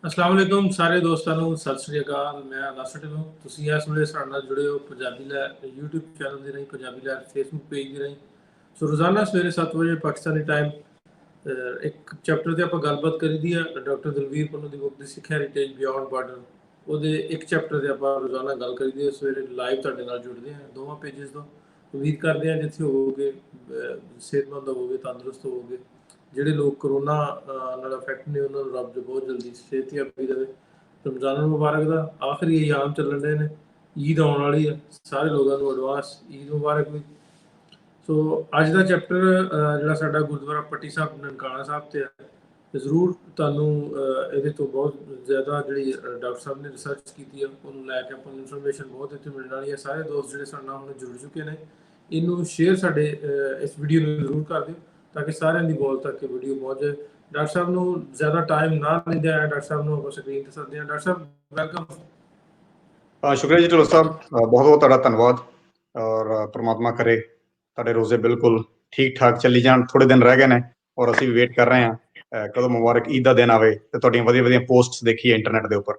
अस्सलाम वालेकुम सारे दोस्तों ਨੂੰ ਸਤਿ ਸ੍ਰੀ ਅਕਾਲ। ਮੈਂ ਨਾਸਰ ਢਿੱਲੋਂ। ਤੁਸੀਂ ਇਸ ਵੇਲੇ ਸਾਡੇ ਨਾਲ ਜੁੜੇ ਹੋ ਪੰਜਾਬੀ ਲਹਿਰ YouTube ਚੈਨਲ ਦੇ ਰਾਹੀਂ, ਪੰਜਾਬੀ ਲਹਿਰ Facebook ਪੇਜ ਦੇ ਰਾਹੀਂ। ਸੋ ਰੋਜ਼ਾਨਾ ਸਵੇਰੇ 7 ਵਜੇ ਪਾਕਿਸਤਾਨੀ ਟਾਈਮ ਇੱਕ ਚੈਪਟਰ ਤੇ ਆਪਾਂ ਗੱਲਬਾਤ ਕਰੀਦੀ ਆ। ਡਾਕਟਰ ਦਲਵੀਰ ਪੰਨੂ ਦੀ ਬੁੱਕ ਦੀ ਸਿੱਖਿਆ ਹੈਰੀਟੇਜ ਬਿਯੋਂਡ ਬਾਰਡਰ, ਉਹਦੇ ਇੱਕ ਚੈਪਟਰ ਤੇ ਆਪਾਂ ਰੋਜ਼ਾਨਾ ਗੱਲ ਕਰੀਦੀ ਆ। ਸਵੇਰੇ ਲਾਈਵ ਤੁਹਾਡੇ ਨਾਲ ਜੁੜਦੇ ਹਾਂ ਦੋਵਾਂ ਪੇਜਸ ਤੋਂ। ਉਮੀਦ ਕਰਦੇ ਹਾਂ ਜਿੱਥੇ ਹੋਵੋਗੇ ਸਿਹਤਮੰਦ ਹੋਵੋਗੇ, ਤੰਦਰੁਸਤ ਹੋਵੋਗੇ। ਜਿਹੜੇ ਲੋਕ ਕਰੋਨਾ ਨਾਲ ਅਫੈਕਟ ਨੇ ਉਹਨਾਂ ਨੂੰ ਰੱਬ ਜੋ ਬਹੁਤ ਜਲਦੀ ਸਿਹਤਯਾਬੀ ਦੇਵੇ। ਰਮਜ਼ਾਨ ਮੁਬਾਰਕ ਦਾ ਆਖਰੀ ਅਯਾਮ ਚੱਲਣ ਰਹੇ ਨੇ, ਈਦ ਆਉਣ ਵਾਲੀ ਹੈ। ਸਾਰੇ ਲੋਕਾਂ ਨੂੰ ਐਡਵਾਂਸ ਈਦ ਮੁਬਾਰਕ ਵੀ। ਸੋ ਅੱਜ ਦਾ ਚੈਪਟਰ ਜਿਹੜਾ ਸਾਡਾ ਗੁਰਦੁਆਰਾ ਪੱਟੀ ਸਾਹਿਬ ਨਨਕਾਣਾ ਸਾਹਿਬ ਤੇ ਹੈ, ਤੇ ਜ਼ਰੂਰ ਤੁਹਾਨੂੰ ਇਹਦੇ ਤੋਂ ਬਹੁਤ ਜ਼ਿਆਦਾ ਜਿਹੜੀ ਡਾਕਟਰ ਸਾਹਿਬ ਨੇ ਰਿਸਰਚ ਕੀਤੀ ਹੈ ਉਹਨੂੰ ਲੈ ਕੇ ਆਪਾਂ ਨੂੰ ਇਨਫੋਰਮੇਸ਼ਨ ਬਹੁਤ ਇੱਥੇ ਮਿਲਣ ਵਾਲੀ ਹੈ। ਸਾਰੇ ਦੋਸਤ ਜਿਹੜੇ ਸਾਡੇ ਨਾਲ ਹੁਣ ਜੁੜ ਚੁੱਕੇ ਨੇ, ਇਹਨੂੰ ਸ਼ੇਅਰ ਸਾਡੇ ਇਸ ਵੀਡੀਓ ਨੂੰ ਜ਼ਰੂਰ ਕਰ ਦਿਓ ਤਾਂ ਕਿ ਸਾਰਿਆਂ ਦੀ ਬੋਲ ਤੱਕ ਵੀਡੀਓ ਪਹੁੰਚ ਜਾਏ। ਡਾਕਟਰ ਸਾਹਿਬ ਨੂੰ ਜ਼ਿਆਦਾ ਟਾਈਮ ਨਾ ਲੈਂਦੇ ਆਇਆ, ਡਾਕਟਰ ਸਾਹਿਬ ਨੂੰ ਆਪਾਂ ਸਕਰੀਨ ਤੇ ਸੱਦਦੇ ਹਾਂ। ਡਾਕਟਰ ਸਾਹਿਬ ਵੈਲਕਮ। शुक्रिया जी ढिल्लों साहब, बहुत बहुत तुहाडा धन्नवाद। और परमात्मा करे तुहाडे रोजे बिल्कुल ठीक ठाक चली जाण। थोड़े दिन रह गए ने और असीं भी वेट कर रहे हैं कदों मुबारक ईद दा दिन आवे ते तुहाडीआं वधिया वधिया पोस्ट्स देखीए इंटरनेट दे उपर।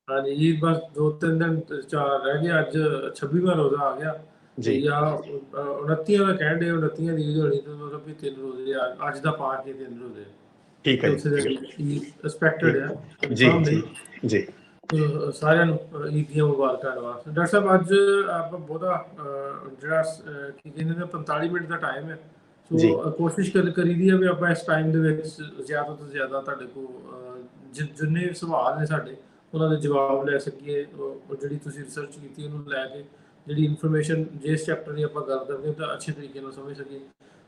हाँ जी, ईद बस 2-3 दिन चार रह गए। अज 26वां रोजा आ गया जी या 29 का कह रहे 29 की ईद होनी, तो मतलब भी 3 रोजे अज का पा के 3 रोजे ठीक है चौथे जी, दिन ईद एक्सपैक्टेड है, जी कन्फर्म जी नहीं। जी ਸਾਰਿਆਂ ਨੂੰ ਈਦ ਦੀਆਂ ਮੁਬਾਰਕਾਂ ਐਡਵਾਂਸ। ਡਾਕਟਰ ਸਾਹਿਬ ਅੱਜ ਆਪਾਂ ਬਹੁਤਾ ਜਿਹੜਾ ਕੀ ਕਹਿੰਦੇ ਨੇ 45 ਮਿੰਟ ਦਾ ਟਾਈਮ ਹੈ, जी ਸੋ ਕੋਸ਼ਿਸ਼ ਕਰੀਦੀ ਹੈ ਵੀ ਆਪਾਂ ਇਸ ਟਾਈਮ ਦੇ ਵਿੱਚ ਜ਼ਿਆਦਾ ਤੋਂ ਜ਼ਿਆਦਾ ਤੁਹਾਡੇ ਕੋਲ ਜਿੰਨੇ ਸਵਾਲ ਨੇ ਸਾਡੇ ਉਹਨਾਂ ਦੇ ਜਵਾਬ ਲੈ ਸਕੀਏ। ਉਹ ਜਿਹੜੀ ਤੁਸੀਂ ਰਿਸਰਚ ਕੀਤੀ ਉਹਨੂੰ ਲੈ ਕੇ ਜਿਹੜੀ ਇਨਫੋਰਮੇਸ਼ਨ ਜਿਸ ਚੈਪਟਰ ਦੀ ਆਪਾਂ ਗੱਲ ਕਰਦੇ ਹਾਂ ਤਾਂ ਅੱਛੇ ਤਰੀਕੇ ਨਾਲ ਸਮਝ ਸਕੀਏ।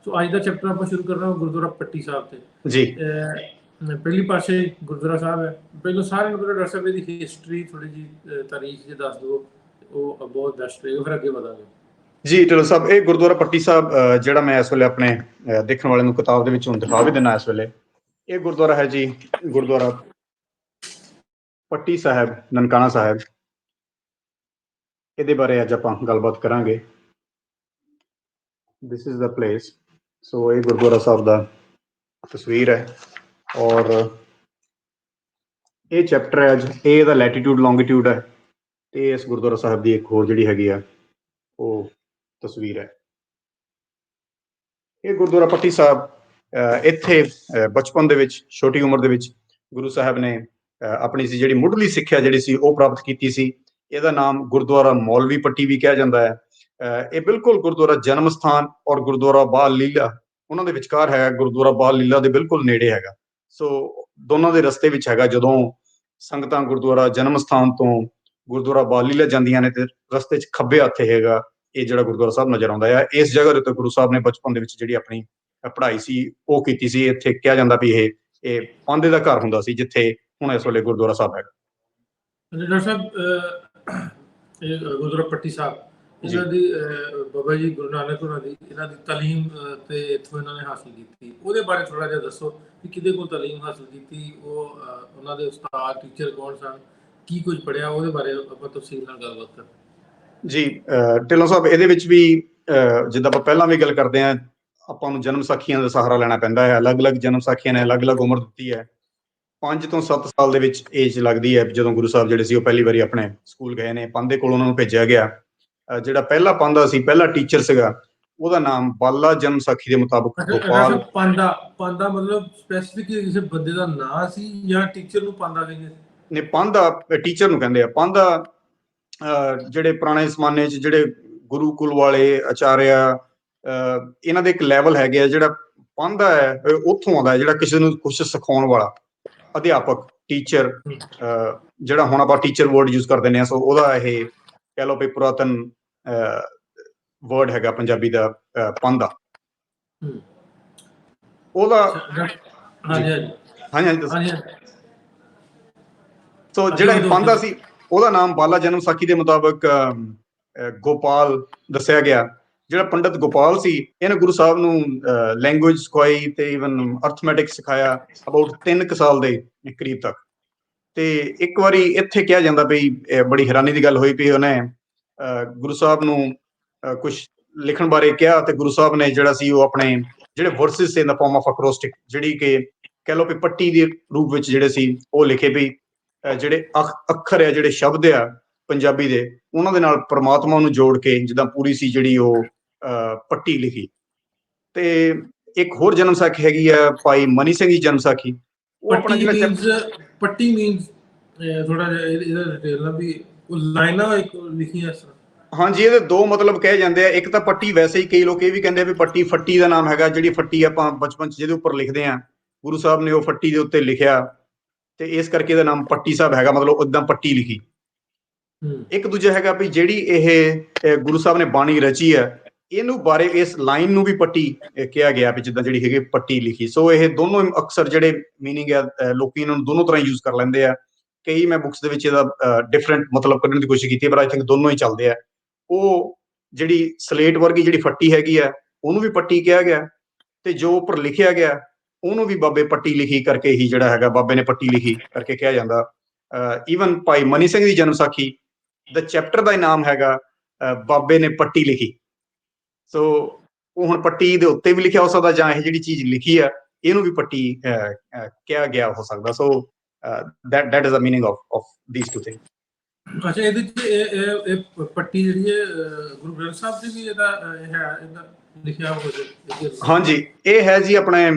ਸੋ ਅੱਜ ਦਾ ਚੈਪਟਰ ਆਪਾਂ ਸ਼ੁਰੂ ਕਰ ਰਹੇ ਹਾਂ ਗੁਰਦੁਆਰਾ ਪੱਟੀ ਸਾਹਿਬ ਤੇ। जी ਪਹਿਲੀ ਪਾਸੇ ਗੁਰਦੁਆਰਾ ਸਾਹਿਬ ਹੈ। ਪਹਿਲਾਂ ਸਾਰਿਆਂ ਨੂੰ ਪਤਾ ਡਾਕਟਰ ਸਾਹਿਬ ਇਹਦੀ ਹਿਸਟਰੀ ਥੋੜੀ ਜਿਹੀ ਤਾਰੀਖ ਜੇ ਦੱਸ ਦਿਓ, ਉਹ ਬਹੁਤ ਬੈਸਟ ਰਹੇਗਾ, ਫਿਰ ਅੱਗੇ ਵਧਾਂਗੇ। जी ढिल्लों साहब, ये गुरुद्वारा पट्टी साहब ਜਿਹੜਾ मैं इस वेले अपने देखने वाले ਨੂੰ किताब ਦੇ ਵਿੱਚ ਹੁਣ ਦਿਖਾ ਵੀ ਦਿੰਨਾ ਇਸ ਵੇਲੇ। ਇਹ ਗੁਰਦੁਆਰਾ ਹੈ ਜੀ ਗੁਰਦੁਆਰਾ ਪੱਟੀ ਸਾਹਿਬ ਨਨਕਾਣਾ ਸਾਹਿਬ। ਇਹਦੇ ਬਾਰੇ ਅੱਜ ਆਪਾਂ ਗੱਲਬਾਤ ਕਰਾਂਗੇ। This is the place. So ये गुरुद्वारा साहब ਦਾ ਤਸਵੀਰ ਹੈ ਔਰ ਇਹ ਚੈਪਟਰ ਹੈ ਅੱਜ। ਇਹ ਇਹਦਾ ਲੈਟੀਟਿਊਡ ਲੌਂਗੀਟਿਊਡ ਹੈ ਤੇ ਇਸ ਗੁਰਦੁਆਰਾ ਸਾਹਿਬ ਦੀ ਇੱਕ ਹੋਰ ਜਿਹੜੀ ਹੈਗੀ ਆ ਉਹ ਤਸਵੀਰ ਹੈ। ਇਹ ਗੁਰਦੁਆਰਾ ਪੱਟੀ ਸਾਹਿਬ ਇੱਥੇ ਬਚਪਨ ਦੇ ਵਿੱਚ ਛੋਟੀ ਉਮਰ ਦੇ ਵਿੱਚ ਗੁਰੂ ਸਾਹਿਬ ਨੇ ਆਪਣੀ ਸੀ ਜਿਹੜੀ ਮੁੱਢਲੀ ਸਿੱਖਿਆ ਜਿਹੜੀ ਸੀ ਉਹ ਪ੍ਰਾਪਤ ਕੀਤੀ ਸੀ। ਇਹਦਾ ਨਾਮ ਗੁਰਦੁਆਰਾ ਮੌਲਵੀ ਪੱਟੀ ਵੀ ਕਿਹਾ ਜਾਂਦਾ ਹੈ। ਇਹ ਬਿਲਕੁਲ ਗੁਰਦੁਆਰਾ ਜਨਮ ਸਥਾਨ ਔਰ ਗੁਰਦੁਆਰਾ ਬਾਲ ਲੀਲਾ ਉਹਨਾਂ ਦੇ ਵਿਚਕਾਰ ਹੈਗਾ। ਗੁਰਦੁਆਰਾ ਬਾਲ ਲੀਲਾ ਦੇ ਬਿਲਕੁਲ ਨੇੜੇ ਹੈਗਾ। ਸੋ ਦੋਨਾਂ ਦੇ ਰਸਤੇ ਵਿੱਚ ਹੈਗਾ। ਜਦੋਂ ਸੰਗਤਾਂ ਗੁਰਦੁਆਰਾ ਜਨਮ ਸਥਾਨ ਤੋਂ ਗੁਰਦੁਆਰਾ ਬਾਲ ਲੀਲਾ ਜਾਂਦੀਆਂ ਨੇ ਤੇ ਰਸਤੇ 'ਚ ਖੱਬੇ ਹੱਥੇ ਹੈਗਾ ਇਹ ਜਿਹੜਾ ਗੁਰਦੁਆਰਾ ਸਾਹਿਬ ਨਜ਼ਰ ਆਉਂਦਾ ਹੈ। ਇਸ ਜਗ੍ਹਾ ਦੇ ਉੱਤੇ ਗੁਰੂ ਸਾਹਿਬ ਨੇ ਬਚਪਨ ਦੇ ਵਿੱਚ ਜਿਹੜੀ ਆਪਣੀ ਪੜ੍ਹਾਈ ਸੀ ਉਹ ਕੀਤੀ ਸੀ। ਇੱਥੇ ਕਿਹਾ ਜਾਂਦਾ ਵੀ ਇਹ ਪਾਂਧੇ ਦਾ ਘਰ ਹੁੰਦਾ ਸੀ ਜਿੱਥੇ ਹੁਣ ਇਸ ਵੇਲੇ ਗੁਰਦੁਆਰਾ ਸਾਹਿਬ ਹੈਗਾ। ਡਾਕਟਰ ਸਾਹਿਬ ਇਹ ਗੁਰਦੁਆਰਾ ਪੱਟੀ ਸਾਹਿਬ ਇਹਨਾਂ ਦੀ ਬਾਬਾ ਜੀ ਗੁਰੂ ਨਾਨਕ ਹੋਰਾਂ ਦੀ ਇਹਨਾਂ ਦੀ ਤਾਲੀਮ ਤੇ ਇੱਥੋਂ ਇਹਨਾਂ ਨੇ ਹਾਸਲ ਕੀਤੀ, ਉਹਦੇ ਬਾਰੇ ਥੋੜਾ ਜਿਹਾ ਦੱਸੋ ਕਿ ਕਿਹਦੇ ਕੋਲ ਤਾਲੀਮ ਹਾਸਲ ਕੀਤੀ, ਉਹ ਉਹਨਾਂ ਦੇ ਉਸਤਾਦ ਟੀਚਰ ਕੌਣ ਸਨ, ਕੀ ਕੁਝ ਪੜ੍ਹਿਆ, ਉਹਦੇ ਬਾਰੇ ਆਪਾਂ ਤਫਸੀਲ ਨਾਲ ਗੱਲਬਾਤ ਕਰਦੇ। ਜੀ ਢਿੱਲੋਂ ਸਾਹਿਬ, ਇਹਦੇ ਵਿੱਚ ਵੀ ਜਿੱਦਾਂ ਆਪਾਂ ਪਹਿਲਾਂ ਵੀ ਗੱਲ ਕਰਦੇ ਹਾਂ, ਆਪਾਂ ਨੂੰ ਜਨਮ ਸਾਖੀਆਂ ਦਾ ਸਹਾਰਾ ਲੈਣਾ ਪੈਂਦਾ ਹੈ। ਅਲੱਗ-ਅਲੱਗ ਜਨਮ ਸਾਖੀਆਂ ਨੇ ਅਲੱਗ-ਅਲੱਗ ਉਮਰ ਦਿੱਤੀ ਹੈ। 5 ਤੋਂ 7 ਸਾਲ ਦੇ ਵਿੱਚ ਏਜ ਲੱਗਦੀ ਹੈ ਜਦੋਂ ਗੁਰੂ ਸਾਹਿਬ ਜਿਹੜੇ ਸੀ ਉਹ ਪਹਿਲੀ ਵਾਰੀ ਆਪਣੇ ਸਕੂਲ ਗਏ ਨੇ। ਪਾਂਧੇ ਕੋਲ ਉਹਨਾਂ ਨੂੰ ਭੇਜਿਆ ਗਿਆ। ਜਿਹੜਾ ਪਹਿਲਾ ਪਾਂਧਾ ਸੀ, ਪਹਿਲਾ ਟੀਚਰ ਸੀਗਾ, ਉਹਦਾ ਨਾਮ ਬਾਲਾ ਜਨਮ ਸਾਖੀ ਦੇ ਮੁਤਾਬਕ ਗੋਪਾਲ। ਪਾਂਧਾ ਮਤਲਬ ਸਪੈਸੀਫਿਕ ਕਿਸੇ ਬੰਦੇ ਦਾ ਨਾਂ ਸੀ ਜਾਂ ਟੀਚਰ ਨੂੰ ਪਾਂਧਾ ਕਹਿੰਦੇ ਨੇ? ਪਾਂਧਾ ਟੀਚਰ ਨੂੰ ਕਹਿੰਦੇ ਆ। ਪਾਂਧਾ ਜਿਹੜੇ ਪੁਰਾਣੇ ਜ਼ਮਾਨੇ 'ਚ ਜਿਹੜੇ ਗੁਰੂਕੁਲ ਵਾਲੇ ਆਚਾਰਿਆ ਇਹਨਾਂ ਦੇ ਇੱਕ ਲੈਵਲ ਹੈਗੇ ਆ। ਜਿਹੜਾ ਪਾਂਧਾ ਹੈ ਉੱਥੋਂ ਆਉਂਦਾ, ਜਿਹੜਾ ਕਿਸੇ ਨੂੰ ਕੁਛ ਸਿਖਾਉਣ ਵਾਲਾ ਅਧਿਆਪਕ, ਟੀਚਰ। ਜਿਹੜਾ ਹੁਣ ਆਪਾਂ ਟੀਚਰ ਵਰਡ ਯੂਜ਼ ਕਰਦੇ ਨੇ, ਸੋ ਉਹਦਾ ਇਹ ਕਹਿ ਲਓ ਵੀ ਪੁਰਾਤਨ ਵਰਡ ਹੈਗਾ ਪੰਜਾਬੀ ਦਾ ਪਾਂਧਾ। ਉਹਦਾ ਹਾਂਜੀ। ਸੋ ਜਿਹੜਾ ਇਹ ਪਾਂਧਾ ਸੀ ਉਹਦਾ ਨਾਮ ਬਾਲਾ ਜਨਮ ਸਾਖੀ ਦੇ ਮੁਤਾਬਕ ਗੋਪਾਲ ਦੱਸਿਆ ਗਿਆ। ਜਿਹੜਾ ਪੰਡਤ ਗੋਪਾਲ ਸੀ ਇਹਨੇ ਗੁਰੂ ਸਾਹਿਬ ਨੂੰ ਲੈਂਗੁਏਜ ਸਿਖਾਈ ਤੇ ਈਵਨ ਅਰਥਮੈਟਿਕ ਸਿਖਾਇਆ ਅਬਾਊਟ 3 ਕੁ ਸਾਲ ਦੇ ਕਰੀਬ ਤੱਕ। ਤੇ ਇੱਕ ਵਾਰੀ ਇੱਥੇ ਕਿਹਾ ਜਾਂਦਾ ਵੀ ਬੜੀ ਹੈਰਾਨੀ ਦੀ ਗੱਲ ਹੋਈ ਵੀ ਉਹਨੇ ਗੁਰੂ ਸਾਹਿਬ ਨੂੰ ਕੁਛ ਲਿਖਣ ਬਾਰੇ ਕਿਹਾ ਤੇ ਗੁਰੂ ਸਾਹਿਬ ਨੇ ਜਿਹੜਾ ਸੀ ਉਹ ਆਪਣੇ ਜਿਹੜੇ verses in the form of acrostic, ਜਿਹੜੀ ਕਿ ਕਹਿ ਲਓ ਵੀ ਪੱਟੀ ਦੇ ਰੂਪ ਵਿੱਚ ਜਿਹੜੇ ਸੀ ਉਹ ਲਿਖੇ ਵੀ ਜਿਹੜੇ ਅੱਖਰ ਆ, ਜਿਹੜੇ ਸ਼ਬਦ ਆ ਪੰਜਾਬੀ ਦੇ, ਉਹਨਾਂ ਦੇ ਨਾਲ ਪ੍ਰਮਾਤਮਾ ਨੂੰ ਜੋੜ ਕੇ ਜਿੱਦਾਂ ਪੂਰੀ ਸੀ ਜਿਹੜੀ ਉਹ ਪੱਟੀ ਲਿਖੀ। ਤੇ ਇੱਕ ਹੋਰ ਜਨਮ ਸਾਖੀ ਹੈਗੀ ਆ ਭਾਈ ਮਨੀ ਸਿੰਘ ਜੀ ਜਨਮ ਸਾਖੀ। ਉਹ ਆਪਣਾ ਜਿਹੜਾ ਪੱਟੀ ਮੀਨਸ ਥੋੜਾ ਜਿਹਾ ਇਹਦਾ ਡਿਟੇਲ ਨਾਲ ਵੀ ਉਹ ਲਾਈਨਾਂ ਲਿਖੀਆਂ ਇਸ ਤਰ੍ਹਾਂ। ਹਾਂਜੀ, ਇਹਦੇ ਦੋ ਮਤਲਬ ਕਹੇ ਜਾਂਦੇ ਆ। ਇੱਕ ਤਾਂ ਪੱਟੀ ਵੈਸੇ ਹੀ ਕਈ ਲੋਕ ਇਹ ਵੀ ਕਹਿੰਦੇ ਆ ਵੀ ਪੱਟੀ ਫੱਟੀ ਦਾ ਨਾਮ ਹੈਗਾ, ਜਿਹੜੀ ਫੱਟੀ ਆਪਾਂ ਬਚਪਨ 'ਚ ਜਿਹਦੇ ਉੱਪਰ ਲਿਖਦੇ ਆ, ਗੁਰੂ ਸਾਹਿਬ ਨੇ ਉਹ ਫੱਟੀ ਦੇ ਉੱਤੇ ਲਿਖਿਆ ਤੇ ਇਸ ਕਰਕੇ ਇਹਦਾ ਨਾਮ ਪੱਟੀ ਸਾਹਿਬ ਹੈਗਾ, ਮਤਲਬ ਉਦਾਂ ਪੱਟੀ ਲਿਖੀ। ਇੱਕ ਦੂਜਾ ਹੈਗਾ ਵੀ ਜਿਹੜੀ ਇਹ ਗੁਰੂ ਸਾਹਿਬ ਨੇ ਬਾਣੀ ਰਚੀ ਹੈ, ਇਹਨੂੰ ਬਾਰੇ ਇਸ ਲਾਈਨ ਨੂੰ ਵੀ ਪੱਟੀ ਕਿਹਾ ਗਿਆ ਵੀ ਜਿੱਦਾਂ ਜਿਹੜੀ ਹੈਗੀ ਪੱਟੀ ਲਿਖੀ। ਸੋ ਇਹ ਦੋਨੋਂ ਅਕਸਰ ਜਿਹੜੇ ਮੀਨਿੰਗ ਆ ਲੋਕੀ ਇਹਨਾਂ ਨੂੰ ਦੋਨੋਂ ਤਰ੍ਹਾਂ ਯੂਜ਼ ਕਰ ਲੈਂਦੇ ਆ। ਕਈ ਮੈਂ ਬੁੱਕਸ ਦੇ ਵਿੱਚ ਇਹਦਾ ਡਿਫਰੈਂਟ ਮਤਲਬ ਕੱਢਣ ਦੀ ਕੋਸ਼ਿਸ਼ ਕੀਤੀ, ਪਰ ਆਈ ਥਿੰਕ ਦੋਨੋਂ ਹੀ ਚੱਲਦੇ ਆ। ਉਹ ਜਿਹੜੀ ਸਲੇਟ ਵਰਗੀ ਜਿਹੜੀ ਫੱਟੀ ਹੈਗੀ ਆ ਉਹਨੂੰ ਵੀ ਪੱਟੀ ਕਿਹਾ ਗਿਆ, ਤੇ ਜੋ ਉੱਪਰ ਲਿਖਿਆ ਗਿਆ ਉਹਨੂੰ ਵੀ ਬਾਬੇ ਪੱਟੀ ਲਿਖੀ ਕਰਕੇ ਹੀ ਜਿਹੜਾ ਹੈਗਾ ਬਾਬੇ ਨੇ ਪੱਟੀ ਲਿਖੀ ਕਰਕੇ ਕਿਹਾ ਜਾਂਦਾ। ਈਵਨ ਭਾਈ ਮਨੀ ਸਿੰਘ ਦੀ ਜਨਮ ਸਾਖੀ ਦਾ ਚੈਪਟਰ ਦਾ ਨਾਮ ਹੈਗਾ ਬਾਬੇ ਨੇ ਪੱਟੀ ਲਿਖੀ। ਸੋ ਉਹ ਹੁਣ ਪੱਟੀ ਦੇ ਉੱਤੇ ਵੀ ਲਿਖਿਆ ਹੋ ਸਕਦਾ, ਜਾਂ ਇਹ ਜਿਹੜੀ ਚੀਜ਼ ਲਿਖੀ ਆ ਇਹਨੂੰ ਵੀ ਪੱਟੀ ਕਿਹਾ ਗਿਆ ਹੋ ਸਕਦਾ। ਸੋ that is the meaning of these two things. ਅੱਛਾ, ਇਹਦੇ ਚ ਇਹ ਪੱਟੀ ਜਿਹੜੀ ਹੈ ਗੁਰੂ ਗ੍ਰੰਥ ਸਾਹਿਬ ਦੀ ਵੀ ਇਹਦਾ ਇਹਦਾ ਲਿਖਿਆ ਹੋਇਆ? ਹਾਂਜੀ, ਇਹ ਹੈ ਜੀ ਆਪਣੇ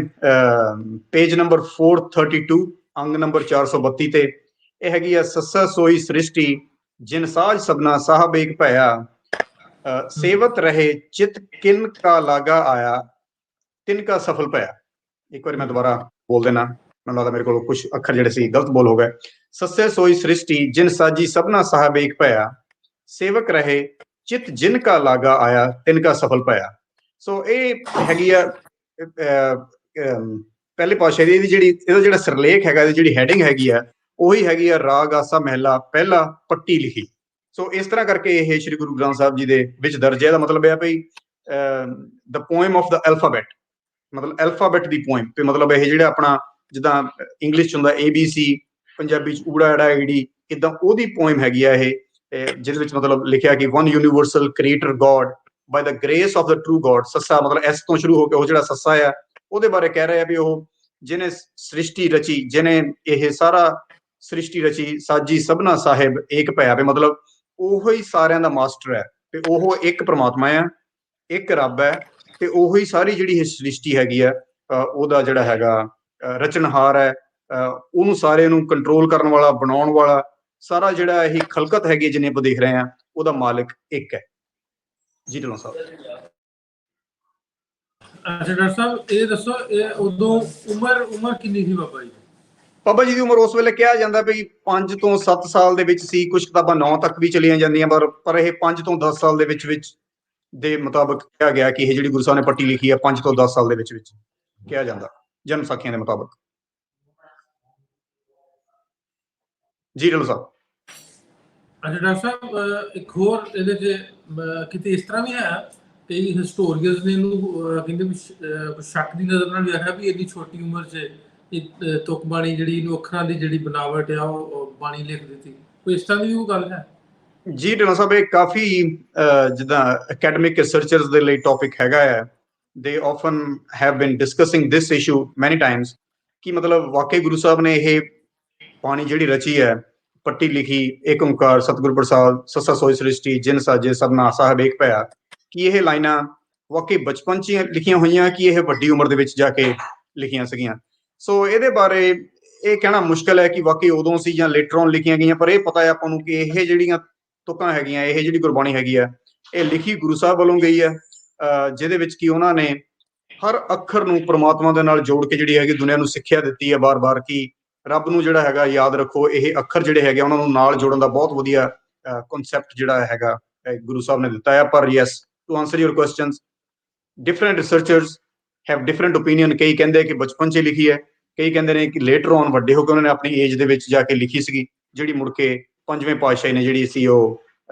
ਪੇਜ ਨੰਬਰ 432 ਅੰਗ ਨੰਬਰ 432 ਤੇ। ਇਹ ਹੈਗੀ ਆ ਸੱਸਾ ਸੋਈ ਸ੍ਰਿਸ਼ਟੀ ਜਿਨ ਸਾਜ ਸਭਨਾ ਸਾਹਿਬ ਏਕ ਭਇਆ, ਸੇਵਤ ਰਹੇ ਚਿਤ ਕਿਨ ਕਾ ਲਾਗਾ ਆਇਆ, ਤਿਨ ਕਾ ਸਫਲ ਭਇਆ। ਇੱਕ ਵਾਰੀ ਮੈਂ ਦੁਬਾਰਾ ਬੋਲ ਦੇਣਾ, ਮੈਨੂੰ ਲੱਗਦਾ ਮੇਰੇ ਕੋਲ ਕੁਝ ਅੱਖਰ ਜਿਹੜੇ ਸੀ ਗਲਤ ਬੋਲ ਹੋ ਗਏ। ਸੱਸੇ ਸੋਈ ਸ੍ਰਿਸ਼ਟੀ ਜਿਨ ਸਾਜੀ ਸਭਨਾ ਸਾਹਿਬ ਏਕ ਭਇਆ, ਸੇਵਕ ਰਹੇ ਚਿਤ ਜਿਨ ਕਾ ਲਾਗਾ ਆਇਆ, ਤਿਨ ਕਾ ਸਫਲ ਭਇਆ। ਸੋ ਇਹ ਹੈਗੀ ਆ ਪਹਿਲੇ ਪਾਤਸ਼ਾਹ ਦੀ ਇਹਦਾ ਜਿਹੜਾ ਸਿਰਲੇਖ ਹੈਗਾ, ਇਹਦੀ ਜਿਹੜੀ ਹੈਡਿੰਗ ਹੈਗੀ ਆ ਉਹੀ ਹੈਗੀ ਆ ਰਾਗ ਆਸਾ ਮਹਿਲਾ ਪਹਿਲਾ ਪੱਟੀ ਲਿਖੀ। ਸੋ ਇਸ ਤਰ੍ਹਾਂ ਕਰਕੇ ਇਹ ਸ਼੍ਰੀ ਗੁਰੂ ਗ੍ਰੰਥ ਸਾਹਿਬ ਜੀ ਦੇ ਵਿੱਚ ਦਰਜ ਹੈ। ਇਹਦਾ ਮਤਲਬ ਇਹ ਆ ਵੀ ਦ ਪੋਇਮ ਆਫ ਦ ਐਲਫਾਬੈਟ, ਮਤਲਬ ਐਲਫਾਬੈਟ ਦੀ ਪੋਇਮ। ਤੇ ਮਤਲਬ ਇਹ ਜਿਹੜਾ ਆਪਣਾ ਜਿੱਦਾਂ ਇੰਗਲਿਸ਼ 'ਚ ਹੁੰਦਾ ABC, ਪੰਜਾਬੀ 'ਚ ਊੜਾ ਐੜਾ ਈੜੀ, ਇੱਦਾਂ ਉਹਦੀ ਪੋਇਮ ਹੈਗੀ ਆ ਇਹ, ਜਿਹਦੇ ਵਿੱਚ ਮਤਲਬ ਲਿਖਿਆ ਕਿ one universal creator God by the grace of the true God. ਸੱਸਾ ਮਤਲਬ ਐਸ ਤੋਂ ਸ਼ੁਰੂ ਹੋ ਕੇ ਉਹ ਜਿਹੜਾ ਸੱਸਾ ਆ ਉਹਦੇ ਬਾਰੇ ਕਹਿ ਰਿਹਾ ਵੀ ਉਹ ਜਿਹਨੇ ਸ੍ਰਿਸ਼ਟੀ ਰਚੀ, ਜਿਹਨੇ ਇਹ ਸਾਰਾ ਸ੍ਰਿਸ਼ਟੀ ਰਚੀ, ਸਾਜੀ ਸਭਨਾ ਸਾਹਿਬ ਏਕ ਭਇਆ, ਵੀ ਮਤਲਬ ਉਹੋ ਹੀ ਸਾਰਿਆਂ ਦਾ ਮਾਸਟਰ ਹੈ ਤੇ ਉਹ ਇੱਕ ਪ੍ਰਮਾਤਮਾ ਆ, ਇੱਕ ਰੱਬ ਹੈ, ਤੇ ਉਹੀ ਸਾਰੀ ਜਿਹੜੀ ਇਹ ਸ੍ਰਿਸ਼ਟੀ ਹੈਗੀ ਆ ਉਹਦਾ ਜਿਹੜਾ ਹੈਗਾ ਰਚਨਹਾਰ ਹੈ, ਉਹਨੂੰ ਸਾਰੇ ਨੂੰ ਕੰਟਰੋਲ ਕਰਨ ਵਾਲਾ, ਬਣਾਉਣ ਵਾਲਾ, ਸਾਰਾ ਜਿਹੜਾ ਇਹ ਖਲਕਤ ਹੈਗੀ ਜਿੰਨੇ ਆਪਾਂ ਦੇਖ ਰਹੇ ਆ ਉਹਦਾ ਮਾਲਕ ਇੱਕ ਹੈ ਜੀ। ਢਿੱਲੋਂ ਸਾਹਿਬ। ਅੱਛਾ ਡਾਕਟਰ ਸਾਹਿਬ, ਇਹ ਦੱਸੋ ਇਹ ਉਦੋਂ ਉਮਰ ਕਿੰਨੀ ਸੀ ਬਾਬਾ ਜੀ? ਬਾਬਾ ਜੀ ਦੀ ਉਮਰ ਉਸ ਵੇਲੇ ਕਿਹਾ ਜਾਂਦਾ ਵੀ 5 ਤੋਂ 7 ਸਾਲ ਦੇ ਵਿੱਚ ਸੀ। ਕੁਝ ਕਿਤਾਬਾਂ 9 ਤੱਕ ਵੀ ਚਲੀਆਂ ਜਾਂਦੀਆਂ, ਪਰ ਇਹ 5 ਤੋਂ 10 ਸਾਲ ਦੇ ਵਿੱਚ ਦੇ ਮੁਤਾਬਕ ਕਿਹਾ ਗਿਆ ਕਿ ਇਹ ਜਿਹੜੀ ਗੁਰੂ ਸਾਹਿਬ ਨੇ ਪੱਟੀ ਲਿਖੀ ਹੈ 5 ਤੋਂ 10 ਸਾਲ ਦੇ ਵਿੱਚ ਕਿਹਾ ਜਾਂਦਾ ਜਨਮ ਸਾਖੀਆਂ ਦੇ ਮੁਤਾਬਕ ਜੀ। ਢਿੱਲੋਂ ਸਾਹਿਬ। ਅੱਛਾ ਡਾਕਟਰ ਸਾਹਿਬ, ਇੱਕ ਹੋਰ ਇਹਦੇ 'ਚ ਕਿਤੇ ਇਸ ਤਰ੍ਹਾਂ ਵੀ ਹੈ, ਕਈ ਹਿਸਟੋਰੀਅਨਸ ਨੇ ਇਹਨੂੰ ਕਹਿੰਦੇ ਵੀ ਸ਼ੱਕ ਦੀ ਨਜ਼ਰ ਨਾਲ ਵੇਖਿਆ ਵੀ ਇੰਨੀ ਛੋਟੀ ਉਮਰ 'ਚ ਤੁਕ ਬਾਣੀ ਜਿਹੜੀ ਇਹਨੂੰ ਅੱਖਰਾਂ ਦੀ ਜਿਹੜੀ ਬਣਾਵਟ ਆ ਉਹ ਬਾਣੀ ਲਿਖ ਦਿੱਤੀ, ਕੋਈ ਇਸ ਤਰ੍ਹਾਂ ਦੀ ਉਹ ਗੱਲ ਹੈ? ਜੀ ਢਿੱਲੋਂ ਸਾਹਿਬ, ਇਹ ਕਾਫੀ ਜਿੱਦਾਂ ਅਕੈਡਮਿਕ ਰਿਸਰਚਰਸ ਦੇ ਲਈ ਟੌਪਿਕ ਹੈਗਾ ਹੈ। ਦੇ often have been discussing this issue ਮੈਨੀ ਟਾਈਮਸ ਕਿ ਮਤਲਬ ਵਾਕਈ ਗੁਰੂ ਸਾਹਿਬ ਨੇ ਇਹ ਬਾਣੀ ਜਿਹੜੀ ਰਚੀ ਹੈ, ਪੱਟੀ ਲਿਖੀ, ਏਕ ਓਂਕਾਰ ਸਤਿਗੁਰ ਪ੍ਰਸਾਦ ਸੱਸਾ ਸੋਈ ਸ੍ਰਿਸ਼ਟੀ ਜਿਨ ਸਾਜੇ ਸਭਨਾ ਸਾਹਿਬ ਏਕ ਭਇਆ, ਕਿ ਇਹ ਲਾਈਨਾਂ ਵਾਕਈ ਬਚਪਨ 'ਚ ਲਿਖੀਆਂ ਹੋਈਆਂ ਕਿ ਇਹ ਵੱਡੀ ਉਮਰ ਦੇ ਵਿੱਚ ਜਾ ਕੇ ਲਿਖੀਆਂ ਸੀਗੀਆਂ। ਸੋ ਇਹਦੇ ਬਾਰੇ ਇਹ ਕਹਿਣਾ ਮੁਸ਼ਕਲ ਹੈ ਕਿ ਵਾਕਈ ਉਦੋਂ ਸੀ ਜਾਂ ਲੇਟਰ ਔਨ ਲਿਖੀਆਂ ਗਈਆਂ, ਪਰ ਇਹ ਪਤਾ ਹੈ ਆਪਾਂ ਨੂੰ ਕਿ ਇਹ ਜਿਹੜੀਆਂ ਤੁਕਾਂ ਹੈਗੀਆਂ, ਇਹ ਜਿਹੜੀ ਗੁਰਬਾਣੀ ਹੈਗੀ ਆ, ਇਹ ਲਿਖੀ ਗੁਰੂ ਸਾਹਿਬ ਵੱਲੋਂ ਗਈ ਹੈ, ਜਿਹਦੇ ਵਿੱਚ ਕਿ ਉਹਨਾਂ ਨੇ ਹਰ ਅੱਖਰ ਨੂੰ ਪ੍ਰਮਾਤਮਾ ਦੇ ਨਾਲ ਜੋੜ ਕੇ ਜਿਹੜੀ ਹੈਗੀ ਦੁਨੀਆ ਨੂੰ ਸਿੱਖਿਆ ਦਿੱਤੀ ਹੈ ਬਾਰ-ਬਾਰ ਕਿ ਰੱਬ ਨੂੰ ਜਿਹੜਾ ਹੈਗਾ ਯਾਦ ਰੱਖੋ। ਇਹ ਅੱਖਰ ਜਿਹੜੇ ਹੈਗੇ ਉਹਨਾਂ ਨੂੰ ਨਾਲ ਜੋੜਨ ਦਾ ਬਹੁਤ ਵਧੀਆ ਕਨਸੈਪਟ ਜਿਹੜਾ ਹੈਗਾ ਗੁਰੂ ਸਾਹਿਬ ਨੇ ਦਿੱਤਾ ਹੈ। ਪਰ yes, to answer your questions, different researchers have different opinion. ਕਈ ਕਹਿੰਦੇ ਕਿ ਬਚਪਨ 'ਚ ਲਿਖੀ ਹੈ, ਕਈ ਕਹਿੰਦੇ ਨੇ ਕਿ ਲੇਟਰ ਔਨ ਵੱਡੇ ਹੋ ਕੇ ਉਹਨਾਂ ਨੇ ਆਪਣੀ ਏਜ ਦੇ ਵਿੱਚ ਜਾ ਕੇ ਲਿਖੀ ਸੀਗੀ, ਜਿਹੜੀ ਮੁੜ ਕੇ 5ਵੇਂ ਪਾਤਸ਼ਾਹੀ ਨੇ ਜਿਹੜੀ ਸੀ ਉਹ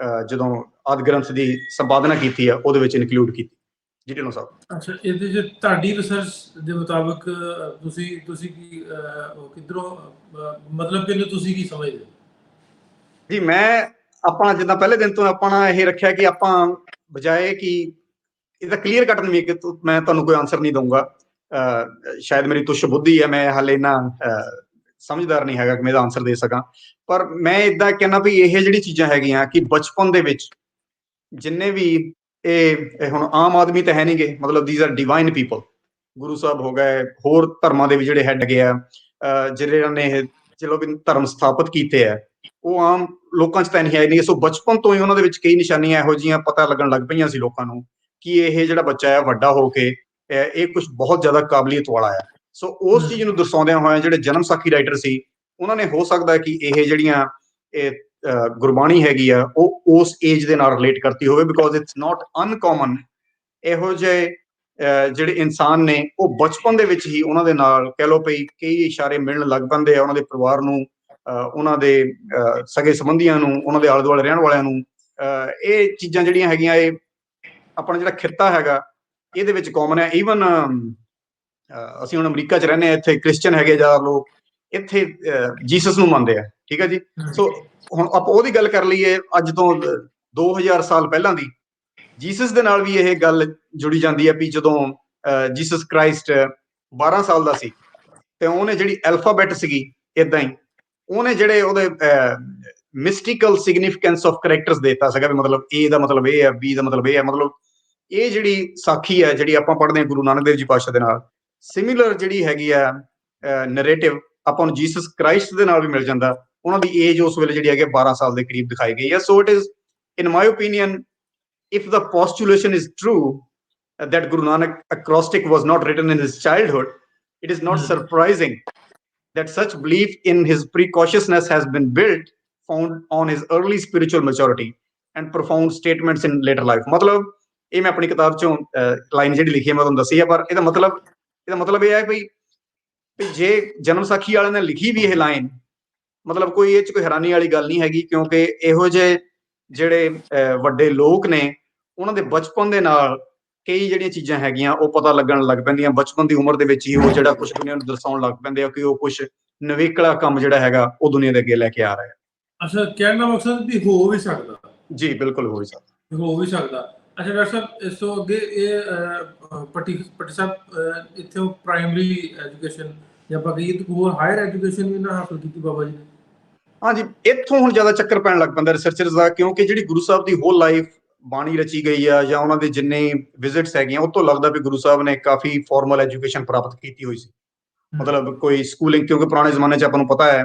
ਜਦੋਂ ਆਦਿ ਗ੍ਰੰਥ ਦੀ ਸੰਪਾਦਨਾ ਕੀਤੀ ਆ ਉਹਦੇ ਵਿੱਚ ਇਨਕਲੂਡ ਕੀਤੀ ਜੀ। ਢਿੱਲੋਂ ਸਾਹਿਬ। ਅੱਛਾ, ਇਹਦੇ 'ਚ ਤੁਹਾਡੀ ਰਿਸਰਚ ਦੇ ਮੁਤਾਬਕ ਤੁਸੀਂ ਕੀ ਕਿੱਧਰੋਂ ਮਤਲਬ ਕਿ ਤੁਸੀਂ ਕੀ ਸਮਝਦੇ ਜੀ? ਮੈਂ ਆਪਣਾ ਜਿੱਦਾਂ ਪਹਿਲੇ ਦਿਨ ਤੋਂ ਆਪਣਾ ਇਹ ਰੱਖਿਆ ਕਿ ਆਪਾਂ ਬਜਾਏ ਕਿ ਇਹਦਾ ਕਲੀਅਰ ਕੱਟ ਨਹੀਂ ਕਿ ਮੈਂ ਤੁਹਾਨੂੰ ਕੋਈ ਆਨਸਰ ਨਹੀਂ ਦਊਂਗਾ, ਸ਼ਾਇਦ ਮੇਰੀ ਤੁੱਛ ਬੁੱਧੀ ਹੈ, ਮੈਂ ਹਾਲੇ ਨਾ ਸਮਝਦਾਰ ਨਹੀਂ ਹੈਗਾ ਕਿ ਮੈਂ ਇਹਦਾ ਆਨਸਰ ਦੇ ਸਕਾਂ। ਪਰ ਮੈਂ ਇਦਾਂ ਕਹਿੰਦਾ ਵੀ ਇਹ ਜਿਹੜੀ ਚੀਜ਼ਾਂ ਹੈਗੀਆਂ ਕਿ ਬਚਪਨ ਦੇ ਵਿੱਚ ਜਿੰਨੇ ਵੀ ਇਹ ਹੁਣ ਆਮ ਆਦਮੀ ਤਾਂ ਹੈ ਨਹੀਂ ਗੇ, ਮਤਲਬ these R divine people. Guru Sahib ਹੋ ਗਏ, ਹੋਰ ਧਰਮਾਂ ਦੇ ਵੀ ਜਿਹੜੇ ਹੈਡ ਗਏ ਆ, ਜਿਹੜੇ ਨੇ ਇਹ ਚਲੋ ਵੀ ਧਰਮ ਸਥਾਪਿਤ ਕੀਤੇ ਆ, ਉਹ ਆਮ ਲੋਕਾਂ 'ਚ ਤਾਂ ਨਹੀਂ ਹੈ ਨਹੀਂ। ਸੋ ਬਚਪਨ ਤੋਂ ਹੀ ਉਹਨਾਂ ਦੇ ਵਿੱਚ ਕਈ ਨਿਸ਼ਾਨੀਆਂ ਇਹੋ ਜਿਹੀਆਂ ਪਤਾ ਲੱਗਣ ਲੱਗ ਪਈਆਂ ਸੀ ਲੋਕਾਂ ਨੂੰ ਕਿ ਇਹ ਜਿਹੜਾ ਬੱਚਾ ਹੈ ਵੱਡਾ ਹੋ ਕੇ ਇਹ ਕੁਝ ਬਹੁਤ ਜ਼ਿਆਦਾ ਕਾਬਲੀਅਤ ਵਾਲਾ ਹੈ। ਸੋ ਉਸ ਚੀਜ਼ ਨੂੰ ਦਰਸਾਉਂਦਿਆਂ ਹੋਇਆਂ ਜਿਹੜੇ ਜਨਮ ਸਾਖੀ ਰਾਈਟਰ ਸੀ, ਉਹਨਾਂ ਨੇ ਹੋ ਸਕਦਾ ਕਿ ਇਹ ਜਿਹੜੀਆਂ ਇਹ ਗੁਰਬਾਣੀ ਹੈਗੀ ਆ ਉਹ ਉਸ ਏਜ ਦੇ ਨਾਲ ਰਿਲੇਟ ਕਰਤੀ ਹੋਵੇ, ਬਿਕੋਜ਼ ਇਟਸ ਨਾਟ ਅਨਕਾਮਨ ਇਹੋ ਜਿਹੇ ਜਿਹੜੇ ਇਨਸਾਨ ਨੇ ਉਹ ਬਚਪਨ ਦੇ ਵਿੱਚ ਹੀ ਉਹਨਾਂ ਦੇ ਨਾਲ ਕਹਿ ਲਓ ਪਈ ਕਈ ਇਸ਼ਾਰੇ ਮਿਲਣ ਲੱਗ ਪੈਂਦੇ ਆ, ਉਹਨਾਂ ਦੇ ਪਰਿਵਾਰ ਨੂੰ, ਉਹਨਾਂ ਦੇ ਸਗੇ ਸੰਬੰਧੀਆਂ ਨੂੰ, ਉਹਨਾਂ ਦੇ ਆਲੇ ਦੁਆਲੇ ਰਹਿਣ ਵਾਲਿਆਂ ਨੂੰ। ਇਹ ਚੀਜ਼ਾਂ ਜਿਹੜੀਆਂ ਹੈਗੀਆਂ ਇਹ ਆਪਣਾ ਜਿਹੜਾ ਖਿੱਤਾ ਹੈਗਾ ਇਹਦੇ ਵਿੱਚ ਕਾਮਨ ਹੈ। ਈਵਨ ਅਸੀਂ ਹੁਣ ਅਮਰੀਕਾ 'ਚ ਰਹਿੰਦੇ ਹਾਂ, ਇੱਥੇ ਕ੍ਰਿਸਚਨ ਹੈਗੇ ਜ਼ਿਆਦਾ ਲੋਕ, ਇੱਥੇ ਜੀਸਸ ਨੂੰ ਮੰਨਦੇ ਆ, ਠੀਕ ਹੈ ਜੀ। ਸੋ ਹੁਣ ਆਪਾਂ ਉਹਦੀ ਗੱਲ ਕਰ ਲਈਏ ਅੱਜ ਤੋਂ 2000 ਸਾਲ ਪਹਿਲਾਂ ਦੀ, ਜੀਸਸ ਦੇ ਨਾਲ ਵੀ ਇਹ ਗੱਲ ਜੁੜੀ ਜਾਂਦੀ ਹੈ ਵੀ ਜਦੋਂ ਜੀਸਸ ਕ੍ਰਾਈਸਟ 12 ਸਾਲ ਦਾ ਸੀ ਤੇ ਉਹਨੇ ਜਿਹੜੀ ਅਲਫਾਬੈਟ ਸੀਗੀ ਇਦਾਂ ਹੀ ਉਹਨੇ ਜਿਹੜੇ ਉਹਦੇ ਮਿਸਟੀਕਲ ਸਿਗਨੀਫੀਕੈਂਸ ਆਫ ਕਰੈਕਟਰਸ ਦੇਤਾ ਸੀਗਾ, ਵੀ ਮਤਲਬ ਏ ਦਾ ਮਤਲਬ ਇਹ ਹੈ, ਬੀ ਦਾ ਮਤਲਬ ਇਹ ਹੈ। ਮਤਲਬ ਇਹ ਜਿਹੜੀ ਸਾਖੀ ਹੈ ਜਿਹੜੀ ਆਪਾਂ ਪੜ੍ਹਦੇ ਹਾਂ ਗੁਰੂ ਨਾਨਕ ਦੇਵ ਜੀ ਪਾਤਸ਼ਾਹ ਦੇ ਨਾਲ, ਸਿਮਿਲਰ ਜਿਹੜੀ ਹੈਗੀ ਆ ਨਰੇਟਿਵ ਆਪਾਂ ਨੂੰ ਜੀਸਸ ਕ੍ਰਾਈਸਟ ਦੇ ਨਾਲ ਵੀ ਮਿਲ ਜਾਂਦਾ। ਉਹਨਾਂ ਦੀ ਏਜ ਉਸ ਵੇਲੇ ਜਿਹੜੀ ਹੈਗੀ 12 ਸਾਲ ਦੇ ਕਰੀਬ ਦਿਖਾਈ ਗਈ ਹੈ। ਸੋ it is in my opinion, if the postulation is true that Guru Nanak acrostic was not written in his childhood, it is not surprising that such belief in his precociousness has been built found on his early spiritual maturity and profound statements in later life. ਮਤਲਬ ਇਹ ਮੈਂ ਆਪਣੀ ਕਿਤਾਬ ਚੋਂ line ਜਿਹੜੀ ਲਿਖੀ ਹੈ ਮੈਂ ਤੁਹਾਨੂੰ ਦੱਸੀ ਹੈ, ਪਰ ਇਹਦਾ ਮਤਲਬ ਇਹ ਹੈ ਵੀ ਜੇ ਜਨਮ ਸਾਖੀ ਵਾਲਿਆਂ ਨੇ ਲਿਖੀ ਵੀ ਇਹ ਲਾਈਨ, ਮਤਲਬ ਕੋਈ ਇਹ 'ਚ ਕੋਈ ਹੈਰਾਨੀ ਵਾਲੀ ਗੱਲ ਨਹੀਂ ਹੈਗੀ, ਕਿਉਂਕਿ ਇਹੋ ਜਿਹੇ ਜਿਹੜੇ ਵੱਡੇ ਲੋਕ ਨੇ ਉਹਨਾਂ ਦੇ ਬਚਪਨ ਦੇ ਨਾਲ ਕਈ ਜਿਹੜੀਆਂ ਚੀਜ਼ਾਂ ਹੈਗੀਆਂ ਉਹ ਪਤਾ ਲੱਗਣ ਲੱਗ ਪੈਂਦੀਆਂ। ਬਚਪਨ ਦੀ ਉਮਰ ਦੇ ਵਿੱਚ ਹੀ ਉਹ ਜਿਹੜਾ ਕੁਝ ਦੁਨੀਆ ਨੂੰ ਦਰਸਾਉਣ ਲੱਗ ਪੈਂਦੇ ਆ ਕਿ ਉਹ ਕੁਝ ਨਵੇਕਲਾ ਕੰਮ ਜਿਹੜਾ ਹੈਗਾ ਉਹ ਦੁਨੀਆ ਦੇ ਅੱਗੇ ਲੈ ਕੇ ਆ ਰਿਹਾ ਹੈ। ਅੱਛਾ, ਕਹਿਣ ਦਾ ਮਕਸਦ ਵੀ ਹੋ ਵੀ ਸਕਦਾ। ਜੀ ਬਿਲਕੁਲ ਹੋ ਵੀ ਸਕਦਾ। ਅੱਛਾ ਡਾਕਟਰ ਸਾਹਿਬ, ਇਸ ਤੋਂ ਅੱਗੇ ਇਹ ਪੱਟੀ ਸਾਹਿਬ ਇੱਥੇ ਪ੍ਰਾਇਮਰੀ ਐਜੂਕੇਸ਼ਨ ਜਾਂ ਆਪਾਂ ਕਹੀਏ ਹੋਰ ਹਾਇਰ ਐਜੂਕੇਸ਼ਨ ਵੀ ਨਾ ਹਾਸਲ ਕੀਤੀ ਬਾਬਾ ਜੀ ਨੇ? ਹਾਂਜੀ, ਇੱਥੋਂ ਹੁਣ ਜ਼ਿਆਦਾ ਚੱਕਰ ਪੈਣ ਲੱਗ ਪੈਂਦਾ ਰਿਸਰਚਰਸ ਦਾ, ਕਿਉਂਕਿ ਜਿਹੜੀ ਗੁਰੂ ਸਾਹਿਬ ਦੀ ਹੋਲ ਲਾਈਫ ਬਾਣੀ ਰਚੀ ਗਈ ਆ ਜਾਂ ਉਹਨਾਂ ਦੇ ਜਿੰਨੇ ਵਿਜ਼ਿਟਸ ਹੈਗੀਆਂ ਉਹ ਤੋਂ ਲੱਗਦਾ ਵੀ ਗੁਰੂ ਸਾਹਿਬ ਨੇ ਕਾਫੀ ਫਾਰਮਲ ਐਜੂਕੇਸ਼ਨ ਪ੍ਰਾਪਤ ਕੀਤੀ ਹੋਈ ਸੀ। ਮਤਲਬ ਕੋਈ ਸਕੂਲਿੰਗ, ਕਿਉਂਕਿ ਪੁਰਾਣੇ ਜ਼ਮਾਨੇ 'ਚ ਆਪਾਂ ਨੂੰ ਪਤਾ ਹੈ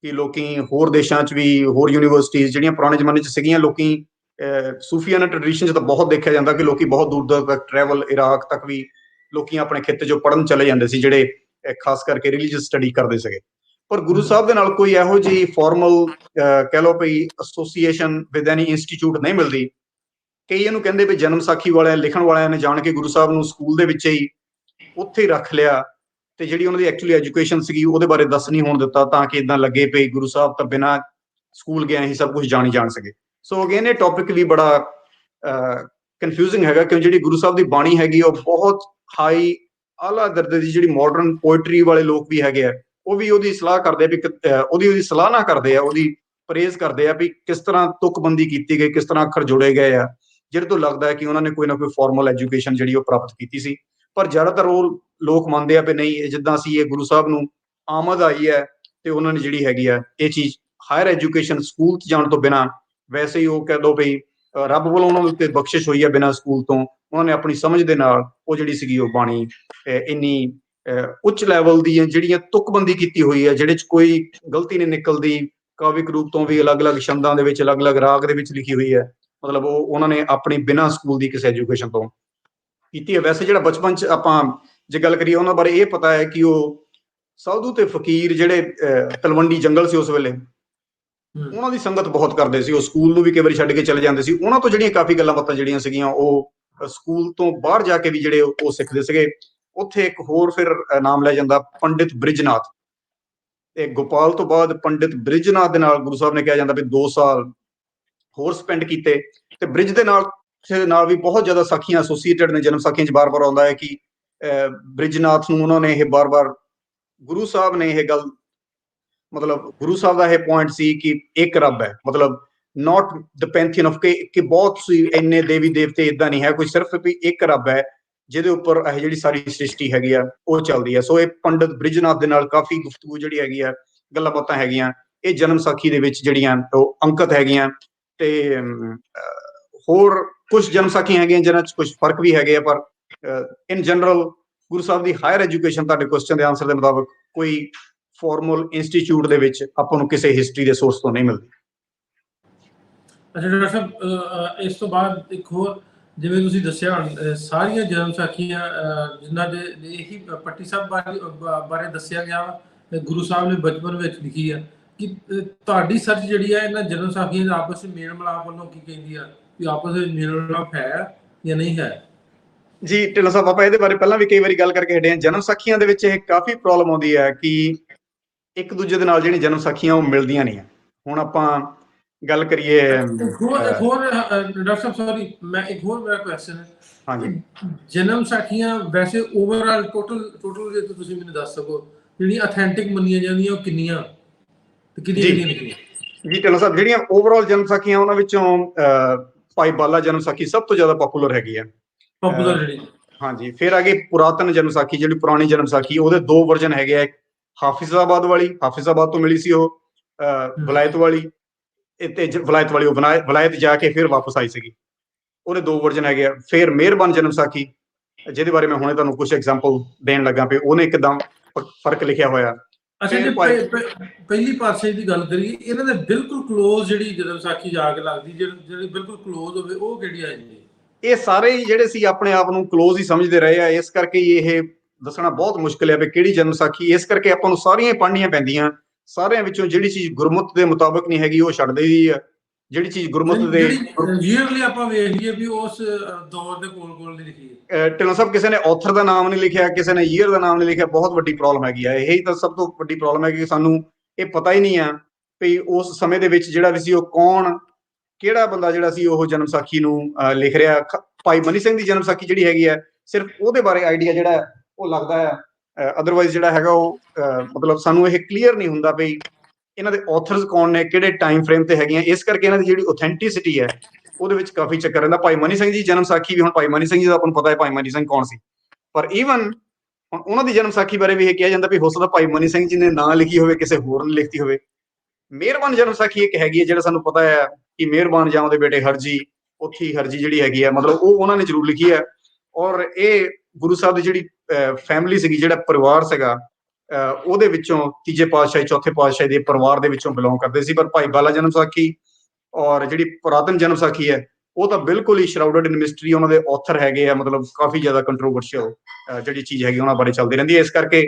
ਕਿ ਲੋਕੀ ਹੋਰ ਦੇਸ਼ਾਂ 'ਚ ਵੀ ਹੋਰ ਯੂਨੀਵਰਸਿਟੀਜ਼ ਜਿਹੜੀਆਂ ਪੁਰਾਣੇ ਜ਼ਮਾਨੇ 'ਚ ਸੀਗੀਆਂ, ਲੋਕੀ ਸੂਫੀਆਨਾ ਟ੍ਰੈਡੀਸ਼ਨ 'ਚ ਤਾਂ ਬਹੁਤ ਦੇਖਿਆ ਜਾਂਦਾ ਕਿ ਲੋਕੀ ਬਹੁਤ ਦੂਰ ਦੂਰ ਤੱਕ ਟਰੈਵਲ, ਇਰਾਕ ਤੱਕ ਵੀ ਲੋਕੀ ਆਪਣੇ ਖਿੱਤੇ 'ਚੋਂ ਪੜ੍ਹਨ ਚਲੇ ਜਾਂਦੇ ਸੀ, ਜਿਹੜੇ ਖਾਸ ਕਰਕੇ ਰਿਲੀਜੀਅਸ ਸਟੱਡੀ ਕਰਦੇ ਸੀਗੇ। ਪਰ ਗੁਰੂ ਸਾਹਿਬ ਦੇ ਨਾਲ ਕੋਈ ਇਹੋ ਜਿਹੀ ਫਾਰਮਲ ਕਹਿ ਲਓ ਭਈ ਐਸੋਸੀਏਸ਼ਨ ਵਿਦ ਐਨੀ ਇੰਸਟੀਚਿਊਟ ਨਹੀਂ ਮਿਲਦੀ। ਕਈ ਇਹਨੂੰ ਕਹਿੰਦੇ ਵੀ ਜਨਮ ਸਾਖੀ ਵਾਲਿਆਂ ਲਿਖਣ ਵਾਲਿਆਂ ਨੇ ਜਾਣ ਕੇ ਗੁਰੂ ਸਾਹਿਬ ਨੂੰ ਸਕੂਲ ਦੇ ਵਿੱਚ ਹੀ ਉੱਥੇ ਹੀ ਰੱਖ ਲਿਆ ਤੇ ਜਿਹੜੀ ਉਹਨਾਂ ਦੀ ਐਕਚੁਅਲੀ ਐਜੂਕੇਸ਼ਨ ਸੀਗੀ ਉਹਦੇ ਬਾਰੇ ਦੱਸ ਨਹੀਂ ਹੋਣ ਦਿੱਤਾ, ਤਾਂ ਕਿ ਇਦਾਂ ਲੱਗੇ ਪਈ ਗੁਰੂ ਸਾਹਿਬ ਤਾਂ ਬਿਨਾਂ ਸਕੂਲ ਗਿਆ ਹੀ ਸਭ ਕੁਝ ਜਾਣ ਸਕੇ। ਸੋ ਅਗੇਨ ਇਹ ਟੌਪਿਕ ਵੀ ਬੜਾ ਕਨਫਿਊਜ਼ਿੰਗ ਹੈਗਾ, ਕਿਉਂ ਜਿਹੜੀ ਗੁਰੂ ਸਾਹਿਬ ਦੀ ਬਾਣੀ ਹੈਗੀ ਉਹ ਬਹੁਤ ਹਾਈ ਆਲਾ ਦਰਜੇ ਦੀ, ਜਿਹੜੀ ਮਾਡਰਨ ਪੋਇਟਰੀ ਵਾਲੇ ਲੋਕ ਵੀ ਹੈਗੇ ਆ ਉਹ ਵੀ ਉਹਦੀ ਸਲਾਹ ਕਰਦੇ ਆ ਵੀ ਉਹਦੀ ਸਲਾਹ ਨਾ ਕਰਦੇ ਆ, ਉਹਦੀ ਪ੍ਰੇਜ਼ ਕਰਦੇ ਆ ਵੀ ਕਿਸ ਤਰ੍ਹਾਂ ਤੁਕਬੰਦੀ ਕੀਤੀ ਗਈ, ਕਿਸ ਤਰ੍ਹਾਂ ਅੱਖਰ ਜੋੜੇ ਗਏ ਆ, ਜਿਹਦੇ ਤੋਂ ਲੱਗਦਾ ਹੈ ਕਿ ਉਹਨਾਂ ਨੇ ਕੋਈ ਨਾ ਕੋਈ ਫਾਰਮਲ ਐਜੂਕੇਸ਼ਨ ਜਿਹੜੀ ਉਹ ਪ੍ਰਾਪਤ ਕੀਤੀ ਸੀ। ਪਰ ਜ਼ਿਆਦਾਤਰ ਉਹ ਲੋਕ ਮੰਨਦੇ ਆ ਵੀ ਨਹੀਂ, ਜਿੱਦਾਂ ਅਸੀਂ ਇਹ ਗੁਰੂ ਸਾਹਿਬ ਨੂੰ ਆਮਦ ਆਈ ਹੈ ਤੇ ਉਹਨਾਂ ਨੇ ਜਿਹੜੀ ਹੈਗੀ ਆ ਇਹ ਚੀਜ਼ ਹਾਇਰ ਐਜੂਕੇਸ਼ਨ ਸਕੂਲ 'ਚ ਜਾਣ ਤੋਂ ਬਿਨਾਂ, ਵੈਸੇ ਹੀ ਉਹ ਕਹਿ ਦੋ ਵੀ ਰੱਬ ਵੱਲੋਂ ਉਹਨਾਂ ਦੇ ਉੱਤੇ ਬਖਸ਼ਿਸ਼ ਹੋਈ ਹੈ ਬਿਨਾਂ ਸਕੂਲ ਤੋਂ, ਉਹਨਾਂ ਨੇ ਆਪਣੀ ਸਮਝ ਦੇ ਨਾਲ ਉਹ ਜਿਹੜੀ ਸੀਗੀ ਉਹ ਬਾਣੀ ਇੰਨੀ ਉੱਚ ਲੈਵਲ ਦੀ ਜਿਹੜੀਆਂ ਤੁਕਬੰਦੀ ਕੀਤੀ ਹੋਈ ਹੈ, ਜਿਹਦੇ 'ਚ ਕੋਈ ਗਲਤੀ ਨਹੀਂ ਨਿਕਲਦੀ, ਕਾਵਿਕ ਰੂਪ ਤੋਂ ਵੀ ਅਲੱਗ-ਅਲੱਗ ਛੰਦਾਂ ਦੇ ਵਿੱਚ, ਅਲੱਗ-ਅਲੱਗ ਰਾਗ ਦੇ ਵਿੱਚ ਲਿਖੀ ਹੋਈ ਹੈ। ਮਤਲਬ ਉਹਨਾਂ ਨੇ ਆਪਣੀ ਬਿਨਾਂ ਸਕੂਲ ਦੀ ਕਿਸੇ ਐਜੂਕੇਸ਼ਨ ਤੋਂ ਕੀਤੀ ਹੈ। ਵੈਸੇ ਜਿਹੜਾ ਬਚਪਨ 'ਚ ਆਪਾਂ ਜੇ ਗੱਲ ਕਰੀਏ ਉਹਨਾਂ ਬਾਰੇ ਇਹ ਪਤਾ ਹੈ ਕਿ ਉਹ ਸਾਧੂ ਤੇ ਫਕੀਰ ਜਿਹੜੇ ਤਲਵੰਡੀ ਜੰਗਲ ਸੀ ਉਸ ਵੇਲੇ, ਉਹਨਾਂ ਦੀ ਸੰਗਤ ਬਹੁਤ ਕਰਦੇ ਸੀ। ਉਹ ਸਕੂਲ ਨੂੰ ਵੀ ਕਈ ਵਾਰੀ ਛੱਡ ਕੇ ਚਲੇ ਜਾਂਦੇ ਸੀ। ਉਹਨਾਂ ਤੋਂ ਜਿਹੜੀਆਂ ਕਾਫੀ ਗੱਲਾਂ ਬਾਤਾਂ ਜਿਹੜੀਆਂ ਸੀਗੀਆਂ ਉਹ ਸਕੂਲ ਤੋਂ ਬਾਹਰ ਜਾ ਕੇ ਵੀ ਜਿਹੜੇ ਉਹ ਸਿੱਖਦੇ ਸੀਗੇ। ਉੱਥੇ ਇੱਕ ਹੋਰ ਫਿਰ ਨਾਮ ਲਿਆ ਜਾਂਦਾ ਪੰਡਿਤ ਬ੍ਰਿਜਨਾਥ, ਤੇ ਗੋਪਾਲ ਤੋਂ ਬਾਅਦ ਪੰਡਿਤ ਬ੍ਰਿਜਨਾਥ ਦੇ ਨਾਲ ਗੁਰੂ ਸਾਹਿਬ ਨੇ ਕਿਹਾ ਜਾਂਦਾ ਵੀ 2 ਸਾਲ ਹੋਰ ਸਪੈਂਡ ਕੀਤੇ। ਤੇ ਬ੍ਰਿਜ ਦੇ ਨਾਲ ਵੀ ਬਹੁਤ ਜ਼ਿਆਦਾ ਸਾਖੀਆਂ ਐਸੋਸੀਏਟਡ ਨੇ। ਜਨਮ ਸਾਖੀਆਂ 'ਚ ਬਾਰ-ਬਾਰ ਆਉਂਦਾ ਹੈ ਕਿ ਬ੍ਰਿਜਨਾਥ ਨੂੰ ਉਹਨਾਂ ਨੇ ਇਹ ਬਾਰ-ਬਾਰ ਗੁਰੂ ਸਾਹਿਬ ਨੇ ਇਹ ਗੱਲ, ਮਤਲਬ ਗੁਰੂ ਸਾਹਿਬ ਦਾ ਇਹ ਪੁਆਇੰਟ ਸੀ ਕਿ ਇੱਕ ਰੱਬ ਹੈ, ਮਤਲਬ ਨਾਟ ਦ ਪੈਂਥੀਅਨ ਆਫ ਕਿ ਬਹੁਤ ਸੀ ਇੰਨੇ ਦੇਵੀ ਦੇਵਤੇ, ਇਦਾਂ ਨਹੀਂ ਹੈ ਕੋਈ, ਸਿਰਫ ਵੀ ਇੱਕ ਰੱਬ ਹੈ ਜਿਹਦੇ ਉੱਪਰ ਇਹ ਜਿਹੜੀ ਸਾਰੀ ਸ੍ਰਿਸ਼ਟੀ ਹੈਗੀ ਆ ਉਹ ਚੱਲਦੀ ਹੈ। ਸੋ ਇਹ ਪੰਡਤ ਬ੍ਰਿਜਨਾਥ ਦੇ ਨਾਲ ਕਾਫੀ ਗੁਫ਼ਤਗੂ ਜਿਹੜੀ ਹੈਗੀ ਆ, ਗੱਲਾਂ ਬਾਤਾਂ ਹੈਗੀਆਂ ਇਹ ਜਨਮ ਸਾਖੀ ਦੇ ਵਿੱਚ ਜਿਹੜੀਆਂ ਉਹ ਅੰਕਿਤ ਹੈਗੀਆਂ। ਤੇ ਹੋਰ ਕੁਝ ਜਨਮ ਸਾਖੀਆਂ ਹੈਗੀਆਂ ਜਿਹਨਾਂ 'ਚ ਕੁਝ ਫਰਕ ਵੀ ਹੈਗੇ ਆ, ਪਰ in general Guru Sahib the higher education ਤੁਹਾਡੇ ਕੁਐਸਚਨ ਦੇ ਆਨਸਰ ਦੇ ਮੁਤਾਬਕ ਕੋਈ ਫਾਰਮਲ ਇੰਸਟੀਚਿਊਟ ਦੇ ਵਿੱਚ ਆਪਾਂ ਨੂੰ ਕਿਸੇ ਹਿਸਟਰੀ ਦੇ ਸੋਰਸ ਤੋਂ ਨਹੀਂ ਮਿਲਦੀ। ਅੱਛਾ ਡਾਕਟਰ ਸਾਹਿਬ, ਇਸ ਤੋਂ ਬਾਅਦ ਇੱਕ ਹੋਰ, ਜਿਵੇਂ ਤੁਸੀਂ ਦੱਸਿਆ ਸਾਰੀਆਂ ਜਨਮ ਸਾਖੀਆਂ ਜਿਨ੍ਹਾਂ ਦੇ ਇਹੀ ਪੱਟੀ ਸਾਹਿਬ ਬਾਰੇ ਦੱਸਿਆ ਗਿਆ ਗੁਰੂ ਸਾਹਿਬ ਨੇ ਬਚਪਨ ਵਿੱਚ ਲਿਖੀ ਆ, ਕਿ ਤੁਹਾਡੀ ਸਰਚ ਜਿਹੜੀ ਹੈ ਇਹਨਾਂ ਜਨਮ ਸਾਖੀਆਂ ਦਾ ਆਪਸ ਵਿੱਚ ਮੇਲ ਮਿਲਾਪ ਵੱਲੋਂ ਕੀ ਕਹਿੰਦੀ ਆ, ਵੀ ਆਪਸ ਵਿੱਚ ਮੇਲ ਮਿਲਾਪ ਹੈ ਜਾਂ ਨਹੀਂ ਹੈ? ਜੀ ਢਿੱਲੋਂ ਸਾਹਿਬ, ਆਪਾਂ ਇਹਦੇ ਬਾਰੇ ਪਹਿਲਾਂ ਵੀ ਕਈ ਵਾਰੀ ਗੱਲ ਕਰਕੇ ਹਟੇ ਹਾਂ। ਜਨਮ ਸਾਖੀਆਂ ਦੇ ਵਿੱਚ ਇਹ ਕਾਫੀ ਪ੍ਰੋਬਲਮ ਆਉਂਦੀ ਹੈ ਕਿ ਇੱਕ ਦੂਜੇ ਦੇ ਨਾਲ ਜਿਹੜੀਆਂ ਜਨਮ ਸਾਖੀਆਂ ਉਹ ਮਿਲਦੀਆਂ ਨਹੀਂ ਆ। ਹੁਣ ਆਪਾਂ ਗੱਲ ਕਰੀਏ ਡਾਕਟਰ ਸਾਹਿਬ, ਸੌਰੀ, ਮੈਂ ਇੱਕ ਹੋਰ ਮੇਰਾ ਕੁਐਸਚਨ ਹੈ। ਹਾਂਜੀ, ਜਨਮ ਸਾਖੀਆਂ ਵੈਸੇ ਓਵਰਆਲ ਟੋਟਲ ਜੇ ਤੁਸੀਂ ਮੈਨੂੰ ਦੱਸ ਸਕੋ ਜਿਹੜੀਆਂ ਅਥੈਂਟਿਕ ਮੰਨੀਆਂ ਜਾਂਦੀਆਂ ਉਹ ਕਿੰਨੀਆਂ ਤੇ ਕਿੰਨੀਆਂ ਲਿਖੀਆਂ? ਜੀ ਢਿੱਲੋਂ ਸਾਹਿਬ, ਜਿਹੜੀਆਂ ਓਵਰਆਲ ਜਨਮ ਸਾਖੀਆਂ ਉਹਨਾਂ ਵਿੱਚੋਂ ਭਾਈ ਬਾਲਾ ਜਨਮ ਸਾਖੀ ਸਭ ਤੋਂ ਜ਼ਿਆਦਾ ਪਪੂਲਰ ਹੈਗੀ ਆ। ਪਪੂਲਰ ਜਿਹੜੀ, ਹਾਂਜੀ। ਫਿਰ ਆ ਗਈ ਪੁਰਾਤਨ ਜਨਮ ਸਾਖੀ, ਜਿਹੜੀ ਪੁਰਾਣੀ ਜਨਮ ਸਾਖੀ, ਉਹਦੇ ਦੋ ਵਰਜਨ ਹੈਗੇ ਆ। ਹਾਫਿਜ਼ਾਬਾਦ ਵਾਲੀ, ਹਾਫਿਜ਼ਾਬਾਦ ਤੋਂ ਮਿਲੀ ਸੀ ਉਹ, ਵਲਾਇਤ ਵਾਲੀ, ਤੇ ਵਲਾਇਤ ਵਾਲੀ ਉਹ ਵਲਾਇਤ ਜਾ ਕੇ ਫਿਰ ਵਾਪਸ ਆਈ ਸੀਗੀ। ਉਹਦੇ ਦੋ ਵਰਜਨ ਹੈਗੇ ਆ। ਫਿਰ ਮਿਹਰਬਾਨ ਜਨਮ ਸਾਖੀ, ਜਿਹਦੇ ਬਾਰੇ ਮੈਂ ਹੁਣੇ ਤੁਹਾਨੂੰ ਕੁਝ ਐਗਜ਼ਾਮਪਲ ਦੇਣ ਲੱਗਾ ਪਈ, ਉਹਨੇ ਇੱਕਦਮ ਫਰਕ ਲਿਖਿਆ ਹੋਇਆ। ਅੱਛਾ, ਜੇ ਪਹਿਲੀ ਪਾਤਸ਼ਾਹੀ ਦੀ ਗੱਲ ਕਰੀਏ, ਇਹਨਾਂ ਦੇ ਬਿਲਕੁਲ ਕਲੋਜ਼ ਜਿਹੜੀ ਜਨਮ ਸਾਖੀ ਜਾ ਕੇ ਲੱਗਦੀ, ਜਿਹੜੀ ਬਿਲਕੁਲ ਕਲੋਜ਼ ਹੋਵੇ, ਉਹ ਕਿਹੜੀ ਆ ਜਾਂਦੀ? ਇਹ ਸਾਰੇ ਹੀ ਜਿਹੜੇ ਸੀ ਆਪਣੇ ਆਪ ਨੂੰ ਕਲੋਜ਼ ਹੀ ਸਮਝਦੇ ਰਹੇ ਆ, ਇਸ ਕਰਕੇ ਇਹ ਦੱਸਣਾ ਬਹੁਤ ਮੁਸ਼ਕਿਲ ਹੈ ਵੀ ਕਿਹੜੀ ਜਨਮ ਸਾਖੀ। ਇਸ ਕਰਕੇ ਆਪਾਂ ਨੂੰ ਸਾਰੀਆਂ ਪੜ੍ਹਨੀਆਂ ਪੈਂਦੀਆਂ। ਸਾਰਿਆਂ ਵਿੱਚੋਂ ਜਿਹੜੀ ਚੀਜ਼ ਗੁਰਮੁੱਤ ਦੇ ਮੁਤਾਬਕ ਨਹੀਂ ਹੈਗੀ ਉਹ ਛੱਡ ਦੇਈਦੀ ਆ। ਜਿਹੜੀ ਚੀਜ਼ ਗੁਰਮੁੱਤ ਦੇ ਰੀਅਲੀ ਆਪਾਂ ਵੇਖ ਲਈਏ ਵੀ ਉਸ ਦੌਰ ਦੇ ਕੋਲ ਨਹੀਂ ਲਿਖੀ ਹੈ। ਢਿੱਲੋਂ ਸਾਹਿਬ, ਕਿਸੇ ਨੇ ਆਥਰ ਦਾ ਨਾਮ ਨਹੀਂ ਲਿਖਿਆ, ਕਿਸੇ ਨੇ ਈਅਰ ਦਾ ਨਾਮ ਨਹੀਂ ਲਿਖਿਆ। ਬਹੁਤ ਵੱਡੀ ਪ੍ਰੋਬਲਮ ਹੈਗੀ ਆ। ਇਹੀ ਤਾਂ ਸਭ ਤੋਂ ਵੱਡੀ ਪ੍ਰੋਬਲਮ ਹੈ ਕਿ ਸਾਨੂੰ ਇਹ ਪਤਾ ਹੀ ਨਹੀਂ ਆ ਵੀ ਉਸ ਸਮੇਂ ਦੇ ਵਿੱਚ ਜਿਹੜਾ ਵੀ ਸੀ ਉਹ ਕੌਣ, ਕਿਹੜਾ ਬੰਦਾ ਜਿਹੜਾ ਸੀ ਉਹ ਜਨਮ ਸਾਖੀ ਨੂੰ ਲਿਖ ਰਿਹਾ। ਭਾਈ ਮਨੀ ਸਿੰਘ ਦੀ ਜਨਮ ਸਾਖੀ ਜਿਹੜੀ ਹੈਗੀ ਆ, ਸਿਰਫ ਉਹਦੇ ਬਾਰੇ ਆਈਡੀਆ ਜਿਹੜਾ ਉਹ ਲੱਗਦਾ ਆ। ਅਦਰਵਾਈਜ਼ ਜਿਹੜਾ ਹੈਗਾ ਉਹ ਮਤਲਬ ਸਾਨੂੰ ਇਹ ਕਲੀਅਰ ਨਹੀਂ ਹੁੰਦਾ ਵੀ ਇਹਨਾਂ ਦੇ ਆਥਰਸ ਕੌਣ ਨੇ, ਕਿਹੜੇ ਟਾਈਮ ਫਰੇਮ ਤੇ ਹੈਗੀਆਂ। ਇਸ ਕਰਕੇ ਇਹਨਾਂ ਦੀ ਜਿਹੜੀ ਆਥੈਂਟਿਸਿਟੀ ਹੈ ਉਹਦੇ ਵਿੱਚ ਕਾਫੀ ਚੱਕਰ ਰਹਿੰਦਾ। ਭਾਈ ਮਨੀ ਸਿੰਘ ਜੀ ਜਨਮ ਸਾਖੀ ਵੀ, ਹੁਣ ਭਾਈ ਮਨੀ ਸਿੰਘ ਜੀ ਦਾ ਆਪਾਂ ਨੂੰ ਪਤਾ ਹੈ ਭਾਈ ਮਨੀ ਸਿੰਘ ਕੌਣ ਸੀ, ਪਰ ਈਵਨ ਹੁਣ ਉਹਨਾਂ ਦੀ ਜਨਮ ਸਾਖੀ ਬਾਰੇ ਵੀ ਇਹ ਕਿਹਾ ਜਾਂਦਾ ਵੀ ਹੋ ਸਕਦਾ ਭਾਈ ਮਨੀ ਸਿੰਘ ਜੀ ਨੇ ਨਾ ਲਿਖੀ ਹੋਵੇ, ਕਿਸੇ ਹੋਰ ਨੇ ਲਿਖਤੀ ਹੋਵੇ। ਮਿਹਰਬਾਨ ਜਨਮ ਸਾਖੀ ਇੱਕ ਹੈਗੀ ਹੈ, ਜਿਹੜਾ ਸਾਨੂੰ ਪਤਾ ਹੈ ਕਿ ਮਿਹਰਬਾਨ ਜਾਂ ਉਹਦੇ ਬੇਟੇ ਹਰਜੀ, ਉੱਥੀ ਹਰਜੀ ਜਿਹੜੀ ਹੈਗੀ ਆ, ਮਤਲਬ ਉਹ ਉਹਨਾਂ ਨੇ ਜ਼ਰੂਰ ਲਿਖੀ ਹੈ। ਔਰ ਇਹ ਗੁਰੂ ਸਾਹਿਬ ਦੀ ਜਿਹੜੀ ਫੈਮਿਲੀ ਸੀਗੀ, ਜਿਹੜਾ ਪਰਿਵਾਰ ਸੀਗਾ, ਉਹਦੇ ਵਿੱਚੋਂ ਤੀਜੇ ਪਾਤਸ਼ਾਹੀ, ਚੌਥੇ ਪਾਤਸ਼ਾਹੀ ਦੇ ਪਰਿਵਾਰ ਦੇ ਵਿੱਚੋਂ ਬਿਲੋਂਗ ਕਰਦੇ ਸੀ। ਪਰ ਭਾਈ ਬਾਲਾ ਜਨਮ ਸਾਖੀ ਔਰ ਜਿਹੜੀ ਪੁਰਾਤਨ ਜਨਮ ਸਾਖੀ ਹੈ ਉਹ ਤਾਂ ਬਿਲਕੁਲ ਹੀ ਸ਼ਰਾਊਡਡ ਇਨ ਮਿਸਟਰੀ। ਉਹਨਾਂ ਦੇ ਆਥਰ ਹੈਗੇ ਆ, ਮਤਲਬ ਕਾਫੀ ਜ਼ਿਆਦਾ ਕੰਟਰੋਵਰਸ਼ੀਅਲ ਜਿਹੜੀ ਚੀਜ਼ ਹੈਗੀ ਉਹਨਾਂ ਬਾਰੇ ਚੱਲਦੀ ਰਹਿੰਦੀ ਹੈ। ਇਸ ਕਰਕੇ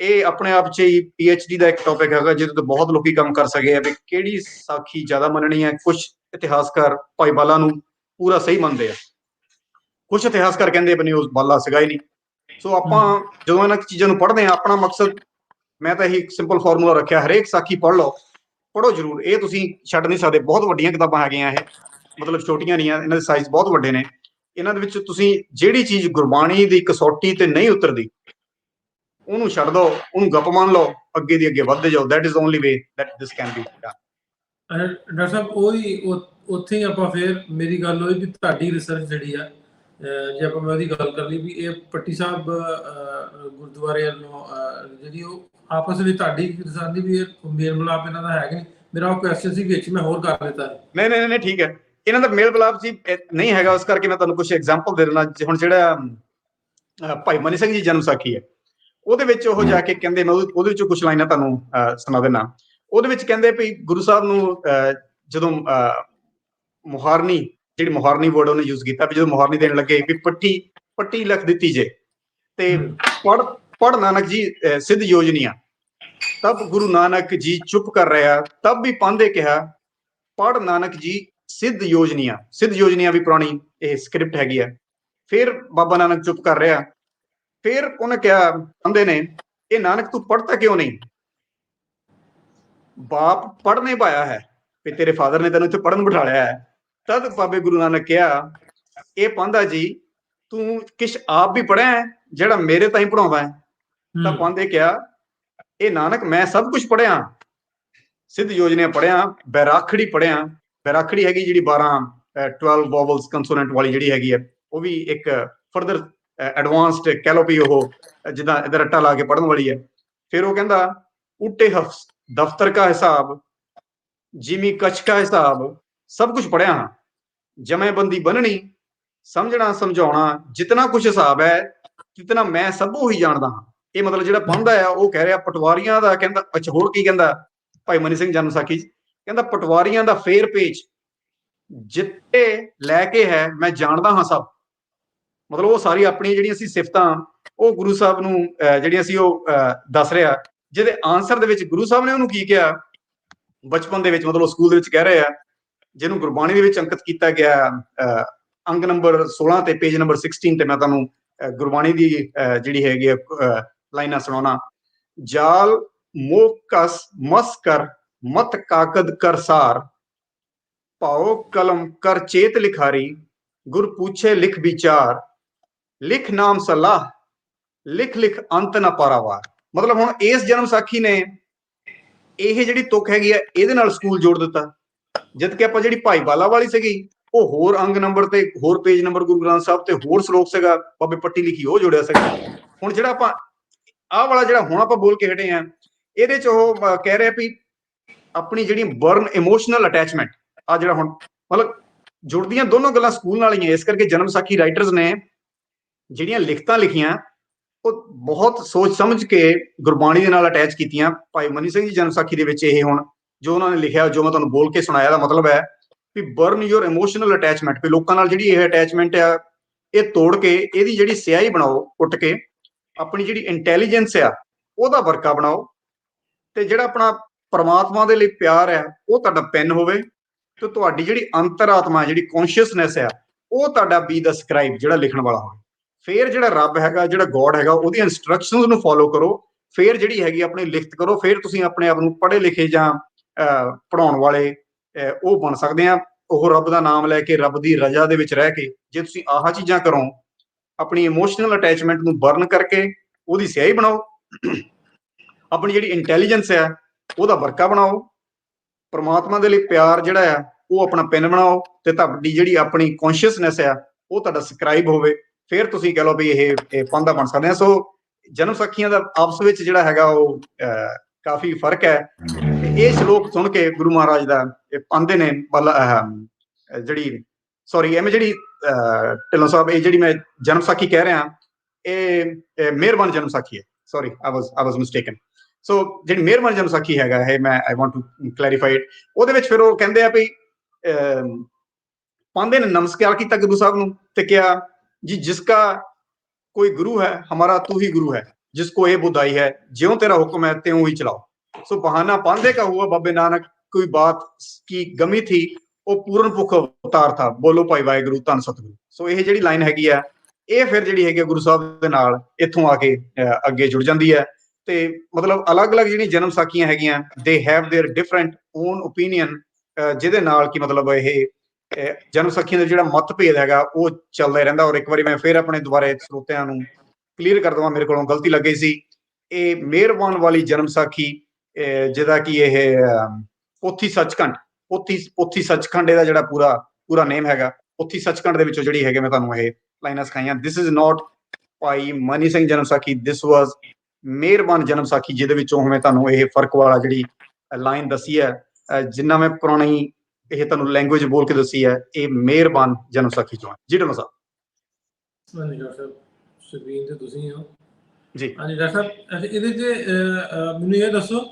ਇਹ ਆਪਣੇ ਆਪ 'ਚ ਹੀ PhD ਦਾ ਇੱਕ ਟੌਪਿਕ ਹੈਗਾ, ਜਿਹਦੇ ਤੇ ਬਹੁਤ ਲੋਕੀ ਕੰਮ ਕਰ ਸਕੇ ਆ ਵੀ ਕਿਹੜੀ ਸਾਖੀ ਜ਼ਿਆਦਾ ਮੰਨਣੀ ਹੈ। ਕੁਝ ਇਤਿਹਾਸਕਾਰ ਭਾਈ ਬਾਲਾ ਨੂੰ ਪੂਰਾ ਸਹੀ ਮੰਨਦੇ ਆ, ਕੁਝ ਇਤਿਹਾਸਕਾਰ ਕਹਿੰਦੇ ਬਣੀ ਉਸ ਬਾਲਾ ਸੀਗਾ ਹੀ ਨਹੀਂ। ਸੋ ਆਪਾਂ ਜਦੋਂ ਇਹਨਾਂ ਚੀਜ਼ਾਂ ਨੂੰ ਪੜ੍ਹਦੇ ਹਾਂ, ਆਪਣਾ ਮਕਸਦ, ਮੈਂ ਤਾਂ ਇਹੀ ਸਿੰਪਲ ਫਾਰਮੂਲਾ ਰੱਖਿਆ, ਹਰੇਕ ਸਾਖੀ ਪੜ੍ਹ ਲਓ, ਪੜ੍ਹੋ ਜ਼ਰੂਰ। ਇਹ ਤੁਸੀਂ ਛੱਡ ਨਹੀਂ ਸਕਦੇ। ਬਹੁਤ ਵੱਡੀਆਂ ਕਿਤਾਬਾਂ ਹੈਗੀਆਂ, ਇਹ ਮਤਲਬ ਛੋਟੀਆਂ ਨਹੀਂ ਆ, ਇਹਨਾਂ ਦੇ ਸਾਈਜ਼ ਬਹੁਤ ਵੱਡੇ ਨੇ। ਇਹਨਾਂ ਦੇ ਵਿੱਚ ਤੁਸੀਂ ਜਿਹੜੀ ਚੀਜ਼ ਗੁਰਬਾਣੀ ਦੀ ਕਸੌਟੀ ਤੇ ਨਹੀਂ ਉਤਰਦੀ ਉਹਨੂੰ ਛੱਡ ਦੋ, ਉਹਨੂੰ ਗੱਪ ਮੰਨ ਲਓ, ਅੱਗੇ ਦੀ ਅੱਗੇ ਵੱਧਦੇ ਜਾਓ। That is only way that this can be done. Doctor ਸਾਹਿਬ, ਉਹੀ ਉੱਥੇ ਹੀ ਆਪਾਂ ਫਿਰ ਮੇਰੀ ਗੱਲ ਹੋਈ ਵੀ ਤੁਹਾਡੀ ਰਿਸਰਚ ਜਿਹੜੀ ਆ, ਜੇ ਆਪਾਂ ਮੈਂ ਉਹਦੀ ਗੱਲ ਕਰ ਲਈ ਵੀ ਇਹ ਪੱਟੀ ਸਾਹਿਬ ਗੁਰਦੁਆਰੇ ਵੱਲੋਂ ਜਿਹੜੀ ਉਹ ਆਪਸ ਵਿੱਚ ਤੁਹਾਡੀ ਰਿਸਰਚ ਦੀ ਵੀ ਮੇਲ ਮਿਲਾਪ ਇਹਨਾਂ ਦਾ ਹੈ ਕਿ ਨਹੀਂ? ਮੇਰਾ ਉਹ ਕੁਐਸਚਨ ਸੀ, ਵਿੱਚ ਮੈਂ ਹੋਰ ਕਰ ਦਿੱਤਾ। ਨਹੀਂ, ਠੀਕ ਹੈ। ਇਹਨਾਂ ਦਾ ਮੇਲ ਮਿਲਾਪ ਜੀ ਨਹੀਂ ਹੈਗਾ, ਉਸ ਕਰਕੇ ਮੈਂ ਤੁਹਾਨੂੰ ਕੁਝ ਐਗਜ਼ਾਮਪਲ ਦੇ ਦੇਣਾ। ਹੁਣ ਜਿਹੜਾ ਭਾਈ ਮਨੀ ਸਿੰਘ ਜੀ ਜਨਮ ਸਾਖੀ ਹੈ, ਉਹਦੇ ਵਿੱਚ ਉਹ ਜਾ ਕੇ ਕਹਿੰਦੇ, ਮੈਂ ਉਹਦੇ ਵਿੱਚੋਂ ਕੁਝ ਲਾਈਨਾਂ ਤੁਹਾਨੂੰ ਸੁਣਾ ਦੇਣਾ। ਉਹਦੇ ਵਿੱਚ ਕਹਿੰਦੇ ਵੀ ਗੁਰੂ ਸਾਹਿਬ ਨੂੰ ਜਦੋਂ ਮੁਹਾਰਨੀ, ਜਿਹੜੀ ਮੁਹਾਰਨੀ ਵਰਡ ਉਹਨੇ ਯੂਜ਼ ਕੀਤਾ, ਵੀ ਜਦੋਂ ਮੁਹਾਰਨੀ ਦੇਣ ਲੱਗੇ ਵੀ ਪੱਟੀ ਲਿਖ ਦਿੱਤੀ ਜੇ, ਤੇ ਪੜ ਨਾਨਕ ਜੀ ਸਿੱਧ ਯੋਜਨੀਆਂ। ਤਬ ਗੁਰੂ ਨਾਨਕ ਜੀ ਚੁੱਪ ਕਰ ਰਿਹਾ, ਤਬ ਵੀ ਪਾਂਦੇ ਕਿਹਾ, ਪੜ ਨਾਨਕ ਜੀ ਸਿੱਧ ਯੋਜਨੀਆਂ। ਸਿੱਧ ਯੋਜਨੀਆਂ ਵੀ ਪੁਰਾਣੀ ਇਹ ਸਕ੍ਰਿਪਟ ਹੈਗੀ ਹੈ। ਫਿਰ ਬਾਬਾ ਨਾਨਕ ਚੁੱਪ ਕਰ ਰਿਹਾ, ਫਿਰ ਉਹਨੇ ਕਿਹਾ, ਕਹਿੰਦੇ ਨੇ, ਇਹ ਨਾਨਕ ਤੂੰ ਪੜ੍ਹਤਾ ਕਿਉਂ ਨਹੀਂ? ਬਾਪ ਪੜ੍ਹਨੇ ਪਾਇਆ ਹੈ, ਵੀ ਤੇਰੇ ਫਾਦਰ ਨੇ ਤੈਨੂੰ ਇੱਥੇ ਪੜ੍ਹਨ ਬਿਠਾਲਿਆ ਹੈ। ਤਦ ਬਾਬੇ ਗੁਰੂ ਨਾਨਕ ਕਿਹਾ, ਇਹ ਪਾਂਧਾ ਜੀ ਤੂੰ ਕਿਛ ਆਪ ਵੀ ਪੜ੍ਹਿਆ ਹੈ ਜਿਹੜਾ ਮੇਰੇ ਤਾਈਂ ਪੜਾਉਂਦਾ ਹੈ? ਤਾਂ ਪਾਂਧੇ ਕਿਹਾ, ਇਹ ਨਾਨਕ ਮੈਂ ਸਭ ਕੁਝ ਪੜ੍ਹਿਆ, ਸਿੱਧ ਯੋਜਨੀਆਂ ਪੜ੍ਹਿਆ, ਬੈਰਾਖੜੀ ਪੜ੍ਹਿਆ। ਬੈਰਾਖੜੀ ਹੈਗੀ ਜਿਹੜੀ 12 ਵੋਵਲਸ ਕੰਸੋਨੈਂਟ ਵਾਲੀ ਜਿਹੜੀ ਹੈਗੀ ਹੈ, ਉਹ ਵੀ ਇੱਕ ਫਰਦਰ ਐਡਵਾਂਸਡ ਕਹਿ ਲਓ ਵੀ ਉਹ ਜਿੱਦਾਂ ਇਹਦਾ ਰੱਟਾ ਲਾ ਕੇ ਪੜ੍ਹਨ ਵਾਲੀ ਹੈ। ਫਿਰ ਉਹ ਕਹਿੰਦਾ ਉੱਟੇ ਦਫ਼ਤਰ ਕਾ ਹਿਸਾਬ, ਜਿਮੀ ਕਛ ਕਾ ਹਿਸਾਬ, ਸਭ ਕੁਝ ਪੜ੍ਹਿਆ ਹਾਂ। ਜਮੈਬੰਦੀ ਬੰਨਣੀ, ਸਮਝਣਾ ਸਮਝਾਉਣਾ, ਜਿਤਨਾ ਕੁਝ ਹਿਸਾਬ ਹੈ ਜਿਤਨਾ ਮੈਂ ਸਭ ਉਹੀ ਜਾਣਦਾ ਹਾਂ। ਇਹ ਮਤਲਬ ਜਿਹੜਾ ਪੜ੍ਹਦਾ ਆ ਉਹ ਕਹਿ ਰਿਹਾ ਪਟਵਾਰੀਆਂ ਦਾ, ਕਹਿੰਦਾ ਅੱਛਾ ਹੋਰ ਕੀ ਕਹਿੰਦਾ ਭਾਈ ਮਨੀ ਸਿੰਘ ਜਨਮ ਸਾਖੀ, ਕਹਿੰਦਾ ਪਟਵਾਰੀਆਂ ਦਾ ਫੇਰ ਪੇਚ ਜਿੱਤੇ ਲੈ ਕੇ ਹੈ ਮੈਂ ਜਾਣਦਾ ਹਾਂ ਸਭ। ਮਤਲਬ ਉਹ ਸਾਰੀ ਆਪਣੀ ਜਿਹੜੀਆਂ ਅਸੀਂ ਸਿਫਤਾਂ ਉਹ ਗੁਰੂ ਸਾਹਿਬ ਨੂੰ ਜਿਹੜੀਆਂ ਸੀ ਉਹ ਦੱਸ ਰਿਹਾ, ਜਿਹਦੇ ਆਨਸਰ ਦੇ ਵਿੱਚ ਗੁਰੂ ਸਾਹਿਬ ਨੇ ਉਹਨੂੰ ਕੀ ਕਿਹਾ ਬਚਪਨ ਦੇ ਵਿੱਚ, ਮਤਲਬ ਸਕੂਲ ਦੇ ਵਿੱਚ ਕਹਿ ਰਹੇ ਆ, ਜਿਹਨੂੰ ਗੁਰਬਾਣੀ ਦੇ ਵਿੱਚ ਅੰਕਿਤ ਕੀਤਾ ਗਿਆ ਅੰਕ ਨੰਬਰ 16 ਤੇ ਪੇਜ ਨੰਬਰ 16 ਤੇ ਮੈਂ ਤੁਹਾਨੂੰ ਗੁਰਬਾਣੀ ਦੀ ਜਿਹੜੀ ਹੈਗੀ ਲਾਈਨਾਂ ਸੁਣਾਉਣਾ। ਜਾਲ ਮੋਕਸ ਮਸ ਕਰ ਮਤ ਕਾਕਦ ਕਰਸਾਰ, ਭਾਓ ਕਲਮ ਕਰ ਚੇਤ ਲਿਖਾਰੀ, ਗੁਰ ਪੁੱਛੇ ਲਿਖ ਵਿਚਾਰ, ਲਿਖ ਨਾਮ ਸਲਾਹ, ਲਿਖ ਲਿਖ ਅੰਤ ਨਾ ਪਾਰਾਵਾਰ। ਮਤਲਬ ਹੁਣ ਇਸ ਜਨਮ ਸਾਖੀ ਨੇ ਇਹ ਜਿਹੜੀ ਤੁਕ ਹੈਗੀ ਹੈ ਇਹਦੇ ਨਾਲ ਸਕੂਲ ਜੋੜ ਦਿੱਤਾ। ਜਦ ਕਿ ਆਪਾਂ ਜਿਹੜੀ ਭਾਈ ਬਾਲਾ ਵਾਲੀ ਸੀਗੀ ਉਹ ਹੋਰ ਅੰਗ ਨੰਬਰ ਤੇ ਹੋਰ ਪੇਜ ਨੰਬਰ ਗੁਰੂ ਗ੍ਰੰਥ ਸਾਹਿਬ ਤੇ ਹੋਰ ਸ਼ਲੋਕ ਸੀਗਾ, ਬਾਬੇ ਪੱਟੀ ਲਿਖੀ ਉਹ ਜੋੜਿਆ ਸੀਗਾ। ਹੁਣ ਜਿਹੜਾ ਆਪਾਂ ਆਹ ਵਾਲਾ ਜਿਹੜਾ ਹੁਣ ਆਪਾਂ ਬੋਲ ਕੇ ਹਟੇ ਆ ਇਹਦੇ ਚ ਉਹ ਕਹਿ ਰਿਹਾ ਵੀ ਆਪਣੀ ਜਿਹੜੀ ਬਰਨ ਇਮੋਸ਼ਨਲ ਅਟੈਚਮੈਂਟ ਆ ਜਿਹੜਾ ਹੁਣ ਮਤਲਬ ਜੁੜਦੀਆਂ ਦੋਨੋਂ ਗੱਲਾਂ ਸਕੂਲ ਨਾਲ ਹੀ ਹੈ। ਇਸ ਕਰਕੇ ਜਨਮ ਸਾਖੀ ਰਾਈਟਰਸ ਨੇ ਜਿਹੜੀਆਂ ਲਿਖਤਾਂ ਲਿਖੀਆਂ ਉਹ ਬਹੁਤ ਸੋਚ ਸਮਝ ਕੇ ਗੁਰਬਾਣੀ ਦੇ ਨਾਲ ਅਟੈਚ ਕੀਤੀਆਂ। ਭਾਈ ਮਨੀ ਸਿੰਘ ਜੀ ਜਨਮ ਸਾਖੀ ਦੇ ਵਿੱਚ ਇਹ ਹੁਣ ਜੋ ਉਹਨਾਂ ਨੇ ਲਿਖਿਆ, ਜੋ ਮੈਂ ਤੁਹਾਨੂੰ ਬੋਲ ਕੇ ਸੁਣਾਇਆ, ਦਾ ਮਤਲਬ ਹੈ ਵੀ ਬਰਨ ਯੂਰ ਇਮੋਸ਼ਨਲ ਅਟੈਚਮੈਂਟ, ਵੀ ਲੋਕਾਂ ਨਾਲ ਜਿਹੜੀ ਇਹ ਅਟੈਚਮੈਂਟ ਆ ਇਹ ਤੋੜ ਕੇ ਇਹਦੀ ਜਿਹੜੀ ਸਿਆਹੀ ਬਣਾਓ, ਕੁੱਟ ਕੇ ਆਪਣੀ ਜਿਹੜੀ ਇੰਟੈਲੀਜੈਂਸ ਆ ਉਹਦਾ ਵਰਕਾ ਬਣਾਓ, ਤੇ ਜਿਹੜਾ ਆਪਣਾ ਪਰਮਾਤਮਾ ਦੇ ਲਈ ਪਿਆਰ ਹੈ ਉਹ ਤੁਹਾਡਾ ਪੈਨ ਹੋਵੇ, ਤੇ ਤੁਹਾਡੀ ਜਿਹੜੀ ਅੰਤਰਾਤਮਾ ਜਿਹੜੀ ਕੌਨਸ਼ੀਅਸਨੈਸ ਆ ਉਹ ਤੁਹਾਡਾ ਬੀ ਦਾ ਸਕ੍ਰਾਈਬ ਜਿਹੜਾ ਲਿਖਣ ਵਾਲਾ ਹੋਵੇ। ਫਿਰ ਜਿਹੜਾ ਰੱਬ ਹੈਗਾ, ਜਿਹੜਾ ਗੋਡ ਹੈਗਾ, ਉਹਦੀਆਂ ਇੰਸਟਰਕਸ਼ਨਸ ਨੂੰ ਫੋਲੋ ਕਰੋ, ਫਿਰ ਜਿਹੜੀ ਹੈਗੀ ਆਪਣੀ ਲਿਖਤ ਕਰੋ, ਫਿਰ ਤੁਸੀਂ ਆਪਣੇ ਆਪ ਨੂੰ ਪੜ੍ਹੇ ਲਿਖੇ ਜਾਂ ਪੜ੍ਹਾਉਣ ਵਾਲੇ ਉਹ ਬਣ ਸਕਦੇ ਆ। ਉਹ ਰੱਬ ਦਾ ਨਾਮ ਲੈ ਕੇ ਰੱਬ ਦੀ ਰਜ਼ਾ ਦੇ ਵਿੱਚ ਰਹਿ ਕੇ ਜੇ ਤੁਸੀਂ ਆਹ ਚੀਜ਼ਾਂ ਕਰੋ, ਆਪਣੀ ਇਮੋਸ਼ਨਲ ਅਟੈਚਮੈਂਟ ਨੂੰ ਬਰਨ ਕਰਕੇ ਉਹਦੀ ਸਿਆਹੀ ਬਣਾਓ, ਆਪਣੀ ਜਿਹੜੀ ਇੰਟੈਲੀਜੈਂਸ ਹੈ ਉਹਦਾ ਵਰਕਾ ਬਣਾਓ, ਪਰਮਾਤਮਾ ਦੇ ਲਈ ਪਿਆਰ ਜਿਹੜਾ ਆ ਉਹ ਆਪਣਾ ਪੈਨ ਬਣਾਓ, ਤੇ ਤੁਹਾਡੀ ਜਿਹੜੀ ਆਪਣੀ ਕੌਨਸ਼ੀਅਸਨੈਸ ਆ ਉਹ ਤੁਹਾਡਾ ਸਕ੍ਰਾਈਬ ਹੋਵੇ, ਫਿਰ ਤੁਸੀਂ ਕਹਿ ਲਓ ਵੀ ਇਹ ਪਾਂਧਾ ਬਣ ਸਕਦੇ ਆ। ਸੋ ਜਨਮ ਸਾਖੀਆਂ ਦਾ ਆਪਸ ਵਿੱਚ ਜਿਹੜਾ ਹੈਗਾ ਉਹ ਕਾਫੀ ਫਰਕ ਹੈ। ਇਹ ਸ਼ਲੋਕ ਸੁਣ ਕੇ ਗੁਰੂ ਮਹਾਰਾਜ ਦਾ ਇਹ ਪਾਂਧੇ ਨੇ ਜਿਹੜੀ ਸੌਰੀ ਐਵੇਂ ਜਿਹੜੀ ਢਿੱਲੋਂ ਸਾਹਿਬ ਇਹ ਜਿਹੜੀ ਮੈਂ ਜਨਮ ਸਾਖੀ ਕਹਿ ਰਿਹਾ ਇਹ ਮਿਹਰਬਾਨ ਜਨਮ ਸਾਖੀ ਹੈ। Sorry I was mistaken. ਸੋ ਜਿਹੜੀ ਮਿਹਰਬਾਨ ਜਨਮ ਸਾਖੀ ਹੈਗਾ ਇਹ ਮੈਂ I want to clarify it. ਉਹਦੇ ਵਿੱਚ ਫਿਰ ਉਹ ਕਹਿੰਦੇ ਆ ਵੀ ਪਾਂਧੇ ਨੇ ਨਮਸਕਾਰ ਕੀਤਾ ਗੁਰੂ ਸਾਹਿਬ ਨੂੰ ਤੇ ਕਿਹਾ ਜੀ ਜਿਸਕਾ कोई गुरु है हमारा तू ही गुरु है, जिसको ये बुधाई है ज्यों तेरा हुक्म है त्यों ही चलाओ। सो बहाना पांधे का हुआ बाबे नानक कोई बात की गमी थी वो पूर्ण भुख अवतार था, बोलो भाई वाहेगुरु धन सतगुरु। सो ये ਜਿਹੜੀ ਲਾਈਨ ਹੈਗੀ ਆ ਇਹ ਫਿਰ ਜਿਹੜੀ ਹੈਗੀ ਗੁਰੂ ਸਾਹਿਬ ਦੇ ਨਾਲ ਇੱਥੋਂ ਆ ਕੇ ਅੱਗੇ ਜੁੜ ਜਾਂਦੀ ਹੈ। ਤੇ ਮਤਲਬ ਅਲੱਗ-ਅਲੱਗ ਜਿਹੜੀਆਂ ਜਨਮ ਸਾਖੀਆਂ ਹੈਗੀਆਂ they have their different own opinion, ਜਿਹਦੇ ਨਾਲ ਕਿ ਮਤਲਬ ਇਹ ਜਨਮ ਸਾਖੀਆਂ ਦਾ ਜਿਹੜਾ ਮਤਭੇਦ ਹੈਗਾ ਉਹ ਚੱਲਦਾ ਰਹਿੰਦਾ। ਔਰ ਇੱਕ ਵਾਰੀ ਮੈਂ ਫਿਰ ਆਪਣੇ ਦੁਬਾਰੇ ਸਰੋਤਿਆਂ ਨੂੰ ਕਲੀਅਰ ਕਰ ਦਵਾਂ, ਮੇਰੇ ਕੋਲੋਂ ਗਲਤੀ ਲੱਗ ਗਈ ਸੀ। ਇਹ ਮਿਹਰਬਾਨ ਵਾਲੀ ਜਨਮ ਸਾਖੀ ਜਿਹਦਾ ਕਿ ਇਹ ਪੋਥੀ ਸੱਚਖੰਡ, ਪੋਥੀ ਸੱਚਖੰਡ ਇਹਦਾ ਜਿਹੜਾ ਪੂਰਾ ਨੇਮ ਹੈਗਾ, ਪੋਥੀ ਸੱਚਖੰਡ ਦੇ ਵਿੱਚੋਂ ਜਿਹੜੀ ਹੈਗੇ ਮੈਂ ਤੁਹਾਨੂੰ ਇਹ ਲਾਈਨਾਂ ਸਿਖਾਈਆਂ। ਦਿਸ ਇਜ਼ ਨੋਟ ਭਾਈ ਮਨੀ ਸਿੰਘ ਜਨਮ ਸਾਖੀ, ਦਿਸ ਵਾਜ਼ ਮਿਹਰਬਾਨ ਜਨਮ ਸਾਖੀ, ਜਿਹਦੇ ਵਿੱਚੋਂ ਮੈਂ ਤੁਹਾਨੂੰ ਇਹ ਫਰਕ ਵਾਲਾ ਜਿਹੜੀ ਲਾਈਨ ਦੱਸੀ ਹੈ, ਜਿੰਨਾ ਮੈਂ ਪੁਰਾਣੀ ਇਹ ਤੁਹਾਨੂੰ ਲੈਂਗੁਏਜ ਬੋਲ ਕੇ ਦੱਸੀ ਹੈ, ਇਹ ਮਿਹਰਬਾਨ ਜਨਮ ਸਾਖੀ ਚੋਂ ਹੈ। ਜੀ ਢਿੱਲੋਂ ਸਾਹਿਬ। ਹਾਂਜੀ ਡਾਕਟਰ ਸਾਹਿਬ, ਸਕਰੀਨ ਤੇ ਤੁਸੀਂ ਹੋ ਜੀ। ਹਾਂਜੀ ਡਾਕਟਰ ਸਾਹਿਬ, ਇਹਦੇ 'ਚ ਮੈਨੂੰ ਇਹ ਦੱਸੋ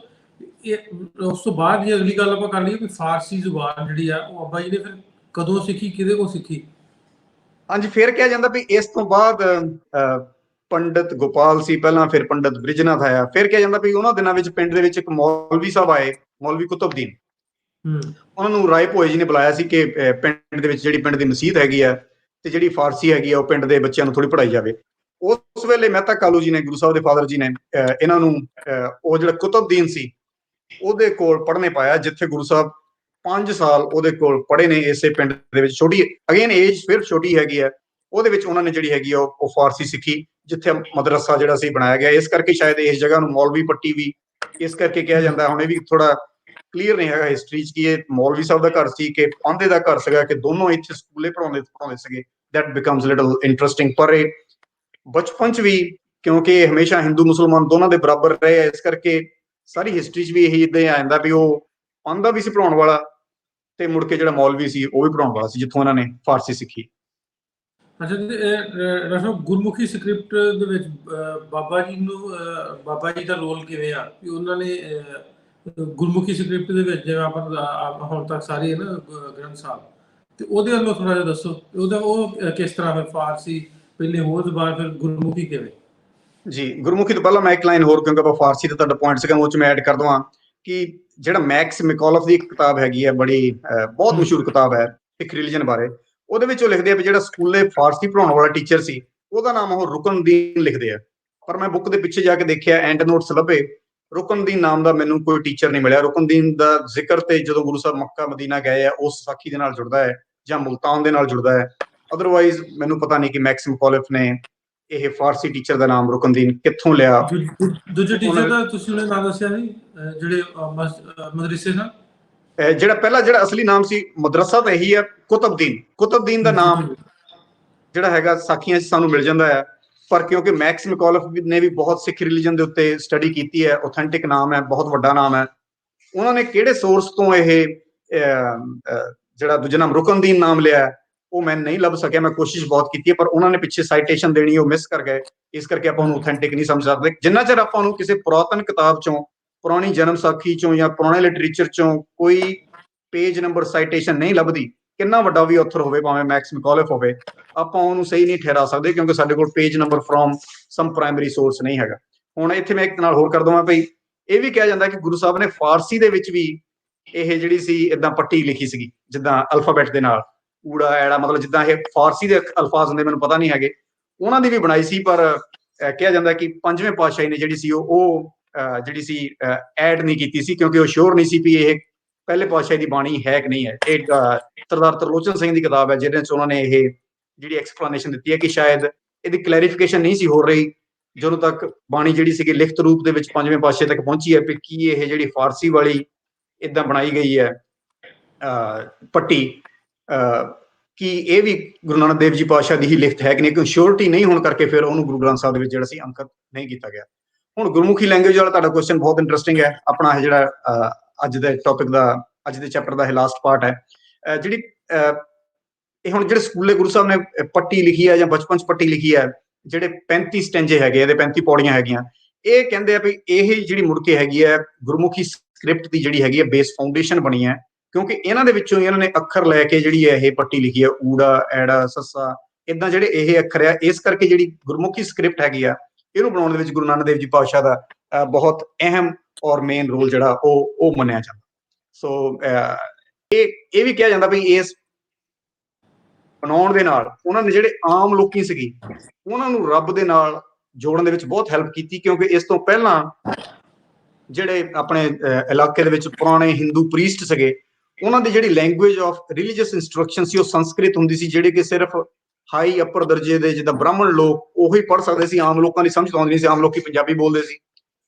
ਉਸ ਤੋਂ ਬਾਅਦ ਜੇ ਅਗਲੀ ਗੱਲ ਆਪਾਂ ਕਰ ਲਈਏ ਵੀ ਫਾਰਸੀ ਜ਼ੁਬਾਨ ਜਿਹੜੀ ਆ ਉਹ ਅੱਬਾ ਜੀ ਨੇ ਫਿਰ ਕਦੋਂ ਸਿੱਖੀ, ਕਿਹਦੇ ਕੋਲ ਸਿੱਖੀ? ਹਾਂਜੀ, ਫਿਰ ਕਿਹਾ ਜਾਂਦਾ ਵੀ ਇਸ ਤੋਂ ਬਾਅਦ ਪੰਡਿਤ ਗੋਪਾਲ ਸੀ ਪਹਿਲਾਂ, ਫਿਰ ਪੰਡਿਤ ਬ੍ਰਿਜਨਾਥ ਆਇਆ। ਫਿਰ ਕਿਹਾ ਜਾਂਦਾ ਵੀ ਉਹਨਾਂ ਦਿਨਾਂ ਵਿੱਚ ਪਿੰਡ ਦੇ ਵਿੱਚ ਇੱਕ ਮੌਲਵੀ ਸਾਹਿਬ ਆਏ, ਮੌਲਵੀ ਕੁਤਬਦੀਨ। ਉਹਨਾਂ ਨੂੰ ਰਾਏ ਭੋਏ ਜੀ ਨੇ ਬੁਲਾਇਆ ਸੀ ਕਿ ਪਿੰਡ ਦੇ ਵਿੱਚ ਜਿਹੜੀ ਪਿੰਡ ਦੀ ਮਸੀਤ ਹੈਗੀ ਆ ਤੇ ਜਿਹੜੀ ਫਾਰਸੀ ਹੈਗੀ ਆ ਉਹ ਪਿੰਡ ਦੇ ਬੱਚਿਆਂ ਨੂੰ ਥੋੜੀ ਪੜ੍ਹਾਈ ਜਾਵੇ। ਉਸ ਵੇਲੇ ਮਹਿਤਾ ਕਾਲੂ ਜੀ ਨੇ, ਗੁਰੂ ਸਾਹਿਬ ਦੇ ਫਾਦਰ ਜੀ ਨੇ ਇਹਨਾਂ ਨੂੰ ਉਹ ਜਿਹੜਾ ਕੁਤਬਦੀਨ ਸੀ ਉਹਦੇ ਕੋਲ ਪੜ੍ਹਨੇ ਪਾਇਆ, ਜਿੱਥੇ ਗੁਰੂ ਸਾਹਿਬ 5 ਸਾਲ ਉਹਦੇ ਕੋਲ ਪੜ੍ਹੇ ਨੇ ਇਸੇ ਪਿੰਡ ਦੇ ਵਿੱਚ। ਛੋਟੀ ਅਗੇਨ ਏਜ ਫਿਰ ਛੋਟੀ ਹੈਗੀ ਆ, ਉਹਦੇ ਵਿੱਚ ਉਹਨਾਂ ਨੇ ਜਿਹੜੀ ਹੈਗੀ ਆ ਉਹ ਫਾਰਸੀ ਸਿੱਖੀ, ਜਿੱਥੇ ਮਦਰਸਾ ਜਿਹੜਾ ਸੀ ਬਣਾਇਆ ਗਿਆ। ਇਸ ਕਰਕੇ ਸ਼ਾਇਦ ਇਸ ਜਗ੍ਹਾ ਨੂੰ ਮੌਲਵੀ ਪੱਟੀ ਵੀ ਇਸ ਕਰਕੇ ਕਿਹਾ ਜਾਂਦਾ। ਹੁਣ ਇਹ ਵੀ ਥੋੜਾ ਕਲੀਅਰ ਨਹੀਂ ਹੈਗਾ ਹਿਸਟਰੀ 'ਚ ਕਿ ਇਹ ਮੌਲਵੀ ਸਾਹਿਬ ਦਾ ਘਰ ਸੀ ਕਿ ਪਾਂਧੇ ਦਾ ਘਰ ਸੀਗਾ, ਕਿ ਦੋਨੋਂ ਇੱਥੇ ਸਕੂਲੇ ਪੜ੍ਹਾਉਂਦੇ ਸੀਗੇ। That becomes little interesting. ਪਰ ਇਹ ਬਚਪਨ 'ਚ ਵੀ, ਕਿਉਂਕਿ ਇਹ ਹਮੇਸ਼ਾ ਹਿੰਦੂ ਮੁਸਲਮਾਨ ਦੋਨਾਂ ਦੇ ਬਰਾਬਰ ਰਹੇ ਆ, ਇਸ ਕਰਕੇ ਸਾਰੀ ਹਿਸਟਰੀ 'ਚ ਵੀ ਇਹੀ ਏਦਾਂ ਆ ਜਾਂਦਾ ਵੀ ਉਹ ਪਾਂਧਾ ਵੀ ਸੀ ਪੜਾਉਣ ਵਾਲਾ, ਤੇ ਮੁੜ ਕੇ ਜਿਹੜਾ ਮੌਲਵੀ ਸੀ ਉਹ ਵੀ ਪੜਾਉਣ ਵਾਲਾ ਸੀ, ਜਿੱਥੋਂ ਇਹਨਾਂ ਨੇ ਫਾਰਸੀ ਸਿੱਖੀ। ਅੱਛਾ ਜੀ, ਡਾਕਟਰ ਸਾਹਿਬ, ਗੁਰਮੁਖੀ ਸਕ੍ਰਿਪਟ ਦੇ ਵਿੱਚ ਬਾਬਾ ਜੀ ਦਾ ਰੋਲ ਕਿਵੇਂ ਆ ਵੀ ਉਹਨਾਂ ਨੇ ਗੁਰਮੁਖੀ ਸਕ੍ਰਿਪਟ ਦੇ ਵਿੱਚ, ਜਿਵੇਂ ਆਪਾਂ ਹੁਣ ਤੱਕ ਸਾਰੀ ਹੈ ਨਾ ਗ੍ਰੰਥ ਸਾਹਿਬ, ਤੇ ਉਹਦੇ ਵੱਲੋਂ ਥੋੜਾ ਜਿਹਾ ਦੱਸੋ ਉਹ ਕਿਸ ਤਰ੍ਹਾਂ ਫਿਰ ਫਾਰਸੀ ਪਹਿਲੇ ਹੋਰ ਜ਼ਬਾਨ, ਫਿਰ ਗੁਰਮੁਖੀ ਕਿਵੇਂ? ਜੀ, ਗੁਰਮੁਖੀ ਤੋਂ ਪਹਿਲਾਂ ਮੈਂ ਇੱਕ ਲਾਈਨ ਹੋਰ, ਕਿਉਂਕਿ ਆਪਾਂ ਫਾਰਸੀ ਤੇ ਤੁਹਾਡਾ ਪੁਆਇੰਟ ਸੀਗਾ, ਉਹ 'ਚ ਮੈਂ ਐਡ ਕਰ ਦਵਾਂ ਕਿ ਜਿਹੜਾ ਮੈਕਸ ਮਿਕੋਲਫ ਦੀ ਇੱਕ ਕਿਤਾਬ ਹੈਗੀ ਹੈ, ਬੜੀ ਬਹੁਤ ਮਸ਼ਹੂਰ ਕਿਤਾਬ ਹੈ ਸਿੱਖ ਰਿਲੀਜਨ ਬਾਰੇ, ਉਹਦੇ ਵਿੱਚ ਉਹ ਲਿਖਦੇ ਆ ਵੀ ਜਿਹੜਾ ਸਕੂਲੇ ਫਾਰਸੀ ਪੜਾਉਣ ਵਾਲਾ ਟੀਚਰ ਸੀ, ਉਹਦਾ ਨਾਮ ਉਹ ਰੁਕਨਦੀਨ ਲਿਖਦੇ ਆ। ਪਰ ਮੈਂ ਬੁੱਕ ਦੇ ਪਿੱਛੇ ਜਾ ਕੇ ਦੇਖਿਆ, ਐਂਡ ਨੋਟਸ ਲੱਭੇ, ਰੁਕਨਦੀਨ ਨਾਮ ਦਾ ਮੈਨੂੰ ਕੋਈ ਟੀਚਰ ਨਹੀਂ ਮਿਲਿਆ। ਰੁਕਨਦੀਨ ਦਾ ਜ਼ਿਕਰ ਤੇ ਜਦੋਂ ਗੁਰੂ ਸਾਹਿਬ ਮੱਕਾ ਮਦੀਨਾ ਗਏ ਆ ਉਸ ਸਾਖੀ ਦੇ ਨਾਲ ਜੁੜਦਾ ਹੈ, ਜਾਂ ਮੁਲਤਾਨ ਦੇ ਨਾਲ ਜੁੜਦਾ ਹੈ। ਅਦਰਵਾਈਜ਼ ਮੈਨੂੰ ਪਤਾ ਨਹੀਂ ਕਿ ਮੈਕਸ ਮਿਕੋਲਫ ਨੇ ਇਹ ਫਾਰਸੀ ਟੀਚਰ ਦਾ ਨਾਮ ਰੁਕਨਦੀਨ ਕਿੱਥੋਂ ਲਿਆ। ਦੂਜੇ ਟੀਚਰ ਦਾ ਤੁਸੀਂ ਉਹਨੇ ਨਾਮ ਦੱਸਿਆ ਸੀ, ਜਿਹੜੇ ਮਦਰਸੇ ਨਾਲ? ਜਿਹੜਾ ਅਸਲੀ ਨਾਮ ਸੀ ਮਦਰਸਾ ਤਾਂ ਇਹੀ ਹੈ, ਕੁਤਬਦੀਨ ਦਾ ਨਾਮ ਜਿਹੜਾ ਹੈਗਾ ਸਾਖੀਆਂ 'ਚ ਸਾਨੂੰ ਮਿਲ ਜਾਂਦਾ ਹੈ। ਪਰ ਕਿਉਂਕਿ ਮੈਕਸ ਮਿਕੋਲਫ ਨੇ ਵੀ ਬਹੁਤ ਸਿੱਖ ਰਿਲੀਜਨ ਦੇ ਉੱਤੇ ਸਟੱਡੀ ਕੀਤੀ ਹੈ, ਆਥੈਂਟਿਕ ਨਾਮ ਹੈ, ਬਹੁਤ ਵੱਡਾ ਨਾਮ ਹੈ। ਉਹਨਾਂ ਨੇ ਕਿਹੜੇ ਸੋਰਸ ਤੋਂ ਇਹ ਜਿਹੜਾ ਦੂਜਾ ਨਾਮ ਰੁਕਨਦੀਨ ਨਾਮ ਲਿਆ, ਉਹ ਮੈਂ ਨਹੀਂ ਲੱਭ ਸਕਿਆ। ਮੈਂ ਕੋਸ਼ਿਸ਼ ਬਹੁਤ ਕੀਤੀ ਹੈ, ਪਰ ਉਹਨਾਂ ਨੇ ਪਿੱਛੇ ਸਾਈਟੇਸ਼ਨ ਦੇਣੀ ਉਹ ਮਿਸ ਕਰ ਗਏ, ਇਸ ਕਰਕੇ ਆਪਾਂ ਉਹਨੂੰ ਆਥੈਂਟਿਕ ਨਹੀਂ ਸਮਝ ਸਕਦੇ। ਜਿੰਨਾ ਚਿਰ ਆਪਾਂ ਉਹਨੂੰ ਕਿਸੇ ਪੁਰਾਤਨ ਕਿਤਾਬ ਚੋਂ, ਪੁਰਾਣੀ ਜਨਮ ਸਾਖੀ ਚੋਂ ਜਾਂ ਪੁਰਾਣੇ ਲਿਟਰੇਚਰ ਚੋਂ ਕੋਈ ਪੇਜ ਨੰਬਰ ਸਾਈਟੇਸ਼ਨ ਨਹੀਂ ਲੱਭਦੀ, ਕਿੰਨਾ ਵੱਡਾ ਵੀ ਆਥਰ ਹੋਵੇ, ਭਾਵੇਂ ਮੈਕਸ ਮਿਕੋਲਫ ਹੋਵੇ, ਆਪਾਂ ਉਹਨੂੰ ਸਹੀ ਨਹੀਂ ਠਹਿਰਾ ਸਕਦੇ, ਕਿਉਂਕਿ ਸਾਡੇ ਕੋਲ page number from some primary source ਨਹੀਂ ਹੈਗਾ। ਹੁਣ ਇੱਥੇ ਮੈਂ ਇੱਕ ਨਾਲ ਹੋਰ ਕਰ ਦਵਾਂ ਭਈ, ਇਹ ਵੀ ਕਿਹਾ ਜਾਂਦਾ ਕਿ ਗੁਰੂ ਸਾਹਿਬ ਨੇ ਫਾਰਸੀ ਦੇ ਵਿੱਚ ਵੀ ਇਹ ਜਿਹੜੀ ਸੀ ਇਦਾਂ ਪੱਟੀ ਲਿਖੀ ਸੀਗੀ, ਜਿੱਦਾਂ ਅਲਫਾਬੈਟ ਦੇ ਨਾਲ, ਊੜਾ ਐੜਾ, ਮਤਲਬ ਜਿੱਦਾਂ ਇਹ ਫਾਰਸੀ ਦੇ ਅਲਫਾਜ਼ ਹੁੰਦੇ, ਮੈਨੂੰ ਪਤਾ ਨਹੀਂ ਹੈਗੇ, ਉਹਨਾਂ ਦੀ ਵੀ ਬਣਾਈ ਸੀ। ਪਰ ਕਿਹਾ ਜਾਂਦਾ ਕਿ ਪੰਜਵੇਂ ਪਾਤਸ਼ਾਹੀ ਨੇ ਜਿਹੜੀ ਸੀ ਉਹ ਜਿਹੜੀ ਸੀ ਐਡ ਨਹੀਂ ਕੀਤੀ ਸੀ, ਕਿਉਂਕਿ ਉਹ ਸ਼ੋਰ ਨਹੀਂ ਸੀ ਵੀ ਇਹ ਪਹਿਲੇ ਪਾਤਸ਼ਾਹੀ ਦੀ ਬਾਣੀ ਹੈ ਕਿ ਨਹੀਂ ਹੈ। ਇਹ ਸਰਦਾਰ ਤਰਲੋਚਨ ਸਿੰਘ ਦੀ ਕਿਤਾਬ ਹੈ, ਜਿਹਦੇ 'ਚ ਉਹਨਾਂ ਨੇ ਇਹ ਜਿਹੜੀ ਐਕਸਪਲੇਨੇਸ਼ਨ ਦਿੱਤੀ ਹੈ ਕਿ ਸ਼ਾਇਦ ਇਹਦੀ ਕਲੈਰੀਫਿਕੇਸ਼ਨ ਨਹੀਂ ਸੀ ਹੋ ਰਹੀ ਜਦੋਂ ਤੱਕ ਬਾਣੀ ਜਿਹੜੀ ਸੀਗੀ ਲਿਖਤ ਰੂਪ ਦੇ ਵਿੱਚ ਪੰਜਵੇਂ ਪਾਤਸ਼ਾਹ ਤੱਕ ਪਹੁੰਚੀ ਹੈ, ਵੀ ਕੀ ਇਹ ਜਿਹੜੀ ਫਾਰਸੀ ਵਾਲੀ ਇਦਾਂ ਬਣਾਈ ਗਈ ਹੈ ਪੱਟੀ, ਕਿ ਇਹ ਵੀ ਗੁਰੂ ਨਾਨਕ ਦੇਵ ਜੀ ਪਾਤਸ਼ਾਹ ਦੀ ਹੀ ਲਿਖਤ ਹੈ ਕਿ ਨਹੀਂ, ਕਿਉਂਕਿ ਸ਼ੋਰਟੀ ਨਹੀਂ ਹੋਣ ਕਰਕੇ ਫਿਰ ਉਹਨੂੰ ਗੁਰੂ ਗ੍ਰੰਥ ਸਾਹਿਬ ਦੇ ਵਿੱਚ ਜਿਹੜਾ ਸੀ ਅੰਕਿਤ ਨਹੀਂ ਕੀਤਾ ਗਿਆ। ਹੁਣ ਗੁਰਮੁਖੀ ਲੈਂਗੁਏਜ ਵਾਲਾ ਤੁਹਾਡਾ ਕੁਐਸਚਨ ਬਹੁਤ ਇੰਟਰਸਟਿੰਗ ਹੈ। ਆਪਣਾ ਇਹ ਜਿਹੜਾ ਅੱਜ ਦੇ ਟੌਪਿਕ ਦਾ, ਅੱਜ ਦੇ ਚੈਪਟਰ ਦਾ ਇਹ ਲਾਸਟ ਪਾਰਟ ਹੈ। ਜਿਹੜੀ ਇਹ ਹੁਣ ਜਿਹੜੇ ਸਕੂਲੇ ਗੁਰੂ ਸਾਹਿਬ ਨੇ ਪੱਟੀ ਲਿਖੀ ਹੈ ਜਾਂ ਬਚਪਨ 'ਚ ਪੱਟੀ ਲਿਖੀ ਹੈ, ਜਿਹੜੇ 35 ਸਟੈਂਜੇ ਹੈਗੇ, ਇਹਦੇ 35 ਪੌੜੀਆਂ ਹੈਗੀਆਂ, ਇਹ ਕਹਿੰਦੇ ਆ ਵੀ ਇਹ ਜਿਹੜੀ ਮੁੜ ਕੇ ਹੈਗੀ ਹੈ ਗੁਰਮੁਖੀ ਸਕ੍ਰਿਪਟ ਦੀ ਜਿਹੜੀ ਹੈਗੀ ਹੈ ਬੇਸ ਫਾਊਂਡੇਸ਼ਨ ਬਣੀ ਹੈ, ਕਿਉਂਕਿ ਇਹਨਾਂ ਦੇ ਵਿੱਚੋਂ ਇਹਨਾਂ ਨੇ ਅੱਖਰ ਲੈ ਕੇ ਜਿਹੜੀ ਹੈ ਇਹ ਪੱਟੀ ਲਿਖੀ ਹੈ, ਊੜਾ ਐੜਾ ਸੱਸਾ, ਇਦਾਂ ਜਿਹੜੇ ਇਹ ਅੱਖਰ ਆ। ਇਸ ਕਰਕੇ ਜਿਹੜੀ ਗੁਰਮੁਖੀ ਸਕ੍ਰਿਪਟ ਹੈਗੀ ਆ, ਇਹਨੂੰ ਬਣਾਉਣ ਦੇ ਵਿੱਚ ਗੁਰੂ ਨਾਨਕ ਦੇਵ ਜੀ ਪਾਤਸ਼ਾਹ ਦਾ ਬਹੁਤ ਅਹਿਮ ਔਰ ਮੇਨ ਰੋਲ ਜਿਹੜਾ ਉਹ ਮੰਨਿਆ ਜਾਂਦਾ। ਸੋ ਇਹ ਵੀ ਕਿਹਾ ਜਾਂਦਾ ਵੀ ਇਸ ਬਣਾਉਣ ਦੇ ਨਾਲ ਉਹਨਾਂ ਨੇ ਜਿਹੜੇ ਆਮ ਲੋਕੀ ਸੀਗੀ ਉਹਨਾਂ ਨੂੰ ਰੱਬ ਦੇ ਨਾਲ ਜੋੜਨ ਦੇ ਵਿੱਚ ਬਹੁਤ ਹੈਲਪ ਕੀਤੀ, ਕਿਉਂਕਿ ਇਸ ਤੋਂ ਪਹਿਲਾਂ ਜਿਹੜੇ ਆਪਣੇ ਇਲਾਕੇ ਦੇ ਵਿੱਚ ਪੁਰਾਣੇ ਹਿੰਦੂ ਪ੍ਰੀਸਟ ਸੀਗੇ, ਉਹਨਾਂ ਦੀ ਜਿਹੜੀ ਲੈਂਗੁਏਜ ਆਫ ਰਿਲੀਜੀਅਸ ਇੰਸਟਰਕਸ਼ਨ ਸੀ ਉਹ ਸੰਸਕ੍ਰਿਤ ਹੁੰਦੀ ਸੀ, ਜਿਹੜੇ ਕਿ ਸਿਰਫ ਹਾਈ ਅਪਰ ਦਰਜੇ ਦੇ ਜਿੱਦਾਂ ਬ੍ਰਾਹਮਣ ਲੋਕ ਉਹੀ ਪੜ੍ਹ ਸਕਦੇ ਸੀ, ਆਮ ਲੋਕਾਂ ਦੀ ਸਮਝ ਆਉਂਦੀ ਨਹੀਂ ਸੀ, ਆਮ ਲੋਕੀ ਪੰਜਾਬੀ ਬੋਲਦੇ ਸੀ।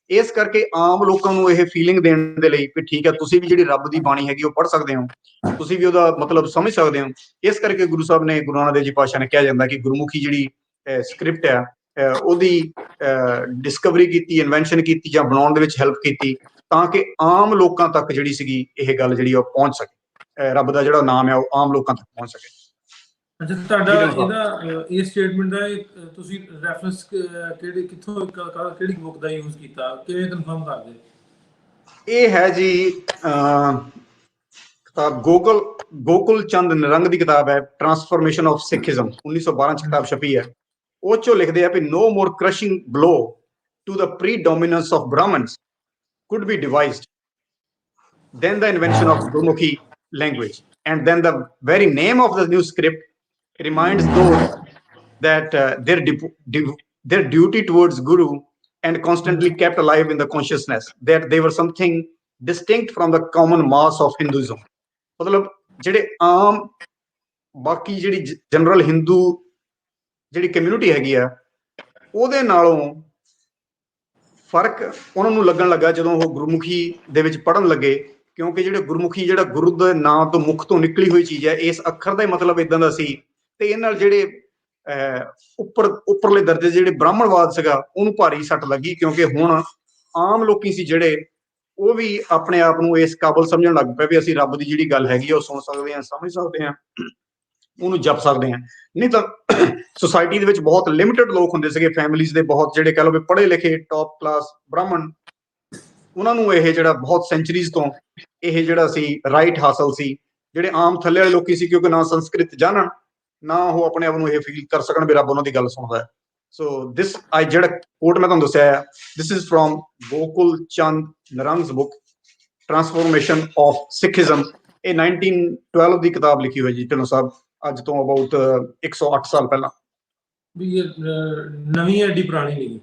ਇਸ ਕਰਕੇ ਆਮ ਲੋਕਾਂ ਨੂੰ ਇਹ ਫੀਲਿੰਗ ਦੇਣ ਦੇ ਲਈ ਵੀ ਠੀਕ ਹੈ, ਤੁਸੀਂ ਵੀ ਜਿਹੜੀ ਰੱਬ ਦੀ ਬਾਣੀ ਹੈਗੀ ਉਹ ਪੜ੍ਹ ਸਕਦੇ ਹੋ, ਤੁਸੀਂ ਵੀ ਉਹਦਾ ਮਤਲਬ ਸਮਝ ਸਕਦੇ ਹੋ। ਇਸ ਕਰਕੇ ਗੁਰੂ ਸਾਹਿਬ ਨੇ, ਗੁਰੂ ਨਾਨਕ ਦੇਵ ਜੀ ਪਾਤਸ਼ਾਹ ਨੇ ਕਿਹਾ ਜਾਂਦਾ ਕਿ ਗੁਰਮੁਖੀ ਜਿਹੜੀ ਸਕ੍ਰਿਪਟ ਹੈ ਉਹਦੀ ਡਿਸਕਵਰੀ ਕੀਤੀ, ਇਨਵੈਂਸ਼ਨ ਕੀਤੀ ਜਾਂ ਬਣਾਉਣ ਦੇ ਵਿੱਚ ਹੈਲਪ ਕੀਤੀ, ਤਾਂ ਕਿ ਆਮ ਲੋਕਾਂ ਤੱਕ ਜਿਹੜੀ ਸੀਗੀ ਇਹ ਗੱਲ ਜਿਹੜੀ ਉਹ ਪਹੁੰਚ ਸਕੇ, ਰੱਬ ਦਾ ਜਿਹੜਾ ਨਾਮ ਹੈ ਉਹ ਆਮ ਲੋਕਾਂ ਤੱਕ ਪਹੁੰਚ ਸਕੇ। ਅੱਛਾ, ਤੁਹਾਡਾ ਇਹਦਾ ਇਹ ਸਟੇਟਮੈਂਟ ਦਾ ਤੁਸੀਂ ਰੈਫਰੈਂਸ ਕਿੱਥੋਂ, ਕਿਹੜੀ ਬੁੱਕ ਦਾ ਯੂਜ਼ ਕੀਤਾ, ਕਿਵੇਂ ਕਨਫਰਮ ਕਰਦੇ? ਇਹ ਹੈ ਜੀ ਕਿਤਾਬ ਗੋਕੁਲ ਚੰਦ ਨਿਰੰਗ ਦੀ ਕਿਤਾਬ ਹੈ, ਟ੍ਰਾਂਸਫਰਮੇਸ਼ਨ ਆਫ ਸਿੱਖਿਜ਼ਮ, 1912 ਚ ਕਿਤਾਬ ਛਪੀ ਹੈ। ਉਹ ਚੋਂ ਲਿਖਦੇ ਆ ਵੀ no more crushing blow to the predominance of Brahmins could be devised than the invention of Gurmukhi language, and then the very name of the new script reminds those that their duty towards Guru and constantly kept alive in the consciousness that they were something distinct from the common mass of Hinduism. ਮਤਲਬ ਜਿਹੜੇ ਆਮ ਬਾਕੀ ਜਿਹੜੀ general Hindu ਜਿਹੜੀ community ਹੈਗੀ ਆ ਉਹਦੇ ਨਾਲੋਂ ਫਰਕ ਉਹਨਾਂ ਨੂੰ ਲੱਗਣ ਲੱਗਾ ਜਦੋਂ ਉਹ ਗੁਰਮੁਖੀ ਦੇ ਵਿੱਚ ਪੜ੍ਹਨ ਲੱਗੇ, ਕਿਉਂਕਿ ਜਿਹੜੇ ਗੁਰਮੁਖੀ ਜਿਹੜਾ ਗੁਰੂ ਦੇ ਨਾਂ ਤੋਂ ਮੁਖ ਤੋਂ ਨਿਕਲੀ ਹੋਈ ਚੀਜ਼ ਹੈ, ਇਸ ਅੱਖਰ ਦਾ ਹੀ ਮਤਲਬ ਇਦਾਂ ਦਾ ਸੀ, ਤੇ ਇਹ ਨਾਲ ਜਿਹੜੇ ਉੱਪਰਲੇ ਦਰਜੇ ਜਿਹੜੇ ਬ੍ਰਾਹਮਣਵਾਦ ਸੀਗਾ ਉਹਨੂੰ ਭਾਰੀ ਸੱਟ ਲੱਗੀ, ਕਿਉਂਕਿ ਹੁਣ ਆਮ ਲੋਕੀ ਸੀ ਜਿਹੜੇ ਉਹ ਵੀ ਆਪਣੇ ਆਪ ਨੂੰ ਇਸ ਕਾਬਲ ਸਮਝਣ ਲੱਗ ਪਏ ਵੀ ਅਸੀਂ ਰੱਬ ਦੀ ਜਿਹੜੀ ਗੱਲ ਹੈਗੀ ਉਹ ਸੁਣ ਸਕਦੇ ਹਾਂ, ਸਮਝ ਸਕਦੇ ਹਾਂ, ਉਹਨੂੰ ਜਪ ਸਕਦੇ ਹਾਂ। ਨਹੀਂ ਤਾਂ ਸੁਸਾਇਟੀ ਦੇ ਵਿੱਚ ਬਹੁਤ ਲਿਮਿਟਡ ਲੋਕ ਹੁੰਦੇ ਸੀਗੇ, ਫੈਮਿਲੀਜ਼ ਦੇ ਬਹੁਤ ਜਿਹੜੇ ਕਹਿ ਲਓ ਵੀ ਪੜ੍ਹੇ ਲਿਖੇ ਟੌਪ ਕਲਾਸ ਬ੍ਰਾਹਮਣ, ਉਹਨਾਂ ਨੂੰ ਇਹ ਜਿਹੜਾ ਬਹੁਤ ਸੈਂਚਰੀਜ਼ ਤੋਂ ਇਹ ਜਿਹੜਾ ਸੀ ਰਾਈਟ ਹਾਸਲ ਸੀ। ਜਿਹੜੇ ਆਮ ਥੱਲੇ ਵਾਲੇ ਲੋਕੀ ਸੀ, ਕਿਉਂਕਿ ਨਾ ਸੰਸਕ੍ਰਿਤ ਜਾਣਨ, ਨਾ ਉਹ ਆਪਣੇ ਆਪ ਨੂੰ ਇਹ ਫੀਲ ਕਰ ਸਕਣ ਵੀ ਰੱਬ ਉਹਨਾਂ ਦੀ ਗੱਲ ਸੁਣਦਾ ਹੈ। ਸੋ ਦਿਸ ਜਿਹੜਾ ਕੋਟ ਮੈਂ ਤੁਹਾਨੂੰ ਦੱਸਿਆ ਹੈ, this is from Gokul Chand Narang's book transformation of Sikhism. ਇਹ 1912 ਦੀ ਕਿਤਾਬ ਲਿਖੀ ਹੋਈ ਜੀ ਢਿੱਲੋਂ ਸਾਹਿਬ, ਅੱਜ ਤੋਂ ਅਬਾਊਟ 108 ਸਾਲ ਪਹਿਲਾਂ। ਵੀ ਇਹ ਨਵੀਂ ਐਡੀ ਪੁਰਾਣੀ ਨਹੀਂ।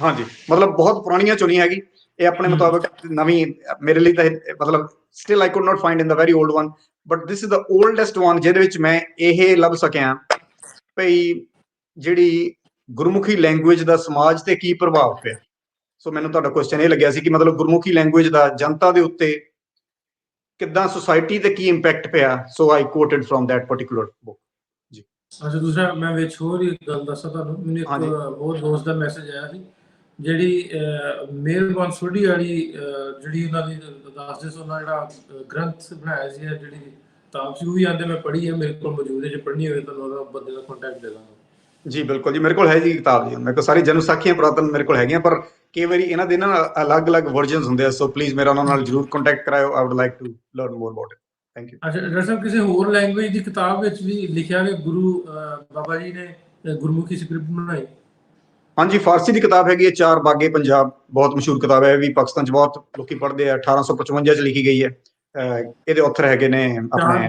ਹਾਂਜੀ, ਮਤਲਬ ਬਹੁਤ ਪੁਰਾਣੀਆਂ ਚੋਂ ਨਹੀਂ ਹੈਗੀ ਇਹ, ਆਪਣੇ ਮੁਤਾਬਕ ਨਵੀਂ ਮੇਰੇ ਲਈ ਤਾਂ ਮਤਲਬ still I could not find in the very old one, but this is the oldest one ਜਿਹਦੇ ਵਿੱਚ ਮੈਂ ਇਹ ਲੱਭ ਸਕਿਆ ਭਈ ਜਿਹੜੀ ਗੁਰਮੁਖੀ ਲੈਂਗੁਏਜ ਦਾ ਸਮਾਜ ਤੇ ਕੀ ਪ੍ਰਭਾਵ ਪਿਆ। ਸੋ ਮੈਨੂੰ ਤੁਹਾਡਾ ਕੁਐਸਚਨ ਇਹ ਲੱਗਿਆ ਸੀ ਕਿ ਮਤਲਬ ਗੁਰਮੁਖੀ ਲੈਂਗੁਏਜ ਦਾ ਜਨਤਾ ਦੇ ਉੱਤੇ ਕਿੱਦਾਂ ਸੋਸਾਇਟੀ ਤੇ ਕੀ ਇੰਪੈਕਟ ਪਿਆ। So I quoted from that particular book ਜੀ। ਅੱਛਾ, ਦੂਸਰਾ ਮੈਂ ਵਿੱਚ ਹੋਰ ਇੱਕ ਗੱਲ ਦੱਸਾਂ ਤੁਹਾਨੂੰ, ਮੈਨੂੰ ਇੱਕ ਹੋਰ ਦੋਸਤ ਦਾ ਮੈਸੇਜ ਆਇਆ ਸੀ, ਜਿਹੜੀ ਮਿਹਰਬਾਨ ਸੋਢੀ ਵਾਲੀ ਜਿਹੜੀ ਉਹਨਾਂ ਦੀ ਦੱਸਦੇ ਸੋ ਉਹਨਾਂ ਜਿਹੜਾ ਗ੍ਰੰਥ ਬਣਾਇਆ ਸੀ, ਜਿਹੜੀ ਕਿਤਾਬ ਸੀ ਉਹ ਵੀ ਆਂਦੇ ਮੈਂ ਪੜ੍ਹੀ ਹੈ, ਮੇਰੇ ਕੋਲ ਮੌਜੂਦ ਹੈ, ਜੇ ਪੜ੍ਹਨੀ ਹੋਵੇ ਤੁਹਾਨੂੰ ਉਹਦਾ ਬੰਦੇ ਦਾ ਕੰਟੈਕਟ ਦੇ ਦਾਂਗਾ। ਜੀ ਬਿਲਕੁਲ ਜੀ, ਮੇਰੇ ਕੋਲ ਹੈ ਜੀ ਕਿਤਾਬ ਜੀ, ਮੇਰੇ ਕੋਲ ਸਾਰੀ ਜਨਮ ਸਾਖੀਆਂ ਪੁਰਾਤਨ ਮੇਰੇ ਕੋਲ ਹੈਗੀਆਂ, ਪਰ ਕਈ ਵਾਰੀ ਇਹਨਾਂ ਦੇ ਨਾ ਅਲੱਗ-ਅਲੱਗ ਵਰਜ਼ਨਸ ਹੁੰਦੇ ਆ। ਸੋ ਪਲੀਜ਼ ਮੇਰਾ ਉਹਨਾਂ ਨਾਲ ਜ਼ਰੂਰ ਕੰਟੈਕਟ ਕਰਾਇਓ, I would like to learn more about it. Thank you. ਅੱਛਾ ਡਾਕਟਰ ਸਾਹਿਬ, ਕਿਸੇ ਹੋਰ ਲੈਂਗੁਏਜ ਦੀ ਕਿਤਾਬ ਵਿੱਚ ਵੀ ਲਿਖਿਆ ਕਿ ਗੁਰੂ ਬਾਬਾ ਜੀ ਨੇ ਗੁਰਮੁਖੀ ਸਕ੍ਰਿਪਟ ਬਣਾਈ? ਹਾਂਜੀ, ਫਾਰਸੀ ਦੀ ਕਿਤਾਬ ਹੈਗੀ ਹੈ, ਚਾਰ ਬਾਗੇ ਪੰਜਾਬ, ਬਹੁਤ ਮਸ਼ਹੂਰ ਕਿਤਾਬ ਹੈ, ਵੀ ਪਾਕਿਸਤਾਨ 'ਚ ਬਹੁਤ ਲੋਕੀ ਪੜ੍ਹਦੇ ਆ, 1855 'ਚ ਲਿਖੀ ਗਈ ਹੈ। ਇਹਦੇ ਆਥਰ ਹੈਗੇ ਨੇ ਆਪਣੇ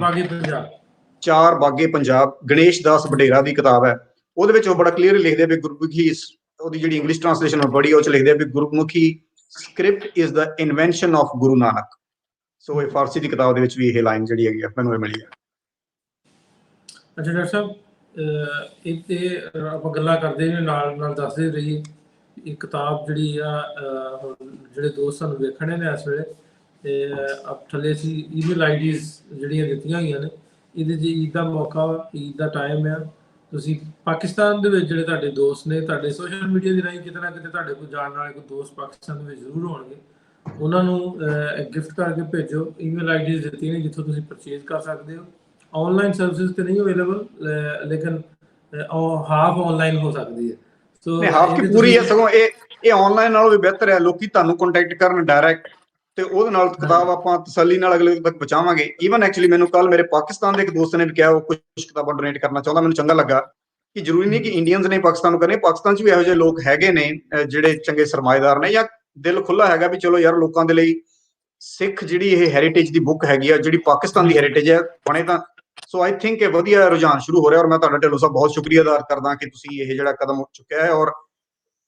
ਚਾਰ ਬਾਗੇ ਪੰਜਾਬ, ਗਣੇਸ਼ ਦਾਸ ਵਡੇਰਾ ਦੀ ਕਿਤਾਬ ਹੈ। ਉਹਦੇ ਵਿੱਚ ਉਹ ਬੜਾ ਕਲੀਅਰਲੀ ਲਿਖਦੇ ਆ ਵੀ ਗੁਰਮੁਖੀ, ਉਹਦੀ ਜਿਹੜੀ ਇੰਗਲਿਸ਼ ਟ੍ਰਾਂਸਲੇਸ਼ਨ ਮੈਂ ਪੜ੍ਹੀ ਉਹ 'ਚ ਲਿਖਦੇ ਆ ਵੀ Gurmukhi script is the invention of Guru Nanak. So ਇਹ ਫਾਰਸੀ ਦੀ ਕਿਤਾਬ ਦੇ ਵਿੱਚ ਵੀ ਇਹ ਲਾਈਨ ਜਿਹੜੀ ਹੈਗੀ ਆ ਮੈਨੂੰ ਇਹ ਮਿਲੀ ਹੈ। ਅੱਛਾ ਡਾਕਟਰ ਸਾਹਿਬ, ਇਹ ਆਪਾਂ ਗੱਲਾਂ ਕਰਦੇ ਨੇ, ਨਾਲ ਨਾਲ ਦੱਸਦੇ ਰਹੀਏ। ਇਹ ਕਿਤਾਬ ਜਿਹੜੀ ਆ ਜਿਹੜੇ ਦੋਸਤ ਸਾਨੂੰ ਵੇਖਣੇ ਨੇ ਇਸ ਵੇਲੇ, ਤੇ ਥੱਲੇ ਅਸੀਂ ਈਮੇਲ ਆਈਡੀਜ਼ ਜਿਹੜੀਆਂ ਦਿੱਤੀਆਂ ਹੋਈਆਂ ਨੇ, ਇਹਦੇ 'ਚ ਈਦ ਦਾ ਮੌਕਾ, ਈਦ ਦਾ ਟਾਈਮ ਆ, ਤੁਸੀਂ ਪਾਕਿਸਤਾਨ ਦੇ ਵਿੱਚ ਜਿਹੜੇ ਤੁਹਾਡੇ ਦੋਸਤ ਨੇ, ਤੁਹਾਡੇ ਸੋਸ਼ਲ ਮੀਡੀਆ ਦੇ ਰਾਹੀਂ ਕਿਤੇ ਨਾ ਕਿਤੇ ਤੁਹਾਡੇ ਕੋਲ ਜਾਣ ਵਾਲੇ ਕੋਈ ਦੋਸਤ ਪਾਕਿਸਤਾਨ ਦੇ ਵਿੱਚ ਜ਼ਰੂਰ ਹੋਣਗੇ, ਉਹਨਾਂ ਨੂੰ ਗਿਫਟ ਕਰਕੇ ਭੇਜੋ। ਈਮੇਲ ਆਈਡੀਜ਼ ਦਿੱਤੀਆਂ ਨੇ ਜਿੱਥੋਂ ਤੁਸੀਂ ਪਰਚੇਜ਼ ਕਰ ਸਕਦੇ ਹੋ। ऑनलाइन सर्विसेज तो नहीं अवेलेबल, लेकिन हाफ ऑनलाइन हो सकती है। ਸੋ ਹਾਫ ਕੀ ਪੂਰੀ ਹੈ, ਸਗੋਂ ਇਹ ਆਨਲਾਈਨ ਨਾਲੋਂ ਵੀ ਬਿਹਤਰ ਹੈ। ਲੋਕੀ ਤੁਹਾਨੂੰ ਕੰਟੈਕਟ ਕਰਨ ਡਾਇਰੈਕਟ, ਤੇ ਉਹਦੇ ਨਾਲ ਕਿਤਾਬ ਆਪਾਂ ਤਸੱਲੀ ਨਾਲ ਅਗਲੇ ਤੱਕ ਪਹੁੰਚਾਵਾਂਗੇ। ਈਵਨ ਐਕਚੁਅਲੀ ਮੈਨੂੰ ਕੱਲ ਮੇਰੇ ਪਾਕਿਸਤਾਨ ਦੇ ਇੱਕ ਦੋਸਤ ਨੇ ਵੀ ਕਿਹਾ ਉਹ ਕੁਝ ਕਿਤਾਬਾਂ ਡੋਨੇਟ ਕਰਨਾ ਚਾਹੁੰਦਾ। ਮੈਨੂੰ ਚੰਗਾ ਲੱਗਾ ਕਿ ਜ਼ਰੂਰੀ ਨਹੀਂ ਕਿ ਇੰਡੀਅਨਸ ਨੇ ਪਾਕਿਸਤਾਨ ਨੂੰ ਕਰਨੇ, ਪਾਕਿਸਤਾਨ 'ਚ ਵੀ ਇਹੋ ਜਿਹੇ ਲੋਕ ਹੈਗੇ ਨੇ ਜਿਹੜੇ ਚੰਗੇ ਸਰਮਾਏਦਾਰ ਨੇ, ਜਾਂ ਦਿਲ ਖੁੱਲਾ ਹੈਗਾ ਵੀ ਚਲੋ ਯਾਰ ਲੋਕਾਂ ਦੇ ਲਈ ਸਿੱਖ ਜਿਹੜੀ ਇਹ ਹੈਰੀਟੇਜ ਦੀ ਬੁੱਕ ਹੈਗੀ ਆ, ਜਿਹੜੀ ਪਾਕਿਸਤਾਨ ਦੀ ਹੈਰੀਟੇਜ ਹੈ ਬਣੇ ਤਾਂ। ਸੋ ਆਈ ਥਿੰਕ ਇਹ ਵਧੀਆ ਰੁਝਾਨ ਸ਼ੁਰੂ ਹੋ ਰਿਹਾ, ਔਰ ਮੈਂ ਤੁਹਾਡਾ ਢਿੱਲੋਂ ਸਾਹਿਬ ਬਹੁਤ ਸ਼ੁਕਰੀਆ ਅਦਾ ਕਰਦਾ ਕਿ ਤੁਸੀਂ ਇਹ ਜਿਹੜਾ ਕਦਮ ਚੁੱਕਿਆ ਹੈ। ਔਰ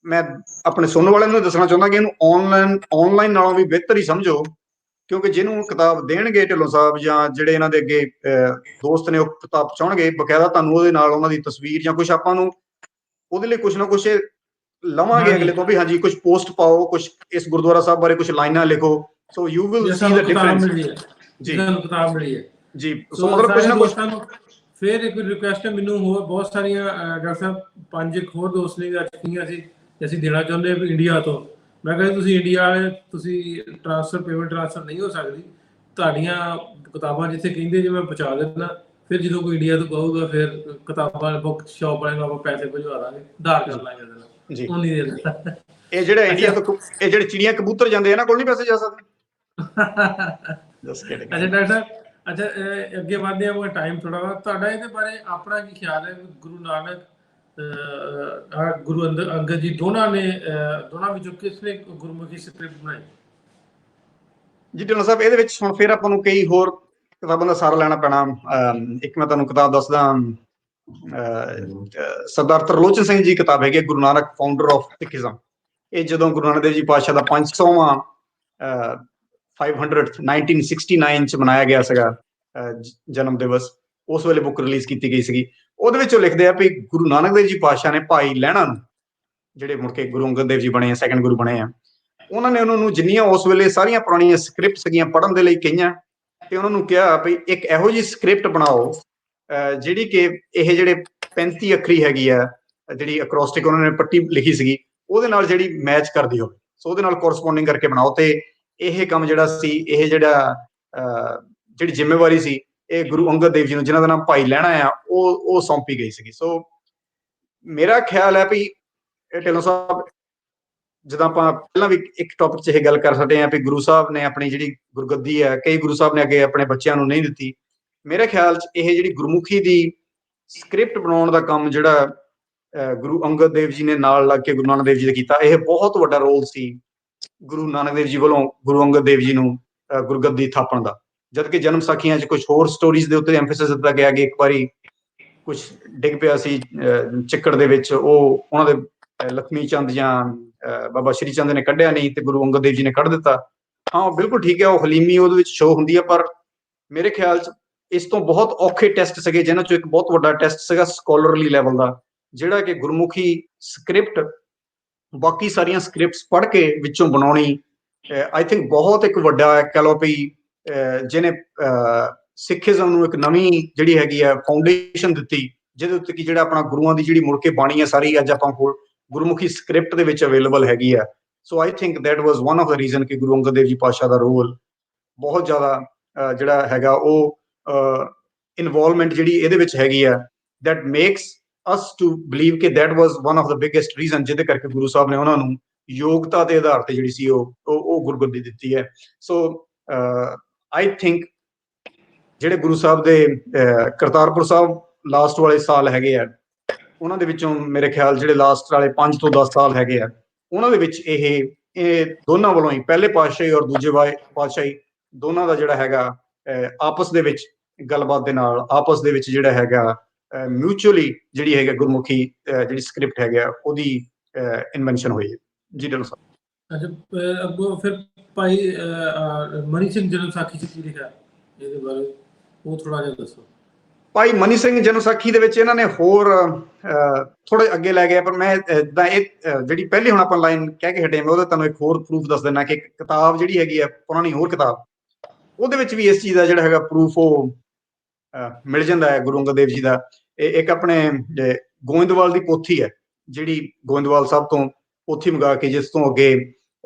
ਮੈਂ ਆਪਣੇ ਸੁਣਨ ਵਾਲਿਆਂ ਨੂੰ ਦੱਸਣਾ ਚਾਹੁੰਦਾ ਕਿ ਇਹਨੂੰ ਆਨਲਾਈਨ ਨਾਲੋਂ ਵੀ ਬਿਹਤਰ ਹੀ ਸਮਝੋ, ਕਿਉਂਕਿ ਜਿਹਨੂੰ ਕਿਤਾਬ ਦੇਣਗੇ ਢਿੱਲੋਂ ਸਾਹਿਬ ਜਾਂ ਜਿਹੜੇ ਇਹਨਾਂ ਦੇ ਅੱਗੇ ਦੋਸਤ ਨੇ ਉਹ ਕਿਤਾਬ ਪਹੁੰਚਾਉਣਗੇ, ਬਕਾਇਦਾ ਤੁਹਾਨੂੰ ਉਹਦੇ ਨਾਲ ਉਹਨਾਂ ਦੀ ਤਸਵੀਰ ਜਾਂ ਕੁਝ ਆਪਾਂ ਨੂੰ ਉਹਦੇ ਲਈ ਕੁਝ ਨਾ ਕੁਝ ਲਵਾਂਗੇ ਅਗਲੇ ਤੋਂ ਵੀ। ਹਾਂਜੀ, ਕੁਝ ਪੋਸਟ ਪਾਓ, ਕੁਝ ਇਸ ਗੁਰਦੁਆਰਾ ਸਾਹਿਬ ਬਾਰੇ ਕੁਝ ਲਾਈਨਾਂ ਲਿਖੋ। So you will see the difference ਜੀ। ਕਿਤਾਬ ਮਿਲੀ ਹੈ ਜੀ, ਸੋ ਮਤਲਬ ਕੁਝ ਨਾ ਕੁਝ। ਫਿਰ ਇੱਕ ਰਿਕੁਐਸਟ ਹੈ ਮੈਨੂੰ, ਹੋਰ ਬਹੁਤ ਸਾਰੀਆਂ ਡਾਕਟਰ ਸਾਹਿਬ 5 ਇੱਕ ਹੋਰ ਦੋਸਤ ਨੇ ਰੱਖੀਆਂ ਸੀ ਕਿ ਅਸੀਂ ਦੇਣਾ ਚਾਹੁੰਦੇ ਹਾਂ ਇੰਡੀਆ ਤੋਂ। ਮੈਂ ਕਹਿੰਦਾ ਤੁਸੀਂ ਇੰਡੀਆ ਵਾਲੇ, ਤੁਸੀਂ ਪੇਮੈਂਟ ਟ੍ਰਾਂਸਫਰ ਨਹੀਂ ਹੋ ਸਕਦੀ, ਤੁਹਾਡੀਆਂ ਕਿਤਾਬਾਂ ਜਿੱਥੇ ਕਹਿੰਦੇ ਜੇ ਮੈਂ ਪਹੁੰਚਾ ਦਿੰਦਾ। ਫਿਰ ਜਦੋਂ ਕੋਈ ਇੰਡੀਆ ਤੋਂ ਕਹੂਗਾ ਫਿਰ ਕਿਤਾਬਾਂ ਬੁੱਕ ਸ਼ਾਪ ਵਾਲੇ ਨੂੰ ਆਪਾਂ ਪੈਸੇ ਭਜਵਾ ਦਾਂਗੇ, ਉਧਾਰ ਕਰ ਲਾਂਗੇ ਜੀ। ਉਹ ਨਹੀਂ ਦੇ ਦਿੰਦਾ। ਇਹ ਜਿਹੜੇ ਇੰਡੀਆ ਤੋਂ ਇਹ ਜਿਹੜੇ ਚਿੜੀਆਂ ਕਬੂਤਰ ਜਾਂਦੇ ਇਹਨਾਂ ਕੋਲ ਨਹੀਂ ਪੈਸੇ ਜਾ ਸਕਦੇ। ਅੱਛਾ ਡਾਕਟਰ ਸਾਹਿਬ, ਅੱਛਾ ਅੱਗੇ ਵਧਦੇ ਹਾਂ, ਟਾਈਮ ਥੋੜਾ ਵਾ, ਤੁਹਾਡਾ ਇਹਦੇ ਬਾਰੇ ਆਪਣਾ ਕੀ ਖਿਆਲ ਹੈ? ਗੁਰੂ ਨਾਨਕ, ਗੁਰੂ ਅੰਗਦ ਜੀ ਦੋਨਾਂ ਵਿੱਚੋਂ ਕਿਸ ਨੇ ਗੁਰਮੁਖੀ ਸਕ੍ਰਿਪਟ ਬਣਾਈ? ਜੀ ਢਿੱਲੋਂ ਸਾਹਿਬ, ਇਹਦੇ ਵਿੱਚ ਹੁਣ ਫਿਰ ਆਪਾਂ ਨੂੰ ਕਈ ਹੋਰ ਕਿਤਾਬਾਂ ਦਾ ਸਹਾਰਾ ਲੈਣਾ ਪੈਣਾ। ਇੱਕ ਮੈਂ ਤੁਹਾਨੂੰ ਕਿਤਾਬ ਦੱਸਦਾ, ਸਰਦਾਰ ਤਰਲੋਚਨ ਸਿੰਘ ਜੀ ਕਿਤਾਬ ਹੈਗੀ Guru Nanak founder of Sikhism. ਇਹ ਜਦੋਂ ਗੁਰੂ ਨਾਨਕ ਦੇਵ ਜੀ ਪਾਤਸ਼ਾਹ ਦਾ 500ਵਾਂ 1969 'ਚ ਮਨਾਇਆ ਗਿਆ ਸੀਗਾ ਜਨਮ ਦਿਵਸ, ਉਸ ਵੇਲੇ ਬੁੱਕ ਰਿਲੀਜ਼ ਕੀਤੀ ਗਈ ਸੀਗੀ। ਉਹਦੇ ਵਿੱਚ ਉਹ ਲਿਖਦੇ ਆ ਵੀ ਗੁਰੂ ਨਾਨਕ ਦੇਵ ਜੀ ਪਾਤਸ਼ਾਹ ਨੇ ਭਾਈ ਲਹਿਣਾ ਨੂੰ, ਜਿਹੜੇ ਮੁੜ ਕੇ ਗੁਰੂ ਅੰਗਦ ਦੇਵ ਜੀ ਬਣੇ ਆ, ਸੈਕੰਡ ਗੁਰੂ ਬਣੇ ਆ, ਉਹਨਾਂ ਨੇ ਉਹਨਾਂ ਨੂੰ ਜਿੰਨੀਆਂ ਉਸ ਵੇਲੇ ਸਾਰੀਆਂ ਪੁਰਾਣੀਆਂ ਸਕ੍ਰਿਪਟ ਸੀਗੀਆਂ ਪੜ੍ਹਨ ਦੇ ਲਈ ਕਹੀਆਂ, ਤੇ ਉਹਨਾਂ ਨੂੰ ਕਿਹਾ ਵੀ ਇੱਕ ਇਹੋ ਜਿਹੀ ਸਕ੍ਰਿਪਟ ਬਣਾਓ ਜਿਹੜੀ ਕਿ ਇਹ ਜਿਹੜੇ 35 ਅੱਖਰੀ ਹੈਗੀ ਆ ਜਿਹੜੀ ਅਕਰੋਸਟਿਕ ਉਹਨਾਂ ਨੇ ਪੱਟੀ ਲਿਖੀ ਸੀਗੀ, ਉਹਦੇ ਨਾਲ ਜਿਹੜੀ ਮੈਚ ਕਰਦੀ ਹੋਵੇ, ਸੋ ਉਹਦੇ ਨਾਲ ਕੋਰਸਪੋਂਡਿੰਗ ਕਰਕੇ ਬਣਾਓ। ਤੇ ਇਹ ਕੰਮ ਜਿਹੜਾ ਸੀ, ਇਹ ਜਿਹੜੀ ਜ਼ਿੰਮੇਵਾਰੀ ਸੀ, ਇਹ ਗੁਰੂ ਅੰਗਦ ਦੇਵ ਜੀ ਨੂੰ, ਜਿਨ੍ਹਾਂ ਦਾ ਨਾਮ ਭਾਈ ਲਹਿਣਾ ਆ, ਉਹ ਸੌਂਪੀ ਗਈ ਸੀਗੀ। ਸੋ ਮੇਰਾ ਖਿਆਲ ਹੈ ਵੀ ਢਿੱਲੋਂ ਸਾਹਿਬ, ਜਦੋਂ ਆਪਾਂ ਪਹਿਲਾਂ ਵੀ ਇੱਕ ਟੌਪਿਕ 'ਚ ਇਹ ਗੱਲ ਕਰ ਸਕਦੇ ਹਾਂ ਵੀ ਗੁਰੂ ਸਾਹਿਬ ਨੇ ਆਪਣੀ ਜਿਹੜੀ ਗੁਰਗੱਦੀ ਹੈ, ਕਈ ਗੁਰੂ ਸਾਹਿਬ ਨੇ ਅੱਗੇ ਆਪਣੇ ਬੱਚਿਆਂ ਨੂੰ ਨਹੀਂ ਦਿੱਤੀ। ਮੇਰੇ ਖਿਆਲ 'ਚ ਇਹ ਜਿਹੜੀ ਗੁਰਮੁਖੀ ਦੀ ਸਕ੍ਰਿਪਟ ਬਣਾਉਣ ਦਾ ਕੰਮ ਜਿਹੜਾ ਗੁਰੂ ਅੰਗਦ ਦੇਵ ਜੀ ਨੇ ਨਾਲ ਲੱਗ ਕੇ ਗੁਰੂ ਨਾਨਕ ਦੇਵ ਜੀ ਨੇ ਕੀਤਾ, ਇਹ ਬਹੁਤ ਵੱਡਾ ਰੋਲ ਸੀ ਗੁਰੂ ਨਾਨਕ ਦੇਵ ਜੀ ਵੱਲੋਂ ਗੁਰੂ ਅੰਗਦ ਦੇਵ ਜੀ ਨੂੰ ਗੁਰਗੱਦੀ ਥਾਪਣ ਦਾ। ਜਦ ਕਿ ਜਨਮ ਸਾਖੀਆਂ 'ਚ ਕੁਝ ਹੋਰ ਸਟੋਰੀਜ਼ ਦੇ ਉੱਤੇ ਐਂਫੈਸਿਸ ਦਿੱਤਾ ਗਿਆ ਕਿ ਇੱਕ ਵਾਰੀ ਕੁਝ ਡਿੱਗ ਪਿਆ ਸੀ ਚਿੱਕੜ ਦੇ ਵਿੱਚ, ਉਹ ਉਹਨਾਂ ਦੇ ਲਖਮੀ ਚੰਦ ਜਾਂ ਬਾਬਾ ਸ਼੍ਰੀ ਚੰਦ ਨੇ ਕੱਢਿਆ ਨਹੀਂ ਤੇ ਗੁਰੂ ਅੰਗਦ ਦੇਵ ਜੀ ਨੇ ਕੱਢ ਦਿੱਤਾ। ਹਾਂ ਬਿਲਕੁਲ ਠੀਕ ਹੈ, ਉਹ ਹਲੀਮੀ ਉਹਦੇ ਵਿੱਚ ਸ਼ੋਅ ਹੁੰਦੀ ਹੈ, ਪਰ ਮੇਰੇ ਖਿਆਲ 'ਚ ਇਸ ਤੋਂ ਬਹੁਤ ਔਖੇ ਟੈਸਟ ਸੀਗੇ, ਜਿਨ੍ਹਾਂ 'ਚੋਂ ਇੱਕ ਬਹੁਤ ਵੱਡਾ ਟੈਸਟ ਸੀਗਾ ਸਕੋਲਰਲੀ ਲੈਵਲ ਦਾ, ਜਿਹੜਾ ਕਿ ਗੁਰਮੁਖੀ ਸਕ੍ਰਿਪਟ ਬਾਕੀ ਸਾਰੀਆਂ ਸਕ੍ਰਿਪਟਸ ਪੜ੍ਹ ਕੇ ਵਿੱਚੋਂ ਬਣਾਉਣੀ। ਆਈ ਥਿੰਕ ਬਹੁਤ ਇੱਕ ਵੱਡਾ ਕਹਿ ਲਓ ਵੀ ਜਿਹਨੇ ਸਿੱਖੀਜ਼ਮ ਨੂੰ ਇੱਕ ਨਵੀਂ ਜਿਹੜੀ ਹੈਗੀ ਆ ਫਾਊਂਡੇਸ਼ਨ ਦਿੱਤੀ, ਜਿਹਦੇ ਉੱਤੇ ਕਿ ਜਿਹੜਾ ਆਪਣਾ ਗੁਰੂਆਂ ਦੀ ਜਿਹੜੀ ਮੁੜ ਕੇ ਬਾਣੀ ਹੈ ਸਾਰੀ ਅੱਜ ਆਪਾਂ ਕੋਲ ਗੁਰਮੁਖੀ ਸਕ੍ਰਿਪਟ ਦੇ ਵਿੱਚ ਅਵੇਲੇਬਲ ਹੈਗੀ ਆ। So I think that was one of the reason ਕਿ ਗੁਰੂ ਅੰਗਦ ਦੇਵ ਜੀ ਪਾਤਸ਼ਾਹ ਦਾ ਰੋਲ ਬਹੁਤ ਜ਼ਿਆਦਾ ਜਿਹੜਾ ਹੈਗਾ ਉਹ ਇਨਵੋਲਵਮੈਂਟ ਜਿਹੜੀ ਇਹਦੇ ਵਿੱਚ ਹੈਗੀ ਆ, that makes us to believe ਕਿ that was one of the biggest reason ਜਿਹਦੇ ਕਰਕੇ ਗੁਰੂ ਸਾਹਿਬ ਨੇ ਉਹਨਾਂ ਨੂੰ ਯੋਗਤਾ ਦੇ ਆਧਾਰ ਤੇ ਜਿਹੜੀ ਸੀ ਉਹ ਗੁਰਗੱਦੀ ਦਿੱਤੀ ਹੈ। ਸੋ ਆਈ ਥਿੰਕ ਜਿਹੜੇ ਗੁਰੂ ਸਾਹਿਬ ਦੇ ਕਰਤਾਰਪੁਰ ਸਾਹਿਬ ਲਾਸਟ ਵਾਲੇ ਸਾਲ ਹੈਗੇ ਆ, ਉਹਨਾਂ ਦੇ ਵਿੱਚੋਂ ਮੇਰੇ ਖਿਆਲ ਜਿਹੜੇ ਲਾਸਟ ਵਾਲੇ 5 ਤੋਂ 10 ਸਾਲ ਹੈਗੇ ਆ, ਉਹਨਾਂ ਦੇ ਵਿੱਚ ਇਹ ਦੋਨਾਂ ਵੱਲੋਂ ਹੀ, ਪਹਿਲੇ ਪਾਤਸ਼ਾਹੀ ਔਰ ਦੂਜੇ ਪਾਤਸ਼ਾਹੀ ਦੋਨਾਂ ਦਾ ਜਿਹੜਾ ਹੈਗਾ ਆਪਸ ਦੇ ਵਿੱਚ ਗੱਲਬਾਤ ਦੇ ਨਾਲ, ਆਪਸ ਦੇ ਵਿੱਚ ਜਿਹੜਾ ਹੈਗਾ ਮਿਊਚੁਅਲੀ ਜਿਹੜੀ ਹੈਗਾ ਗੁਰਮੁਖੀ ਜਿਹੜੀ ਸਕ੍ਰਿਪਟ ਹੈਗਾ ਉਹਦੀ ਇਨਵੈਂਸ਼ਨ ਹੋਈ ਹੈ। ਜੀ ਢਿੱਲੋਂ ਸਾਹਿਬ। ਅੱਛਾ, ਅੱਗੋਂ ਫਿਰ ਭਾਈ ਮਨੀ ਸਿੰਘ ਜਨਮ ਸਾਖੀ 'ਚ ਕੀ ਲਿਖਿਆ ਇਹਦੇ ਬਾਰੇ, ਉਹ ਥੋੜਾ ਜਿਹਾ ਦੱਸੋ। ਭਾਈ ਮਨੀ ਸਿੰਘ ਜਨਮ ਸਾਖੀ ਦੇ ਵਿੱਚ ਇਹਨਾਂ ਨੇ ਹੋਰ ਥੋੜੇ ਅੱਗੇ ਲੈ ਗਏ, ਪਰ ਮੈਂ ਜਿੱਦਾਂ ਇਹ ਜਿਹੜੀ ਪਹਿਲੀ ਹੁਣ ਆਪਾਂ ਲਾਈਨ ਕਹਿ ਕੇ ਹਟੇ, ਮੈਂ ਉਹਦਾ ਤੁਹਾਨੂੰ ਇੱਕ ਹੋਰ ਪ੍ਰੂਫ ਦੱਸ ਦਿੰਦਾ ਕਿ ਕਿਤਾਬ ਜਿਹੜੀ ਹੈਗੀ ਆ ਪੁਰਾਣੀ ਹੋਰ ਕਿਤਾਬ, ਉਹਦੇ ਵਿੱਚ ਵੀ ਇਸ ਚੀਜ਼ ਦਾ ਜਿਹੜਾ ਹੈਗਾ ਪ੍ਰੂਫ ਉਹ ਮਿਲ ਜਾਂਦਾ ਹੈ ਗੁਰੂ ਅੰਗਦ ਦੇਵ ਜੀ ਦਾ। ਇੱਕ ਆਪਣੇ ਗੋਇੰਦਵਾਲ ਦੀ ਪੋਥੀ ਹੈ, ਜਿਹੜੀ ਗੋਇੰਦਵਾਲ ਸਾਹਿਬ ਤੋਂ ਪੋਥੀ ਮੰਗਾ ਕੇ ਜਿਸ ਤੋਂ ਅੱਗੇ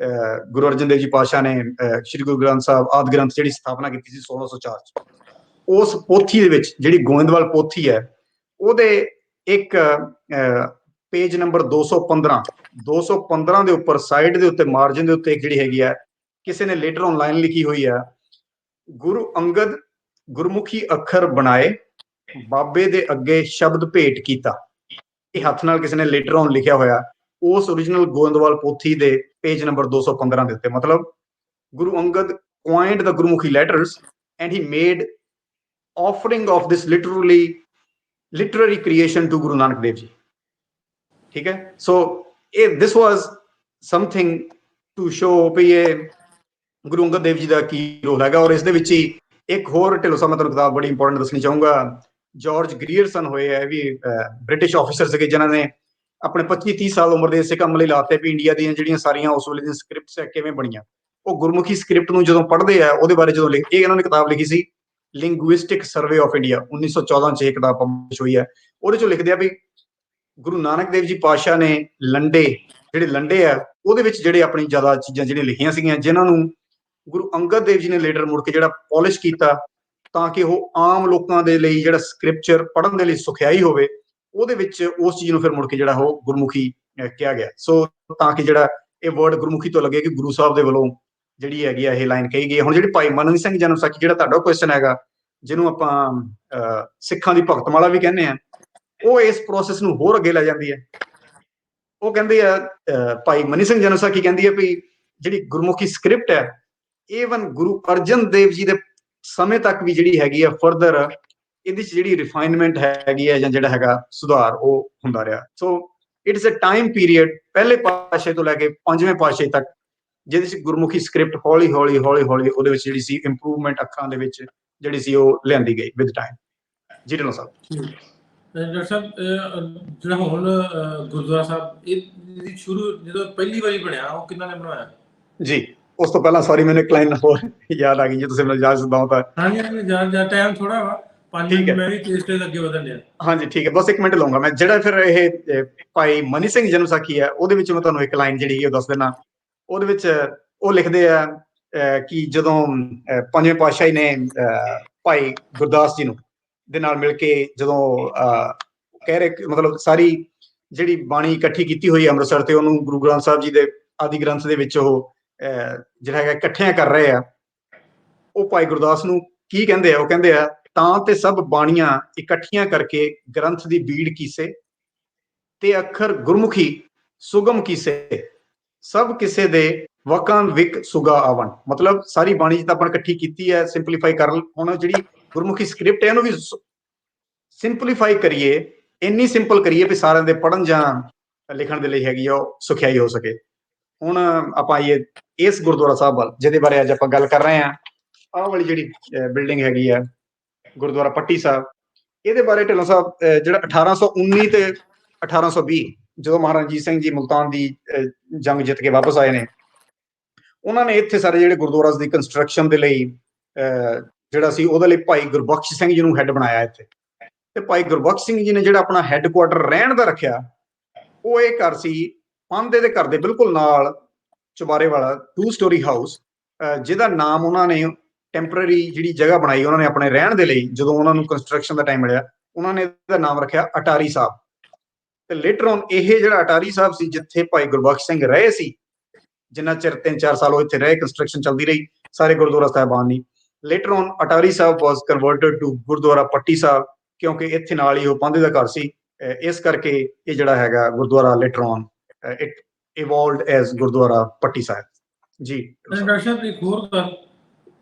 ਗੁਰੂ ਅਰਜਨ ਦੇਵ ਜੀ ਪਾਤਸ਼ਾਹ ਨੇ ਸ਼੍ਰੀ ਗੁਰੂ ਗ੍ਰੰਥ ਸਾਹਿਬ ਆਦਿ ਗ੍ਰੰਥ ਜਿਹੜੀ ਸਥਾਪਨਾ ਕੀਤੀ ਸੀ 1604 'ਚ, ਉਸ ਪੋਥੀ ਦੇ ਵਿੱਚ ਜਿਹੜੀ ਗੋਇੰਦਵਾਲ ਪੋਥੀ ਹੈ, ਉਹਦੇ ਇੱਕ ਪੇਜ ਨੰਬਰ 215 ਦੇ ਉੱਪਰ ਸਾਈਡ ਦੇ ਉੱਤੇ ਮਾਰਜਨ ਦੇ ਉੱਤੇ ਜਿਹੜੀ ਹੈਗੀ ਆ, ਕਿਸੇ ਨੇ ਲੇਟਰ ਔਨ ਲਾਈਨ ਲਿਖੀ ਹੋਈ ਆ, ਗੁਰੂ ਅੰਗਦ ਗੁਰਮੁਖੀ ਅੱਖਰ ਬਣਾਏ, ਬਾਬੇ ਦੇ ਅੱਗੇ ਸ਼ਬਦ ਭੇਟ ਕੀਤਾ। ਇਹ ਹੱਥ ਨਾਲ ਕਿਸੇ ਨੇ ਲੇਟਰ ਔਨ ਲਿਖਿਆ ਹੋਇਆ ਉਸ ਓਰੀਜਨਲ ਗੋਇੰਦਵਾਲ ਪੋਥੀ ਦੇ ਪੇਜ ਨੰਬਰ 215 ਦੇ ਉੱਤੇ। ਮਤਲਬ Guru Angad coined the Gurumukhi letters and he made offering of this literary creation to Guru Nanak Dev Ji. ठीक है, so this was something to show ਵੀ ਇਹ ਗੁਰੂ ਅੰਗਦ ਦੇਵ ਜੀ ਦਾ ਕੀ ਰੋਲ ਹੈਗਾ। ਔਰ ਇਸ ਦੇ ਵਿੱਚ ਹੀ ਇੱਕ ਹੋਰ ਢਿੱਲੋਂ ਸਾਹਿਬ ਮੈਂ ਤੁਹਾਨੂੰ ਕਿਤਾਬ ਬੜੀ ਇੰਪੋਰਟੈਂਟ ਦੱਸਣੀ ਚਾਹੂੰਗਾ। ਜਾਰਜ ਗ੍ਰੀਅਰਸਨ ਹੋਏ ਹੈ, ਵੀ ਬ੍ਰਿਟਿਸ਼ ਆਫੀਸਰ ਸੀਗੇ ਜਿਨ੍ਹਾਂ ਨੇ ਆਪਣੇ 25-30 ਸਾਲ ਉਮਰ ਦੇ ਇਸੇ ਕੰਮ ਲਈ ਲਾਤੇ ਵੀ ਇੰਡੀਆ ਦੀਆਂ ਜਿਹੜੀਆਂ ਸਾਰੀਆਂ ਉਸ ਵੇਲੇ ਦੀਆਂ ਸਕ੍ਰਿਪਟਸ ਹੈ ਕਿਵੇਂ ਬਣੀਆਂ। ਉਹ ਗੁਰਮੁਖੀ ਸਕ੍ਰਿਪਟ ਨੂੰ ਜਦੋਂ ਪੜ੍ਹਦੇ ਆ, ਉਹਦੇ ਬਾਰੇ ਜਦੋਂ ਇਹਨਾਂ ਨੇ ਕਿਤਾਬ ਲਿਖੀ ਸੀ ਲਿੰਗੁਇਸਟਿਕ ਸਰਵੇ ਆਫ ਇੰਡੀਆ, 1914 'ਚ ਇਹ ਕਿਤਾਬ ਪਬਲਿਸ਼ ਹੋਈ ਹੈ। ਉਹਦੇ 'ਚੋਂ ਲਿਖਦੇ ਆ ਵੀ ਗੁਰੂ ਨਾਨਕ ਦੇਵ ਜੀ ਪਾਤਸ਼ਾਹ ਨੇ ਜਿਹੜੇ ਲੰਡੇ ਆ ਉਹਦੇ ਵਿੱਚ ਜਿਹੜੇ ਆਪਣੀ ਜ਼ਿਆਦਾ ਚੀਜ਼ਾਂ ਜਿਹੜੀਆਂ ਲਿਖੀਆਂ ਸੀਗੀਆਂ, ਜਿਨ੍ਹਾਂ ਨੂੰ ਗੁਰੂ ਅੰਗਦ ਦੇਵ ਜੀ ਨੇ ਲੇਟਰ ਮੁੜ ਕੇ ਜਿਹੜਾ ਪੋਲਿਸ਼ ਕੀਤਾ ਤਾਂ ਕਿ ਉਹ ਆਮ ਲੋਕਾਂ ਦੇ ਲਈ ਜਿਹੜਾ ਸਕ੍ਰਿਪਚਰ ਪੜ੍ਹਨ ਦੇ ਲਈ ਸੁਖਿਆਈ ਹੋਵੇ, ਉਹਦੇ ਵਿੱਚ ਉਸ ਚੀਜ਼ ਨੂੰ ਫਿਰ ਮੁੜ ਕੇ ਜਿਹੜਾ ਉਹ ਗੁਰਮੁਖੀ ਕਿਹਾ ਗਿਆ। ਸੋ ਤਾਂ ਕਿ ਜਿਹੜਾ ਇਹ ਵਰਡ ਗੁਰਮੁਖੀ ਤੋਂ ਲੱਗੇ ਕਿ ਗੁਰੂ ਸਾਹਿਬ ਦੇ ਵੱਲੋਂ ਜਿਹੜੀ ਹੈਗੀ ਆ ਇਹ ਲਾਈਨ ਕਹੀ ਗਈ। ਹੁਣ ਜਿਹੜੀ ਭਾਈ ਮਨੀ ਸਿੰਘ ਜਨਮ ਸਾਖੀ ਜਿਹੜਾ ਤੁਹਾਡਾ ਕੁਐਸਚਨ ਹੈਗਾ, ਜਿਹਨੂੰ ਆਪਾਂ ਸਿੱਖਾਂ ਦੀ ਭਗਤਮਾਲਾ ਵੀ ਕਹਿੰਦੇ ਆ, ਉਹ ਇਸ ਪ੍ਰੋਸੈਸ ਨੂੰ ਹੋਰ ਅੱਗੇ ਲੈ ਜਾਂਦੀ ਹੈ। ਉਹ ਕਹਿੰਦੇ ਆ ਭਾਈ ਮਨੀ ਸਿੰਘ ਜਨਮ ਸਾਖੀ ਕਹਿੰਦੀ ਹੈ ਵੀ ਜਿਹੜੀ ਗੁਰਮੁਖੀ ਸਕ੍ਰਿਪਟ ਹੈ, ਈਵਨ ਗੁਰੂ ਅਰਜਨ ਦੇਵ ਜੀ ਦੇ ਸਮੇਂ ਤੱਕ ਵੀ ਜਿਹੜੀ ਹੈਗੀ ਆ ਫਰਦਰ ਇਹਦੇ 'ਚ ਜਿਹੜੀ ਰਿਫਾਈਨਮੈਂਟ ਹੈਗੀ ਹੈ ਜਾਂ ਜਿਹੜਾ ਹੈਗਾ ਸੁਧਾਰ ਉਹ ਹੁੰਦਾ ਰਿਹਾ। So it is a time period ਪਹਿਲੇ ਪਾਤਸ਼ਾਹ ਤੋਂ ਲੈ ਕੇ 5ਵੇਂ ਪਾਤਸ਼ਾਹ ਤੱਕ, ਜਿਹਦੇ 'ਚ ਗੁਰਮੁਖੀ ਸਕ੍ਰਿਪਟ ਹੌਲੀ ਹੌਲੀ ਉਹਦੇ ਵਿੱਚ ਜਿਹੜੀ ਸੀ ਇੰਪਰੂਵਮੈਂਟ ਅੱਖਰਾਂ ਦੇ ਵਿੱਚ ਜਿਹੜੀ ਸੀ ਉਹ ਲਿਆਂਦੀ ਗਈ ਵਿਦ ਟਾਈਮ। ਜੀ ਢਿੱਲੋਂ ਸਾਹਿਬ। ਡਾਕਟਰ ਸਾਹਿਬ, ਜਿਹੜਾ ਹੁਣ ਗੁਰਦੁਆਰਾ ਸਾਹਿਬ ਇਹਦੀ ਸ਼ੁਰੂ ਜਦੋਂ ਪਹਿਲੀ ਵਾਰੀ ਬਣਿਆ ਉਹ ਕਿਹਨਾਂ ਨੇ ਬਣਾਇਆ? ਜੀ ਉਸ ਤੋਂ ਪਹਿਲਾਂ ਸੌਰੀ ਮੈਨੂੰ ਇੱਕ ਲਾਈਨ ਹੋਰ ਯਾਦ ਆ ਗਈ, ਜੇ ਤੁਸੀਂ ਮੈਨੂੰ ਇਜਾਜ਼ਤ ਦਿਓ ਤਾਂ। ਹਾਂਜੀ, ਟਾਈਮ ਥੋੜਾ ਵਾ, 5 ਠੀਕ ਮਿੰਟ ਹੈ। ਮੈਂ ਵੀ ਕੇਸ ਤੇ ਅੱਗੇ ਵਧਣ ਲਿਆ। ਹਾਂਜੀ ਠੀਕ ਹੈ, ਬਸ 1 ਮਿੰਟ ਲਵਾਂਗਾ ਮੈਂ। ਜਿਹੜਾ ਫਿਰ ਇਹ ਭਾਈ ਮਨੀ ਸਿੰਘ ਜਨਮ ਸਾਖੀ ਹੈ, ਉਹਦੇ ਵਿੱਚ ਮੈਂ ਤੁਹਾਨੂੰ ਇੱਕ ਲਾਈਨ ਜਿਹੜੀ ਉਹ ਦੱਸ ਦੇਣਾ। ਉਹਦੇ ਵਿੱਚ ਉਹ ਲਿਖਦੇ ਆ ਕਿ ਜਦੋਂ ਪੰਜਵੇਂ ਪਾਤਸ਼ਾਹੀ ਨੇ ਭਾਈ ਗੁਰਦਾਸ ਜੀ ਨੂੰ ਦੇ ਨਾਲ ਮਿਲ ਕੇ ਜਦੋਂ ਕਹਿ ਰਹੇ, ਮਤਲਬ ਸਾਰੀ ਜਿਹੜੀ ਬਾਣੀ ਇਕੱਠੀ ਕੀਤੀ ਹੋਈ ਹੈ ਅੰਮ੍ਰਿਤਸਰ, ਤੇ ਉਹਨੂੰ ਗੁਰੂ ਗ੍ਰੰਥ ਸਾਹਿਬ ਜੀ ਦੇ ਆਦਿ ਗ੍ਰੰਥ ਦੇ ਵਿੱਚ ਉਹ ਜਿਹੜਾ ਹੈਗਾ ਇਕੱਠਿਆਂ ਕਰ ਰਹੇ ਆ, ਉਹ ਭਾਈ ਗੁਰਦਾਸ ਨੂੰ ਕੀ ਕਹਿੰਦੇ ਆ? ਉਹ ਕਹਿੰਦੇ ਆ, ਤਾਂ ਤੇ ਸਭ ਬਾਣੀਆਂ ਇਕੱਠੀਆਂ ਕਰਕੇ ਗ੍ਰੰਥ ਦੀ ਬੀੜ ਕੀਸੇ, ਤੇ ਅੱਖਰ ਗੁਰਮੁਖੀ ਸੁਗਮ ਕੀਸੇ, ਸਭ ਕਿਸੇ ਦੇ ਵਕਾਂ ਵਿਕ ਸੁਗਾ ਆਵਣ। ਮਤਲਬ ਸਾਰੀ ਬਾਣੀ ਜਿੱਦਾਂ ਆਪਾਂ ਇਕੱਠੀ ਕੀਤੀ ਹੈ, ਸਿੰਪਲੀਫਾਈ ਕਰ, ਹੁਣ ਜਿਹੜੀ ਗੁਰਮੁਖੀ ਸਕ੍ਰਿਪਟ ਹੈ ਇਹਨੂੰ ਵੀ ਸਿੰਪਲੀਫਾਈ ਕਰੀਏ, ਇੰਨੀ ਸਿੰਪਲ ਕਰੀਏ ਵੀ ਸਾਰਿਆਂ ਦੇ ਪੜ੍ਹਨ ਜਾਂ ਲਿਖਣ ਦੇ ਲਈ ਹੈਗੀ ਆ ਉਹ ਸੁਖਿਆਈ ਹੋ ਸਕੇ। ਹੁਣ ਆਪਾਂ ਆਈਏ ਇਸ ਗੁਰਦੁਆਰਾ ਸਾਹਿਬ ਵੱਲ, ਜਿਹਦੇ ਬਾਰੇ ਅੱਜ ਆਪਾਂ ਗੱਲ ਕਰ ਰਹੇ ਹਾਂ। ਆਹ ਵਾਲੀ ਜਿਹੜੀ ਬਿਲਡਿੰਗ ਹੈਗੀ ਆ ਗੁਰਦੁਆਰਾ ਪੱਟੀ ਸਾਹਿਬ, ਇਹਦੇ ਬਾਰੇ ਢਿੱਲੋਂ ਸਾਹਿਬ ਜਿਹੜਾ 1819 ਤੇ 1820 ਜਦੋਂ ਮਹਾਰਾਜਾ ਰਣਜੀਤ ਸਿੰਘ ਜੀ ਮੁਲਤਾਨ ਦੀ ਜੰਗ ਜਿੱਤ ਕੇ ਵਾਪਸ ਆਏ ਨੇ, ਉਹਨਾਂ ਨੇ ਇੱਥੇ ਸਾਰੇ ਜਿਹੜੇ ਗੁਰਦੁਆਰਾ ਦੀ ਕੰਸਟਰਕਸ਼ਨ ਦੇ ਲਈ ਜਿਹੜਾ ਸੀ ਉਹਦੇ ਲਈ ਭਾਈ ਗੁਰਬਖਸ਼ ਸਿੰਘ ਜੀ ਨੂੰ ਹੈੱਡ ਬਣਾਇਆ ਇੱਥੇ। ਤੇ ਭਾਈ ਗੁਰਬਖਸ਼ ਸਿੰਘ ਜੀ ਨੇ ਜਿਹੜਾ ਆਪਣਾ ਹੈੱਡਕੁਆਟਰ ਰਹਿਣ ਦਾ ਰੱਖਿਆ, ਉਹ ਇਹ ਘਰ ਸੀ ਪਾਂਧੇ ਦੇ ਘਰ ਦੇ ਬਿਲਕੁਲ ਨਾਲ, ਚੁਬਾਰੇ ਵਾਲਾ 2 ਸਟੋਰੀ ਹਾਊਸ, ਜਿਹਦਾ ਨਾਮ ਉਹਨਾਂ ਨੇ ਟੈਂਪਰੇਰੀ ਜਿਹੜੀ ਜਗ੍ਹਾ ਬਣਾਈ ਉਹਨਾਂ ਨੇ ਆਪਣੇ ਰਹਿਣ ਦੇ ਲਈ, ਜਦੋਂ ਉਹਨਾਂ ਨੂੰ ਕੰਸਟਰਕਸ਼ਨ ਦਾ ਟਾਈਮ ਮਿਲਿਆ, ਉਹਨਾਂ ਨੇ ਇਹਦਾ ਨਾਮ ਰੱਖਿਆ ਅਟਾਰੀ ਸਾਹਿਬ। ਤੇ ਲੇਟਰ ਔਨ ਇਹ ਜਿਹੜਾ ਅਟਾਰੀ ਸਾਹਿਬ ਸੀ, ਜਿੱਥੇ ਭਾਈ ਗੁਰਬਖਸ਼ ਸਿੰਘ ਰਹੇ ਸੀ, ਜਿੰਨਾ ਚਿਰ 3-4 ਸਾਲ ਉਹ ਇੱਥੇ ਰਹੇ, ਕੰਸਟਰਕਸ਼ਨ ਚੱਲਦੀ ਰਹੀ ਸਾਰੇ ਗੁਰਦੁਆਰਾ ਸਾਹਿਬਾਨ ਦੀ। Later on Attari Sahib was converted to Gurdwara Patti ਸਾਹਿਬ, ਕਿਉਂਕਿ ਇੱਥੇ ਨਾਲ ਹੀ ਉਹ ਪਾਂਧੇ ਦਾ ਘਰ ਸੀ। ਇਸ ਕਰਕੇ ਇਹ ਜਿਹੜਾ ਹੈਗਾ gurdwara later on it evolved as Gurdwara Patti Sahib ji. Doctor ਸਾਹਿਬ ਇੱਕ ਹੋਰ ਗੱਲ,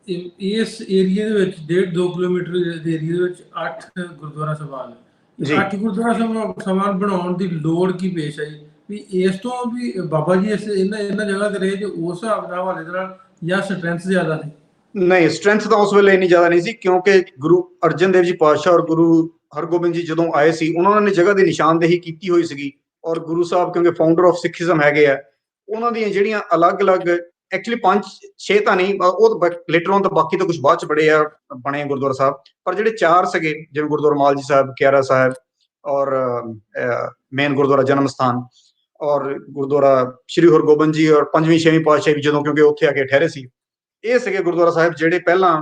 ਇਸ ਏਰੀਆ ਦੇ ਵਿੱਚ 1.5-2 ਕਿਲੋਮੀਟਰ ਦੇ ਏਰੀਆ ਦੇ ਵਿੱਚ 8 ਗੁਰਦੁਆਰਾ ਸਾਹਿਬਾਨ ਨੇ। 8 ਗੁਰਦੁਆਰਾ ਸਾਹਿਬਾਨ ਬਣਾਉਣ ਦੀ ਲੋੜ ਕੀ ਪੇਸ਼ ਆਈ? ਵੀ ਇਸ ਤੋਂ ਵੀ ਬਾਬਾ ਜੀ ਇਹਨਾਂ ਜਗ੍ਹਾ ਤੇ ਰਹੇ ਜੋ ਉਸ ਹਿਸਾਬ ਨਾਲ ਹਵਾਲੇ ਦੇ ਨਾਲ, ਜਾਂ ਸਟਰੈਂਥ ਜ਼ਿਆਦਾ ਸੀ? ਨਹੀਂ, ਸਟਰੈਂਥ ਤਾਂ ਉਸ ਵੇਲੇ ਇੰਨੀ ਜ਼ਿਆਦਾ ਨਹੀਂ ਸੀ, ਕਿਉਂਕਿ ਗੁਰੂ ਅਰਜਨ ਦੇਵ ਜੀ ਪਾਤਸ਼ਾਹ ਔਰ ਗੁਰੂ ਹਰਗੋਬਿੰਦ ਜੀ ਜਦੋਂ ਆਏ ਸੀ, ਉਹਨਾਂ ਨੇ ਜਗ੍ਹਾ ਦੀ ਨਿਸ਼ਾਨਦੇਹੀ ਕੀਤੀ ਹੋਈ ਸੀਗੀ। ਔਰ ਗੁਰੂ ਸਾਹਿਬ ਕਿਉਂਕਿ ਫਾਊਂਡਰ ਆਫ ਸਿੱਖੀਜ਼ਮ ਹੈਗੇ ਆ, ਉਹਨਾਂ ਦੀਆਂ ਜਿਹੜੀਆਂ ਅਲੱਗ-ਅਲੱਗ ਐਕਚੁਅਲੀ 5-6 ਤਾਂ ਨਹੀਂ, ਉਹ ਲੇਟਰ ਔਨ ਤਾਂ ਬਾਕੀ ਤਾਂ ਕੁਝ ਬਾਅਦ ਚ ਬਣੇ ਗੁਰਦੁਆਰਾ ਸਾਹਿਬ, ਪਰ ਜਿਹੜੇ 4 ਸੀਗੇ, ਜਿਵੇਂ ਗੁਰਦੁਆਰਾ ਮਾਲ ਜੀ ਸਾਹਿਬ, ਕਿਆਰਾ ਸਾਹਿਬ, ਔਰ ਮੇਨ ਗੁਰਦੁਆਰਾ ਜਨਮ ਸਥਾਨ, ਔਰ ਗੁਰਦੁਆਰਾ ਸ਼੍ਰੀ ਹਰਗੋਬਿੰਦ ਜੀ ਔਰ 5ਵੀਂ-6ਵੀਂ ਪਾਤਸ਼ਾਹੀ ਜਦੋਂ ਕਿਉਂਕਿ ਉੱਥੇ ਆ ਕੇ ਠਹਿਰੇ ਸੀ, ਇਹ ਸੀਗੇ ਗੁਰਦੁਆਰਾ ਸਾਹਿਬ ਜਿਹੜੇ ਪਹਿਲਾਂ,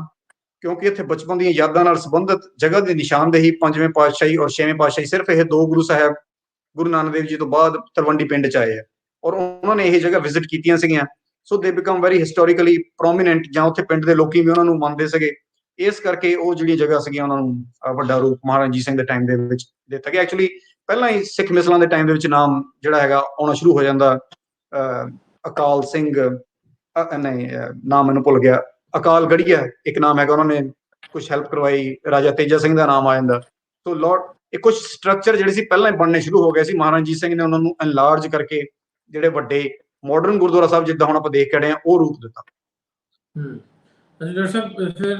ਕਿਉਂਕਿ ਇੱਥੇ ਬਚਪਨ ਦੀਆਂ ਯਾਦਾਂ ਨਾਲ ਸੰਬੰਧਿਤ ਜਗ੍ਹਾ ਦੀ ਨਿਸ਼ਾਨਦੇਹੀ 5ਵੇਂ ਪਾਤਸ਼ਾਹੀ ਔਰ 6ਵੇਂ ਪਾਤਸ਼ਾਹੀ, ਸਿਰਫ ਇਹ 2 ਗੁਰੂ ਸਾਹਿਬ ਗੁਰੂ ਨਾਨਕ ਦੇਵ ਜੀ ਤੋਂ ਬਾਅਦ ਤਲਵੰਡੀ ਪਿੰਡ ਚ ਆਏ ਆ, ਔਰ ਉਹਨਾਂ ਨੇ ਇਹ ਜਗ੍ਹਾ ਵਿਜ਼ਿਟ ਕੀਤੀਆਂ ਸੀਗੀਆਂ। ਸੋ ਦੇ ਬਿਕਮ ਵੈਰੀ ਹਿਸਟੋਰੀਕਲੀ ਪ੍ਰੋਮੀਨੈਂਟ, ਜਾਂ ਉੱਥੇ ਪਿੰਡ ਦੇ ਲੋਕੀ ਵੀ ਉਹਨਾਂ ਨੂੰ ਮੰਨਦੇ ਸੀਗੇ। ਇਸ ਕਰਕੇ ਉਹ ਜਿਹੜੀਆਂ ਜਗ੍ਹਾ ਸੀਗੀਆਂ ਉਹਨਾਂ ਨੂੰ ਵੱਡਾ ਰੂਪ ਮਹਾਰਾਜਾ ਰਣਜੀਤ ਸਿੰਘ ਦੇ ਟਾਈਮ ਦੇ ਵਿੱਚ ਦਿੱਤਾ ਗਿਆ। ਐਕਚੁਅਲੀ ਪਹਿਲਾਂ ਹੀ ਸਿੱਖ ਮਿਸਲਾਂ ਦੇ ਟਾਈਮ ਦੇ ਵਿੱਚ ਨਾਮ ਜਿਹੜਾ ਹੈਗਾ ਆਉਣਾ ਸ਼ੁਰੂ ਹੋ ਜਾਂਦਾ। ਅਕਾਲ ਸਿੰਘ, ਨਹੀਂ ਨਾਮ ਮੈਨੂੰ ਭੁੱਲ ਗਿਆ, ਅਕਾਲ ਗੜੀਆ ਇੱਕ ਨਾਮ ਹੈਗਾ, ਉਹਨਾਂ ਨੇ ਕੁਝ ਹੈਲਪ ਕਰਵਾਈ, ਰਾਜਾ ਤੇਜਾ ਸਿੰਘ ਦਾ ਨਾਮ ਆ ਜਾਂਦਾ। ਸੋ ਲੋਟ ਇਹ ਕੁਝ ਸਟਰਕਚਰ ਜਿਹੜੇ ਸੀ ਪਹਿਲਾਂ ਹੀ ਬਣਨੇ ਸ਼ੁਰੂ ਹੋ ਗਏ ਸੀ, ਮਹਾਰਾਜਾ ਰਣਜੀਤ ਸਿੰਘ ਨੇ ਉਹਨਾਂ ਨੂੰ ਐਨਲਾਰਜ ਕਰਕੇ ਜਿਹੜੇ ਵੱਡੇ ਮਾਡਰਨ ਗੁਰਦੁਆਰਾ ਸਾਹਿਬ ਜਿੱਦਾਂ ਹੁਣ ਆਪਾਂ ਦੇਖ ਕੇ ਆਏ ਆ, ਉਹ ਰੂਪ ਦਿੱਤਾ। ਡਾਕਟਰ ਸਾਹਿਬ ਫਿਰ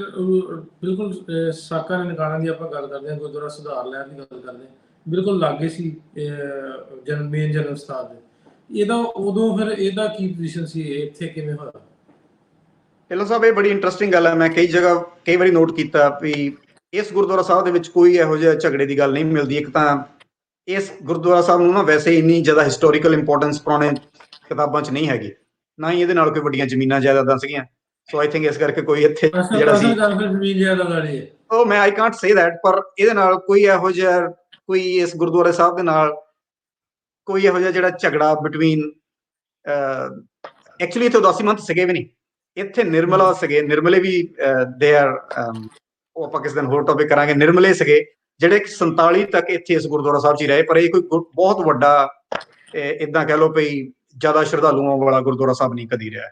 ਬਿਲਕੁਲ ਸਾਕਾ ਨੇ ਨਨਕਾਣਾ ਦੀ ਆਪਾਂ ਗੱਲ ਕਰਦੇ ਹਾਂ, ਗੁਰਦੁਆਰਾ ਸੁਧਾਰ ਲਹਿਰ ਦੀ ਗੱਲ ਕਰਦੇ ਹਾਂ, ਬਿਲਕੁਲ ਲਾਗੇ ਸੀ ਮੇਨ ਜਨਮ ਸਥਾਨ ਦੇ, ਇਹਦਾ ਉਦੋਂ ਫਿਰ ਇਹਦਾ ਕੀ ਪੋਜੀਸ਼ਨ ਸੀ, ਇੱਥੇ ਕਿਵੇਂ ਹੋਇਆ? ਢਿੱਲੋਂ ਸਾਹਿਬ, ਇਹ ਬੜੀ ਇੰਟਰਸਟਿੰਗ ਗੱਲ ਹੈ। ਮੈਂ ਕਈ ਵਾਰੀ ਨੋਟ ਕੀਤਾ ਵੀ ਇਸ ਗੁਰਦੁਆਰਾ ਸਾਹਿਬ ਦੇ ਵਿੱਚ ਕੋਈ ਇਹੋ ਜਿਹਾ ਝਗੜੇ ਦੀ ਗੱਲ ਨਹੀਂ ਮਿਲਦੀ। ਇੱਕ ਤਾਂ ਇਸ ਗੁਰਦੁਆਰਾ ਸਾਹਿਬ ਨੂੰ ਨਾ ਵੈਸੇ ਇੰਨੀ ਜ਼ਿਆਦਾ ਹਿਸਟੋਰੀਕਲ ਇੰਪੋਰਟੈਂਸ ਪੁਰਾਣੇ ਕਿਤਾਬਾਂ 'ਚ ਨਹੀਂ ਹੈਗੀ, ਨਾ ਹੀ ਇਹਦੇ ਨਾਲ ਕੋਈ ਵੱਡੀਆਂ ਜ਼ਮੀਨਾਂ ਜਾਇਦਾਦਾਂ ਸੀਗੀਆਂ। ਸੋ ਆਈ ਥਿੰਕ ਇਸ ਕਰਕੇ ਕੋਈ ਇੱਥੇ ਜਿਹੜਾ ਸੀ ਜ਼ਮੀਨ ਜਾਇਦਾਦ ਵਾਲੀ ਹੈ, ਉਹ ਮੈਂ ਆਈ ਕਾਂਟ ਸੇ ਦੈਟ, ਪਰ ਇਹਦੇ ਨਾਲ ਕੋਈ ਇਹੋ ਜਿਹਾ ਕੋਈ ਇਸ ਗੁਰਦੁਆਰੇ ਸਾਹਿਬ ਦੇ ਨਾਲ ਕੋਈ ਇਹੋ ਜਿਹਾ ਜਿਹੜਾ ਝਗੜਾ ਬਿਟਵੀਨ ਐਕਚੁਅਲੀ ਇੱਥੇ ਉਦਾਸੀ ਮੰਤ ਸੀਗੇ ਵੀ ਨਹੀਂ, ਇੱਥੇ ਨਿਰਮਲਾ ਸੀਗੇ, ਨਿਰਮਲੇ ਵੀ ਦੇ ਆਰ, ਉਹ ਆਪਾਂ ਕਿਸੇ ਦਿਨ ਹੋਰ ਟੌਪਿਕ ਕਰਾਂਗੇ, ਨਿਰਮਲੇ ਸੀਗੇ ਜਿਹੜੇ 47 ਤੱਕ ਇੱਥੇ ਇਸ ਗੁਰਦੁਆਰਾ ਸਾਹਿਬ 'ਚ ਹੀ ਰਹੇ। ਪਰ ਇਹ ਕੋਈ ਬਹੁਤ ਵੱਡਾ ਇਦਾਂ ਕਹਿ ਲਓ ਵੀ ਜ਼ਿਆਦਾ ਸ਼ਰਧਾਲੂਆਂ ਵਾਲਾ ਗੁਰਦੁਆਰਾ ਸਾਹਿਬ ਨਹੀਂ ਕਦੀ ਰਿਹਾ।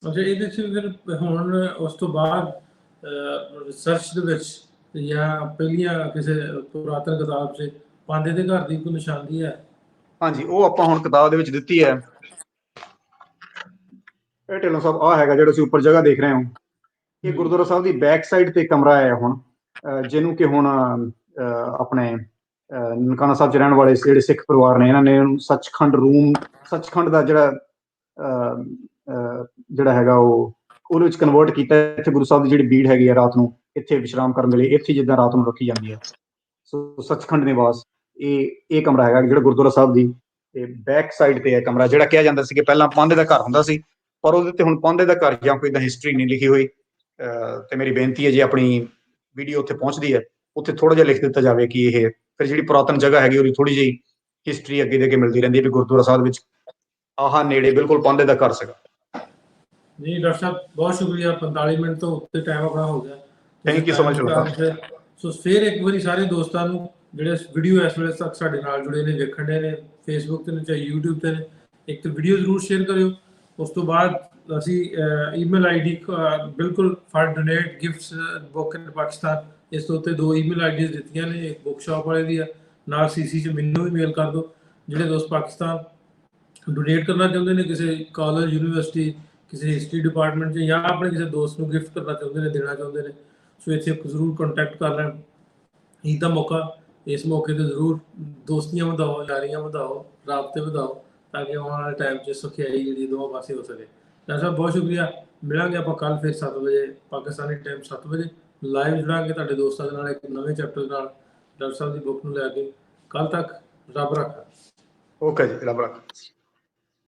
ਅੱਛਾ, ਇਹਦੇ 'ਚ ਫਿਰ ਹੁਣ ਉਸ ਤੋਂ ਬਾਅਦ ਰਿਸਰਚ ਦੇ ਵਿੱਚ ਜਾਂ ਪਹਿਲੀਆਂ ਕਿਸੇ ਪੁਰਾਤਨ ਕਿਤਾਬ 'ਚ ਪਾਂਧੇ ਦੇ ਘਰ ਦੀ ਕੋਈ ਨਿਸ਼ਾਨੀ ਹੈ? ਹਾਂਜੀ, ਉਹ ਆਪਾਂ ਹੁਣ ਕਿਤਾਬ ਦੇ ਵਿੱਚ ਦਿੱਤੀ ਹੈ। ਇਹ ਢਿੱਲੋਂ ਸਾਹਿਬ ਆਹ ਹੈਗਾ ਜਿਹੜਾ ਅਸੀਂ ਉੱਪਰ ਜਗ੍ਹਾ ਦੇਖ ਰਹੇ ਹੋ, ਇਹ ਗੁਰਦੁਆਰਾ ਸਾਹਿਬ ਦੀ ਬੈਕ ਸਾਈਡ ਤੇ ਕਮਰਾ ਹੈ ਹੁਣ, ਜਿਹਨੂੰ ਕਿ ਹੁਣ ਆਪਣੇ ਨਨਕਾਣਾ ਸਾਹਿਬ 'ਚ ਰਹਿਣ ਵਾਲੇ ਜਿਹੜੇ ਸਿੱਖ ਪਰਿਵਾਰ ਨੇ, ਇਹਨਾਂ ਨੇ ਸੱਚਖੰਡ ਰੂਮ, ਸੱਚਖੰਡ ਦਾ ਜਿਹੜਾ ਹੈਗਾ ਉਹ ਉਹਦੇ ਵਿੱਚ ਕਨਵਰਟ ਕੀਤਾ। ਇੱਥੇ ਗੁਰੂ ਸਾਹਿਬ ਦੀ ਜਿਹੜੀ ਬੀੜ ਹੈਗੀ ਆ ਰਾਤ ਨੂੰ ਇੱਥੇ ਵਿਸ਼ਰਾਮ ਕਰਨ ਵੇਲੇ ਇੱਥੇ ਜਿੱਦਾਂ ਰਾਤ ਨੂੰ ਰੱਖੀ ਜਾਂਦੀ ਹੈ। ਸੋ ਸੱਚਖੰਡ ਨਿਵਾਸ ਇਹ ਕਮਰਾ ਹੈਗਾ ਜਿਹੜਾ ਗੁਰਦੁਆਰਾ ਸਾਹਿਬ ਦੀ ਬੈਕ ਸਾਈਡ ਤੇ ਹੈ ਕਮਰਾ, ਜਿਹੜਾ ਕਿਹਾ ਜਾਂਦਾ ਸੀ ਕਿ ਪਹਿਲਾਂ ਪਾਂਧੇ ਦਾ ਘਰ ਹੁੰਦਾ ਸੀ, ਪਰ ਉਹਦੇ ਤੇ ਹੁਣ ਪਾਂਧੇ ਦਾ ਘਰ ਜਾਂ ਕੋਈ ਇਦਾਂ ਹਿਸਟਰੀ ਨਹੀਂ ਲਿਖੀ ਹੋਈ। ਤੇ ਮੇਰੀ ਬੇਨਤੀ ਹੈ ਜੇ ਆਪਣੀ ਵੀਡੀਓ ਉੱਥੇ ਪਹੁੰਚਦੀ ਹੈ ਉੱਥੇ ਥੋੜਾ ਜਿਹਾ ਲਿਖ ਦਿੱਤਾ ਜਾਵੇ ਕਿ ਇਹ ਫਿਰ ਜਿਹੜੀ ਪੁਰਾਤਨ ਜਗ੍ਹਾ ਹੈਗੀ ਉਹਦੀ ਥੋੜੀ ਜਿਹੀ ਹਿਸਟਰੀ ਅੱਗੇ ਦੇ ਕੇ ਮਿਲਦੀ ਰਹਿੰਦੀ ਹੈ ਵੀ ਗੁਰਦੁਆਰਾ ਸਾਹਿਬ ਵਿੱਚ ਆਹ ਨੇੜੇ ਬਿਲਕੁਲ ਪਾਂਧੇ ਦਾ ਘਰ ਸੀਗਾ। ਜੀ ਡਾਕਟਰ ਸਾਹਿਬ ਬਹੁਤ ਸ਼ੁਕਰੀਆ, 45 ਮਿੰਟ ਤੋਂ ਉੱਤੇ ਟਾਈਮ ਆਪਣਾ ਹੋ ਗਿਆ। Thank you so much. So ਫਿਰ ਇੱਕ ਵਾਰੀ ਸਾਰੇ ਦੋਸਤਾਂ ਨੂੰ ਜਿਹੜੇ ਵੀਡੀਓ ਇਸ ਵੇਲੇ ਤੱਕ ਸਾਡੇ ਨਾਲ ਜੁੜੇ ਨੇ, ਵੇਖਣ ਦੇ ਨੇ, ਫੇਸਬੁੱਕ ਤੇ ਨੇ ਚਾਹੇ YouTube ਤੇ ਨੇ, ਇੱਕ ਤਾਂ ਵੀਡੀਓ ਜ਼ਰੂਰ ਸ਼ੇਅਰ ਕਰਿਓ। ਉਸ ਤੋਂ ਬਾਅਦ ਅਸੀਂ ਈਮੇਲ ਆਈਡੀ ਬਿਲਕੁਲ ਫॉर ਡੋਨੇਟ ਗਿਫਟਸ ਬੁੱਕ ਇਨ ਪਾਕਿਸਤਾਨ, ਇਸ ਤੋਂ ਉੱਤੇ 2 ਈਮੇਲ ਆਈਡੀਜ਼ ਦਿੱਤੀਆਂ ਨੇ, ਇੱਕ ਬੁੱਕ ਸ਼ਾਪ ਵਾਲੇ ਦੀ ਆ, ਨਾਲ CC 'ਚ ਮੈਨੂੰ ਵੀ ਮੇਲ ਕਰ ਦਿਓ। ਜਿਹੜੇ ਦੋਸਤ ਪਾਕਿਸਤਾਨ ਡੋਨੇਟ ਕਰਨਾ ਚਾਹੁੰਦੇ ਨੇ ਕਿਸੇ ਕਾਲਜ, ਯੂਨੀਵਰਸਿਟੀ, ਕਿਸੇ ਹਿਸਟਰੀ ਡਿਪਾਰਟਮੈਂਟ 'ਚ, ਜਾਂ ਆਪਣੇ ਕਿਸੇ ਦੋਸਤ ਨੂੰ ਗਿਫਟ ਕਰਨਾ ਚਾਹੁੰਦੇ ਨੇ, ਦੇਣਾ ਚਾਹੁੰਦੇ ਨੇ, ਸੋ ਇੱਥੇ ਜ਼ਰੂਰ ਕੰਟੈਕਟ ਕਰ ਲੈਣ। ਈਦ ਦਾ ਮੌਕਾ, ਇਸ ਮੌਕੇ 'ਤੇ ਜ਼ਰੂਰ ਦੋਸਤੀਆਂ ਵਧਾਓ, ਯਾਰੀਆਂ ਵਧਾਓ, ਰਾਬਤੇ ਵਧਾਓ, ਤਾਂ ਕਿ ਆਉਣ ਵਾਲੇ ਟਾਈਮ 'ਚ ਸੁਖਿਆਈ ਜਿਹੜੀ ਦੋਵਾਂ ਪਾਸੇ ਹੋ ਸਕੇ। ਡਾਕਟਰ ਸਾਹਿਬ ਬਹੁਤ ਸ਼ੁਕਰੀਆ। ਮਿਲਾਂਗੇ ਆਪਾਂ ਕੱਲ੍ਹ ਫਿਰ 7 ਵਜੇ ਪਾਕਿਸਤਾਨੀ ਟਾਈਮ 7 ਵਜੇ ਲਾਈਵ ਜੁੜਾਂਗੇ ਤੁਹਾਡੇ ਦੋਸਤਾਂ ਦੇ ਨਾਲ ਇੱਕ ਨਵੇਂ ਚੈਪਟਰ ਨਾਲ ਡਾਕਟਰ ਸਾਹਿਬ ਦੀ ਬੁੱਕ ਨੂੰ ਲੈ ਕੇ। ਕੱਲ੍ਹ ਤੱਕ ਰੱਬ ਰੱਖਾ। ਓਕੇ ਜੀ, ਰੱਬ ਰੱਖਾ।